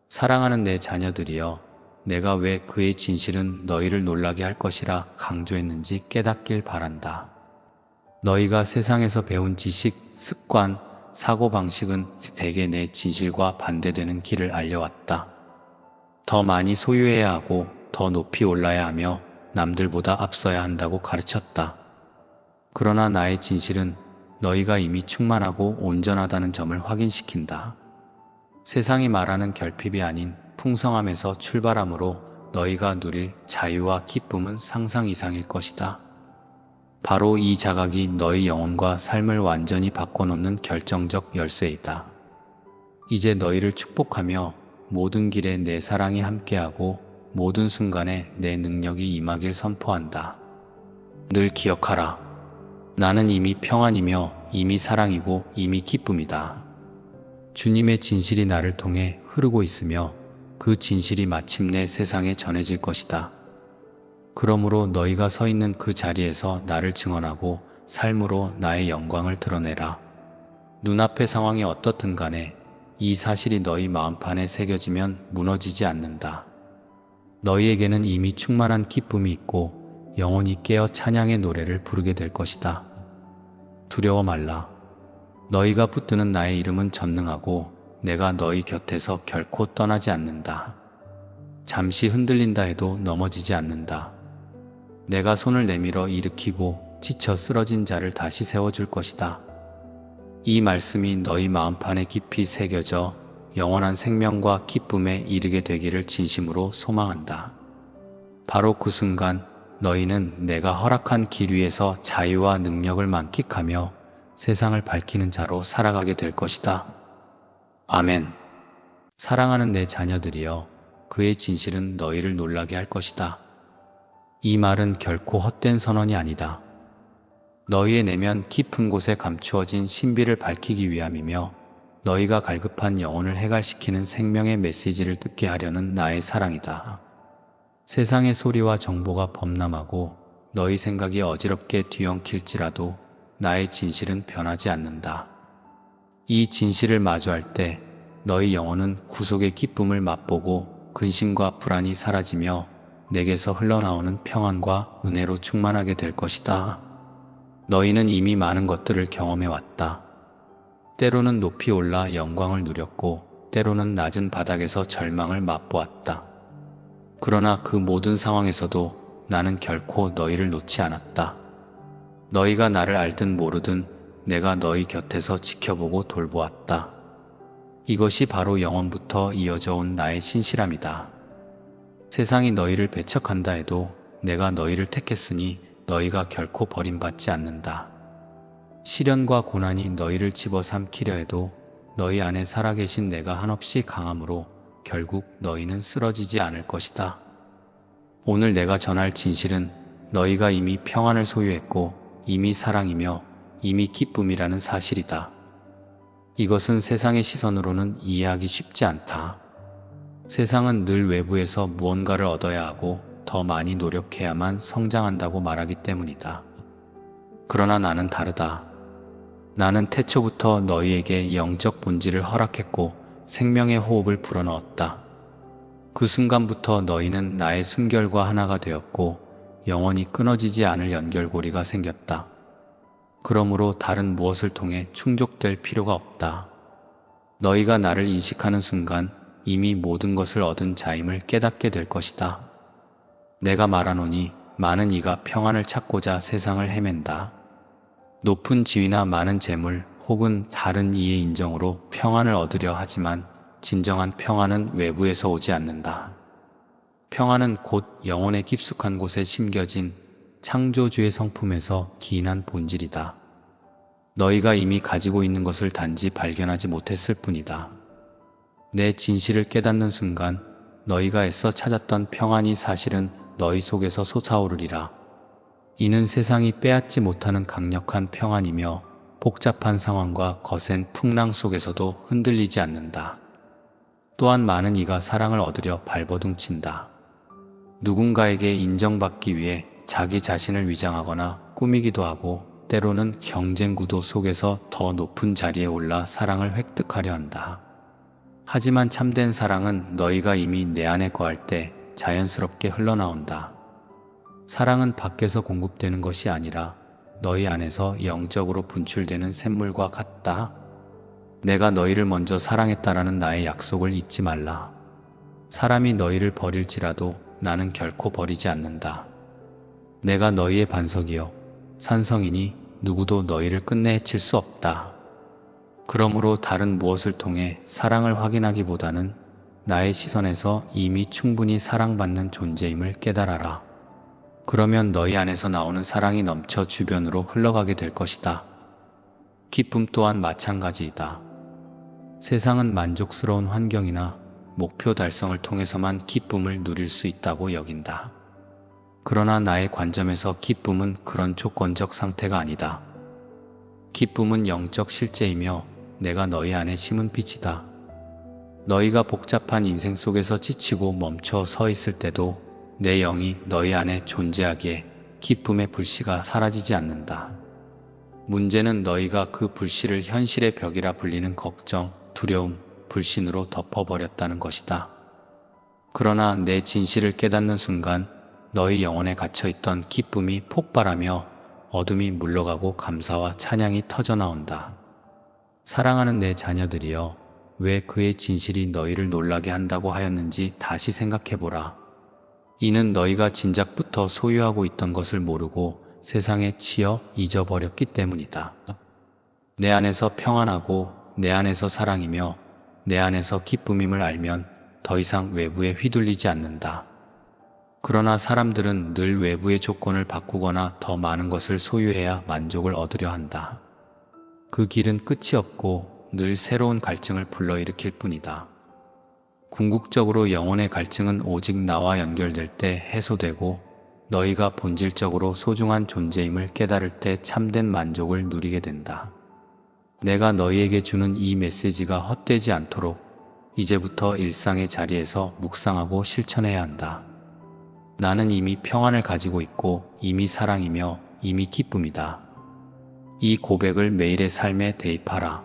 사랑하는 내 자녀들이여, 내가 왜 그의 진실은 너희를 놀라게 할 것이라 강조했는지 깨닫길 바란다. 너희가 세상에서 배운 지식, 습관, 사고방식은 대개 내 진실과 반대되는 길을 알려왔다. 더 많이 소유해야 하고 더 높이 올라야 하며 남들보다 앞서야 한다고 가르쳤다. 그러나 나의 진실은 너희가 이미 충만하고 온전하다는 점을 확인시킨다. 세상이 말하는 결핍이 아닌 풍성함에서 출발하므로 너희가 누릴 자유와 기쁨은 상상 이상일 것이다. 바로 이 자각이 너희 영혼과 삶을 완전히 바꿔놓는 결정적 열쇠이다. 이제 너희를 축복하며 모든 길에 내 사랑이 함께하고 모든 순간에 내 능력이 임하길 선포한다. 늘 기억하라. 나는 이미 평안이며 이미 사랑이고 이미 기쁨이다. 주님의 진실이 나를 통해 흐르고 있으며 그 진실이 마침내 세상에 전해질 것이다. 그러므로 너희가 서 있는 그 자리에서 나를 증언하고 삶으로 나의 영광을 드러내라. 눈앞의 상황이 어떻든 간에 이 사실이 너희 마음판에 새겨지면 무너지지 않는다. 너희에게는 이미 충만한 기쁨이 있고 영혼이 깨어 찬양의 노래를 부르게 될 것이다. 두려워 말라. 너희가 붙드는 나의 이름은 전능하고 내가 너희 곁에서 결코 떠나지 않는다. 잠시 흔들린다 해도 넘어지지 않는다. 내가 손을 내밀어 일으키고 지쳐 쓰러진 자를 다시 세워줄 것이다. 이 말씀이 너희 마음판에 깊이 새겨져 영원한 생명과 기쁨에 이르게 되기를 진심으로 소망한다. 바로 그 순간 너희는 내가 허락한 길 위에서 자유와 능력을 만끽하며 세상을 밝히는 자로 살아가게 될 것이다. 아멘. 사랑하는 내 자녀들이여, 그의 진실은 너희를 놀라게 할 것이다. 이 말은 결코 헛된 선언이 아니다. 너희의 내면 깊은 곳에 감추어진 신비를 밝히기 위함이며 너희가 갈급한 영혼을 해갈시키는 생명의 메시지를 듣게 하려는 나의 사랑이다. 세상의 소리와 정보가 범람하고 너희 생각이 어지럽게 뒤엉킬지라도 나의 진실은 변하지 않는다. 이 진실을 마주할 때 너희 영혼은 구속의 기쁨을 맛보고 근심과 불안이 사라지며 내게서 흘러나오는 평안과 은혜로 충만하게 될 것이다. 너희는 이미 많은 것들을 경험해왔다. 때로는 높이 올라 영광을 누렸고 때로는 낮은 바닥에서 절망을 맛보았다. 그러나 그 모든 상황에서도 나는 결코 너희를 놓지 않았다. 너희가 나를 알든 모르든 내가 너희 곁에서 지켜보고 돌보았다. 이것이 바로 영원부터 이어져 온 나의 신실함이다. 세상이 너희를 배척한다 해도 내가 너희를 택했으니 너희가 결코 버림받지 않는다. 시련과 고난이 너희를 집어삼키려 해도 너희 안에 살아계신 내가 한없이 강함으로 결국 너희는 쓰러지지 않을 것이다. 오늘 내가 전할 진실은 너희가 이미 평안을 소유했고 이미 사랑이며 이미 기쁨이라는 사실이다. 이것은 세상의 시선으로는 이해하기 쉽지 않다. 세상은 늘 외부에서 무언가를 얻어야 하고 더 많이 노력해야만 성장한다고 말하기 때문이다. 그러나 나는 다르다. 나는 태초부터 너희에게 영적 본질을 허락했고 생명의 호흡을 불어넣었다. 그 순간부터 너희는 나의 숨결과 하나가 되었고 영원히 끊어지지 않을 연결고리가 생겼다. 그러므로 다른 무엇을 통해 충족될 필요가 없다. 너희가 나를 인식하는 순간 이미 모든 것을 얻은 자임을 깨닫게 될 것이다. 내가 말하노니 많은 이가 평안을 찾고자 세상을 헤맨다. 높은 지위나 많은 재물 혹은 다른 이의 인정으로 평안을 얻으려 하지만 진정한 평안은 외부에서 오지 않는다. 평안은 곧 영혼의 깊숙한 곳에 심겨진 창조주의 성품에서 기인한 본질이다. 너희가 이미 가지고 있는 것을 단지 발견하지 못했을 뿐이다. 내 진실을 깨닫는 순간 너희가 애써 찾았던 평안이 사실은 너희 속에서 솟아오르리라. 이는 세상이 빼앗지 못하는 강력한 평안이며 복잡한 상황과 거센 풍랑 속에서도 흔들리지 않는다. 또한 많은 이가 사랑을 얻으려 발버둥친다. 누군가에게 인정받기 위해 자기 자신을 위장하거나 꾸미기도 하고 때로는 경쟁 구도 속에서 더 높은 자리에 올라 사랑을 획득하려 한다. 하지만 참된 사랑은 너희가 이미 내 안에 거할 때 자연스럽게 흘러나온다. 사랑은 밖에서 공급되는 것이 아니라 너희 안에서 영적으로 분출되는 샘물과 같다. 내가 너희를 먼저 사랑했다라는 나의 약속을 잊지 말라. 사람이 너희를 버릴지라도 나는 결코 버리지 않는다. 내가 너희의 반석이요 산성이니 누구도 너희를 끝내 해칠 수 없다. 그러므로 다른 무엇을 통해 사랑을 확인하기보다는 나의 시선에서 이미 충분히 사랑받는 존재임을 깨달아라. 그러면 너희 안에서 나오는 사랑이 넘쳐 주변으로 흘러가게 될 것이다. 기쁨 또한 마찬가지이다. 세상은 만족스러운 환경이나 목표 달성을 통해서만 기쁨을 누릴 수 있다고 여긴다. 그러나 나의 관점에서 기쁨은 그런 조건적 상태가 아니다. 기쁨은 영적 실제이며 내가 너희 안에 심은 빛이다. 너희가 복잡한 인생 속에서 지치고 멈춰 서 있을 때도 내 영이 너희 안에 존재하기에 기쁨의 불씨가 사라지지 않는다. 문제는 너희가 그 불씨를 현실의 벽이라 불리는 걱정, 두려움, 불신으로 덮어버렸다는 것이다. 그러나 내 진실을 깨닫는 순간 너희 영혼에 갇혀있던 기쁨이 폭발하며 어둠이 물러가고 감사와 찬양이 터져나온다. 사랑하는 내 자녀들이여, 왜 그의 진실이 너희를 놀라게 한다고 하였는지 다시 생각해보라. 이는 너희가 진작부터 소유하고 있던 것을 모르고 세상에 치여 잊어버렸기 때문이다. 내 안에서 평안하고 내 안에서 사랑이며 내 안에서 기쁨임을 알면 더 이상 외부에 휘둘리지 않는다. 그러나 사람들은 늘 외부의 조건을 바꾸거나 더 많은 것을 소유해야 만족을 얻으려 한다. 그 길은 끝이 없고 늘 새로운 갈증을 불러일으킬 뿐이다. 궁극적으로 영혼의 갈증은 오직 나와 연결될 때 해소되고 너희가 본질적으로 소중한 존재임을 깨달을 때 참된 만족을 누리게 된다. 내가 너희에게 주는 이 메시지가 헛되지 않도록 이제부터 일상의 자리에서 묵상하고 실천해야 한다. 나는 이미 평안을 가지고 있고 이미 사랑이며 이미 기쁨이다. 이 고백을 매일의 삶에 대입하라.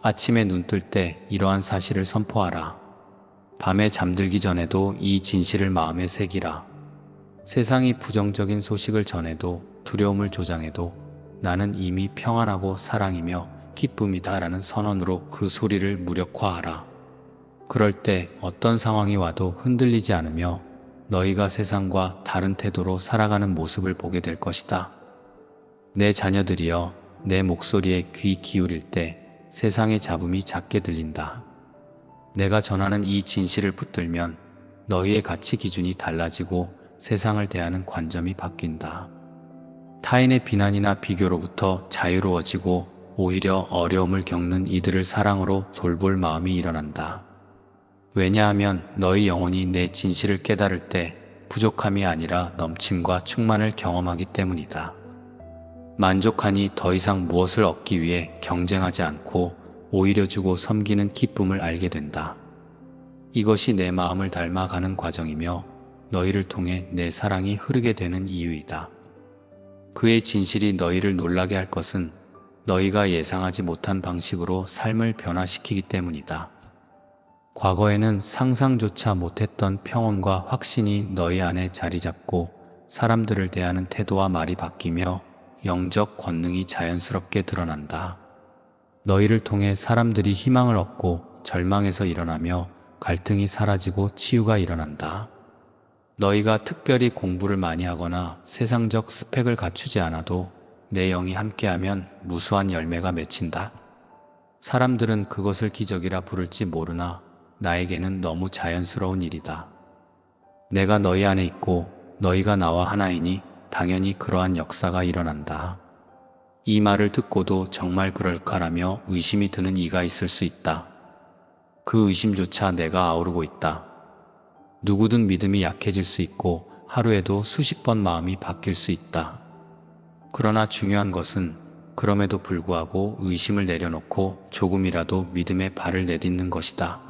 아침에 눈 뜰 때 이러한 사실을 선포하라. 밤에 잠들기 전에도 이 진실을 마음에 새기라. 세상이 부정적인 소식을 전해도 두려움을 조장해도 나는 이미 평안하고 사랑이며 기쁨이다 라는 선언으로 그 소리를 무력화하라. 그럴 때 어떤 상황이 와도 흔들리지 않으며 너희가 세상과 다른 태도로 살아가는 모습을 보게 될 것이다. 내 자녀들이여, 내 목소리에 귀 기울일 때 세상의 잡음이 작게 들린다. 내가 전하는 이 진실을 붙들면 너희의 가치 기준이 달라지고 세상을 대하는 관점이 바뀐다. 타인의 비난이나 비교로부터 자유로워지고 오히려 어려움을 겪는 이들을 사랑으로 돌볼 마음이 일어난다. 왜냐하면 너희 영혼이 내 진실을 깨달을 때 부족함이 아니라 넘침과 충만을 경험하기 때문이다. 만족하니 더 이상 무엇을 얻기 위해 경쟁하지 않고 오히려 주고 섬기는 기쁨을 알게 된다. 이것이 내 마음을 닮아가는 과정이며 너희를 통해 내 사랑이 흐르게 되는 이유이다. 그의 진실이 너희를 놀라게 할 것은 너희가 예상하지 못한 방식으로 삶을 변화시키기 때문이다. 과거에는 상상조차 못했던 평온과 확신이 너희 안에 자리 잡고 사람들을 대하는 태도와 말이 바뀌며 영적 권능이 자연스럽게 드러난다. 너희를 통해 사람들이 희망을 얻고 절망에서 일어나며 갈등이 사라지고 치유가 일어난다. 너희가 특별히 공부를 많이 하거나 세상적 스펙을 갖추지 않아도 내 영이 함께하면 무수한 열매가 맺힌다. 사람들은 그것을 기적이라 부를지 모르나 나에게는 너무 자연스러운 일이다. 내가 너희 안에 있고 너희가 나와 하나이니 당연히 그러한 역사가 일어난다. 이 말을 듣고도 정말 그럴까라며 의심이 드는 이가 있을 수 있다. 그 의심조차 내가 아우르고 있다. 누구든 믿음이 약해질 수 있고 하루에도 수십 번 마음이 바뀔 수 있다. 그러나 중요한 것은 그럼에도 불구하고 의심을 내려놓고 조금이라도 믿음의 발을 내딛는 것이다.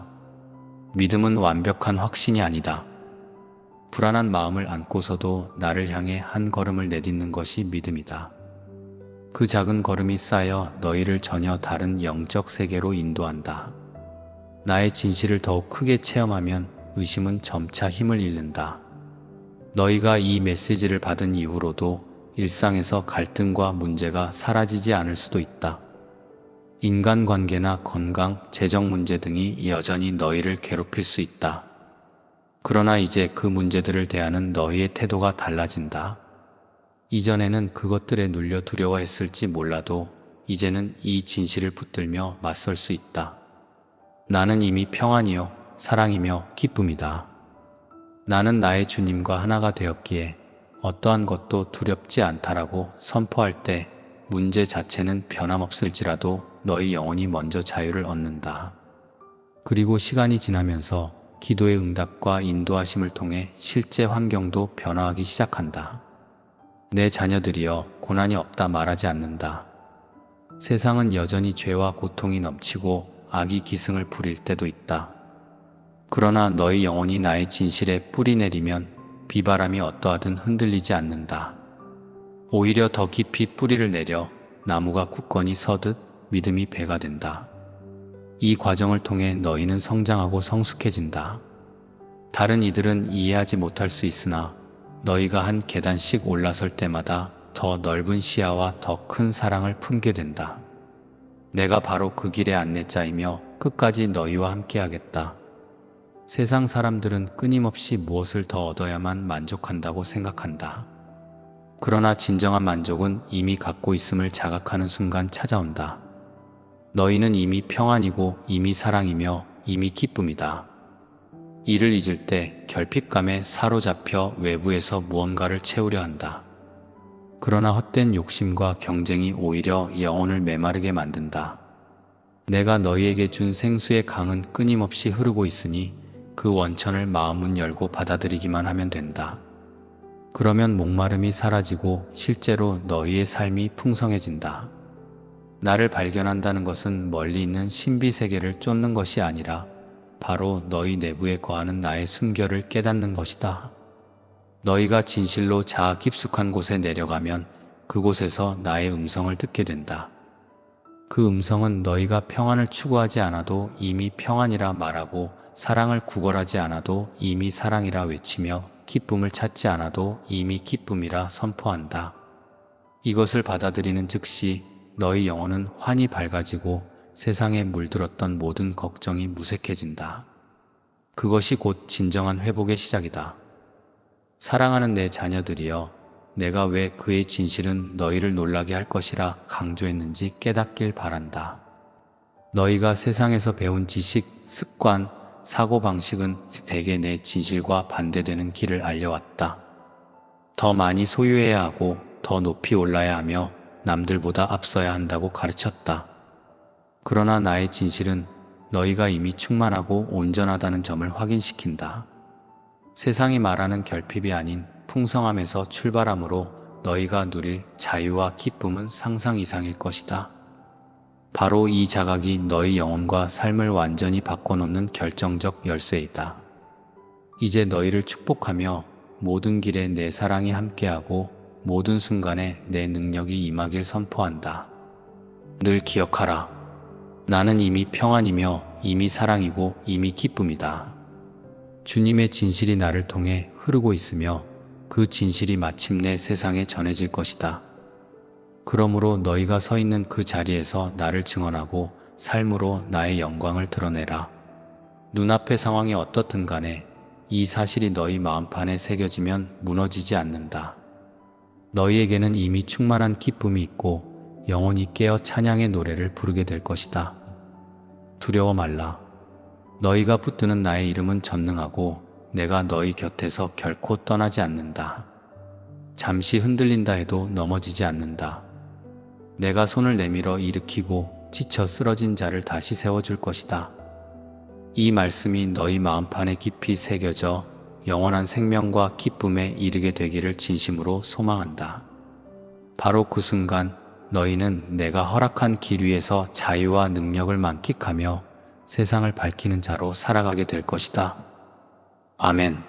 믿음은 완벽한 확신이 아니다. 불안한 마음을 안고서도 나를 향해 한 걸음을 내딛는 것이 믿음이다. 그 작은 걸음이 쌓여 너희를 전혀 다른 영적 세계로 인도한다. 나의 진실을 더욱 크게 체험하면 의심은 점차 힘을 잃는다. 너희가 이 메시지를 받은 이후로도 일상에서 갈등과 문제가 사라지지 않을 수도 있다. 인간관계나 건강, 재정 문제 등이 여전히 너희를 괴롭힐 수 있다. 그러나 이제 그 문제들을 대하는 너희의 태도가 달라진다. 이전에는 그것들에 눌려 두려워했을지 몰라도 이제는 이 진실을 붙들며 맞설 수 있다. 나는 이미 평안이요, 사랑이며 기쁨이다. 나는 나의 주님과 하나가 되었기에 어떠한 것도 두렵지 않다라고 선포할 때 문제 자체는 변함없을지라도 너희 영혼이 먼저 자유를 얻는다. 그리고 시간이 지나면서 기도의 응답과 인도하심을 통해 실제 환경도 변화하기 시작한다. 내 자녀들이여 고난이 없다 말하지 않는다. 세상은 여전히 죄와 고통이 넘치고 악이 기승을 부릴 때도 있다. 그러나 너희 영혼이 나의 진실에 뿌리 내리면 비바람이 어떠하든 흔들리지 않는다. 오히려 더 깊이 뿌리를 내려 나무가 굳건히 서듯 믿음이 배가 된다. 이 과정을 통해 너희는 성장하고 성숙해진다. 다른 이들은 이해하지 못할 수 있으나 너희가 한 계단씩 올라설 때마다 더 넓은 시야와 더 큰 사랑을 품게 된다. 내가 바로 그 길의 안내자이며 끝까지 너희와 함께하겠다. 세상 사람들은 끊임없이 무엇을 더 얻어야만 만족한다고 생각한다. 그러나 진정한 만족은 이미 갖고 있음을 자각하는 순간 찾아온다. 너희는 이미 평안이고 이미 사랑이며 이미 기쁨이다. 이를 잊을 때 결핍감에 사로잡혀 외부에서 무언가를 채우려 한다. 그러나 헛된 욕심과 경쟁이 오히려 영혼을 메마르게 만든다. 내가 너희에게 준 생수의 강은 끊임없이 흐르고 있으니 그 원천을 마음문 열고 받아들이기만 하면 된다. 그러면 목마름이 사라지고 실제로 너희의 삶이 풍성해진다. 나를 발견한다는 것은 멀리 있는 신비 세계를 쫓는 것이 아니라 바로 너희 내부에 거하는 나의 숨결을 깨닫는 것이다. 너희가 진실로 자아 깊숙한 곳에 내려가면 그곳에서 나의 음성을 듣게 된다. 그 음성은 너희가 평안을 추구하지 않아도 이미 평안이라 말하고 사랑을 구걸하지 않아도 이미 사랑이라 외치며 기쁨을 찾지 않아도 이미 기쁨이라 선포한다. 이것을 받아들이는 즉시 너희 영혼은 환히 밝아지고 세상에 물들었던 모든 걱정이 무색해진다. 그것이 곧 진정한 회복의 시작이다. 사랑하는 내 자녀들이여, 내가 왜 그의 진실은 너희를 놀라게 할 것이라 강조했는지 깨닫길 바란다. 너희가 세상에서 배운 지식, 습관, 사고방식은 대개 내 진실과 반대되는 길을 알려왔다. 더 많이 소유해야 하고 더 높이 올라야 하며 남들보다 앞서야 한다고 가르쳤다. 그러나 나의 진실은 너희가 이미 충만하고 온전하다는 점을 확인시킨다. 세상이 말하는 결핍이 아닌 풍성함에서 출발함으로 너희가 누릴 자유와 기쁨은 상상 이상일 것이다. 바로 이 자각이 너희 영혼과 삶을 완전히 바꿔놓는 결정적 열쇠이다. 이제 너희를 축복하며 모든 길에 내 사랑이 함께하고 모든 순간에 내 능력이 임하길 선포한다. 늘 기억하라. 나는 이미 평안이며 이미 사랑이고 이미 기쁨이다. 주님의 진실이 나를 통해 흐르고 있으며 그 진실이 마침내 세상에 전해질 것이다. 그러므로 너희가 서 있는 그 자리에서 나를 증언하고 삶으로 나의 영광을 드러내라. 눈앞의 상황이 어떻든 간에 이 사실이 너희 마음판에 새겨지면 무너지지 않는다. 너희에게는 이미 충만한 기쁨이 있고 영원히 깨어 찬양의 노래를 부르게 될 것이다. 두려워 말라. 너희가 붙드는 나의 이름은 전능하고 내가 너희 곁에서 결코 떠나지 않는다. 잠시 흔들린다 해도 넘어지지 않는다. 내가 손을 내밀어 일으키고 지쳐 쓰러진 자를 다시 세워줄 것이다. 이 말씀이 너희 마음판에 깊이 새겨져 영원한 생명과 기쁨에 이르게 되기를 진심으로 소망한다. 바로 그 순간 너희는 내가 허락한 길 위에서 자유와 능력을 만끽하며 세상을 밝히는 자로 살아가게 될 것이다. 아멘.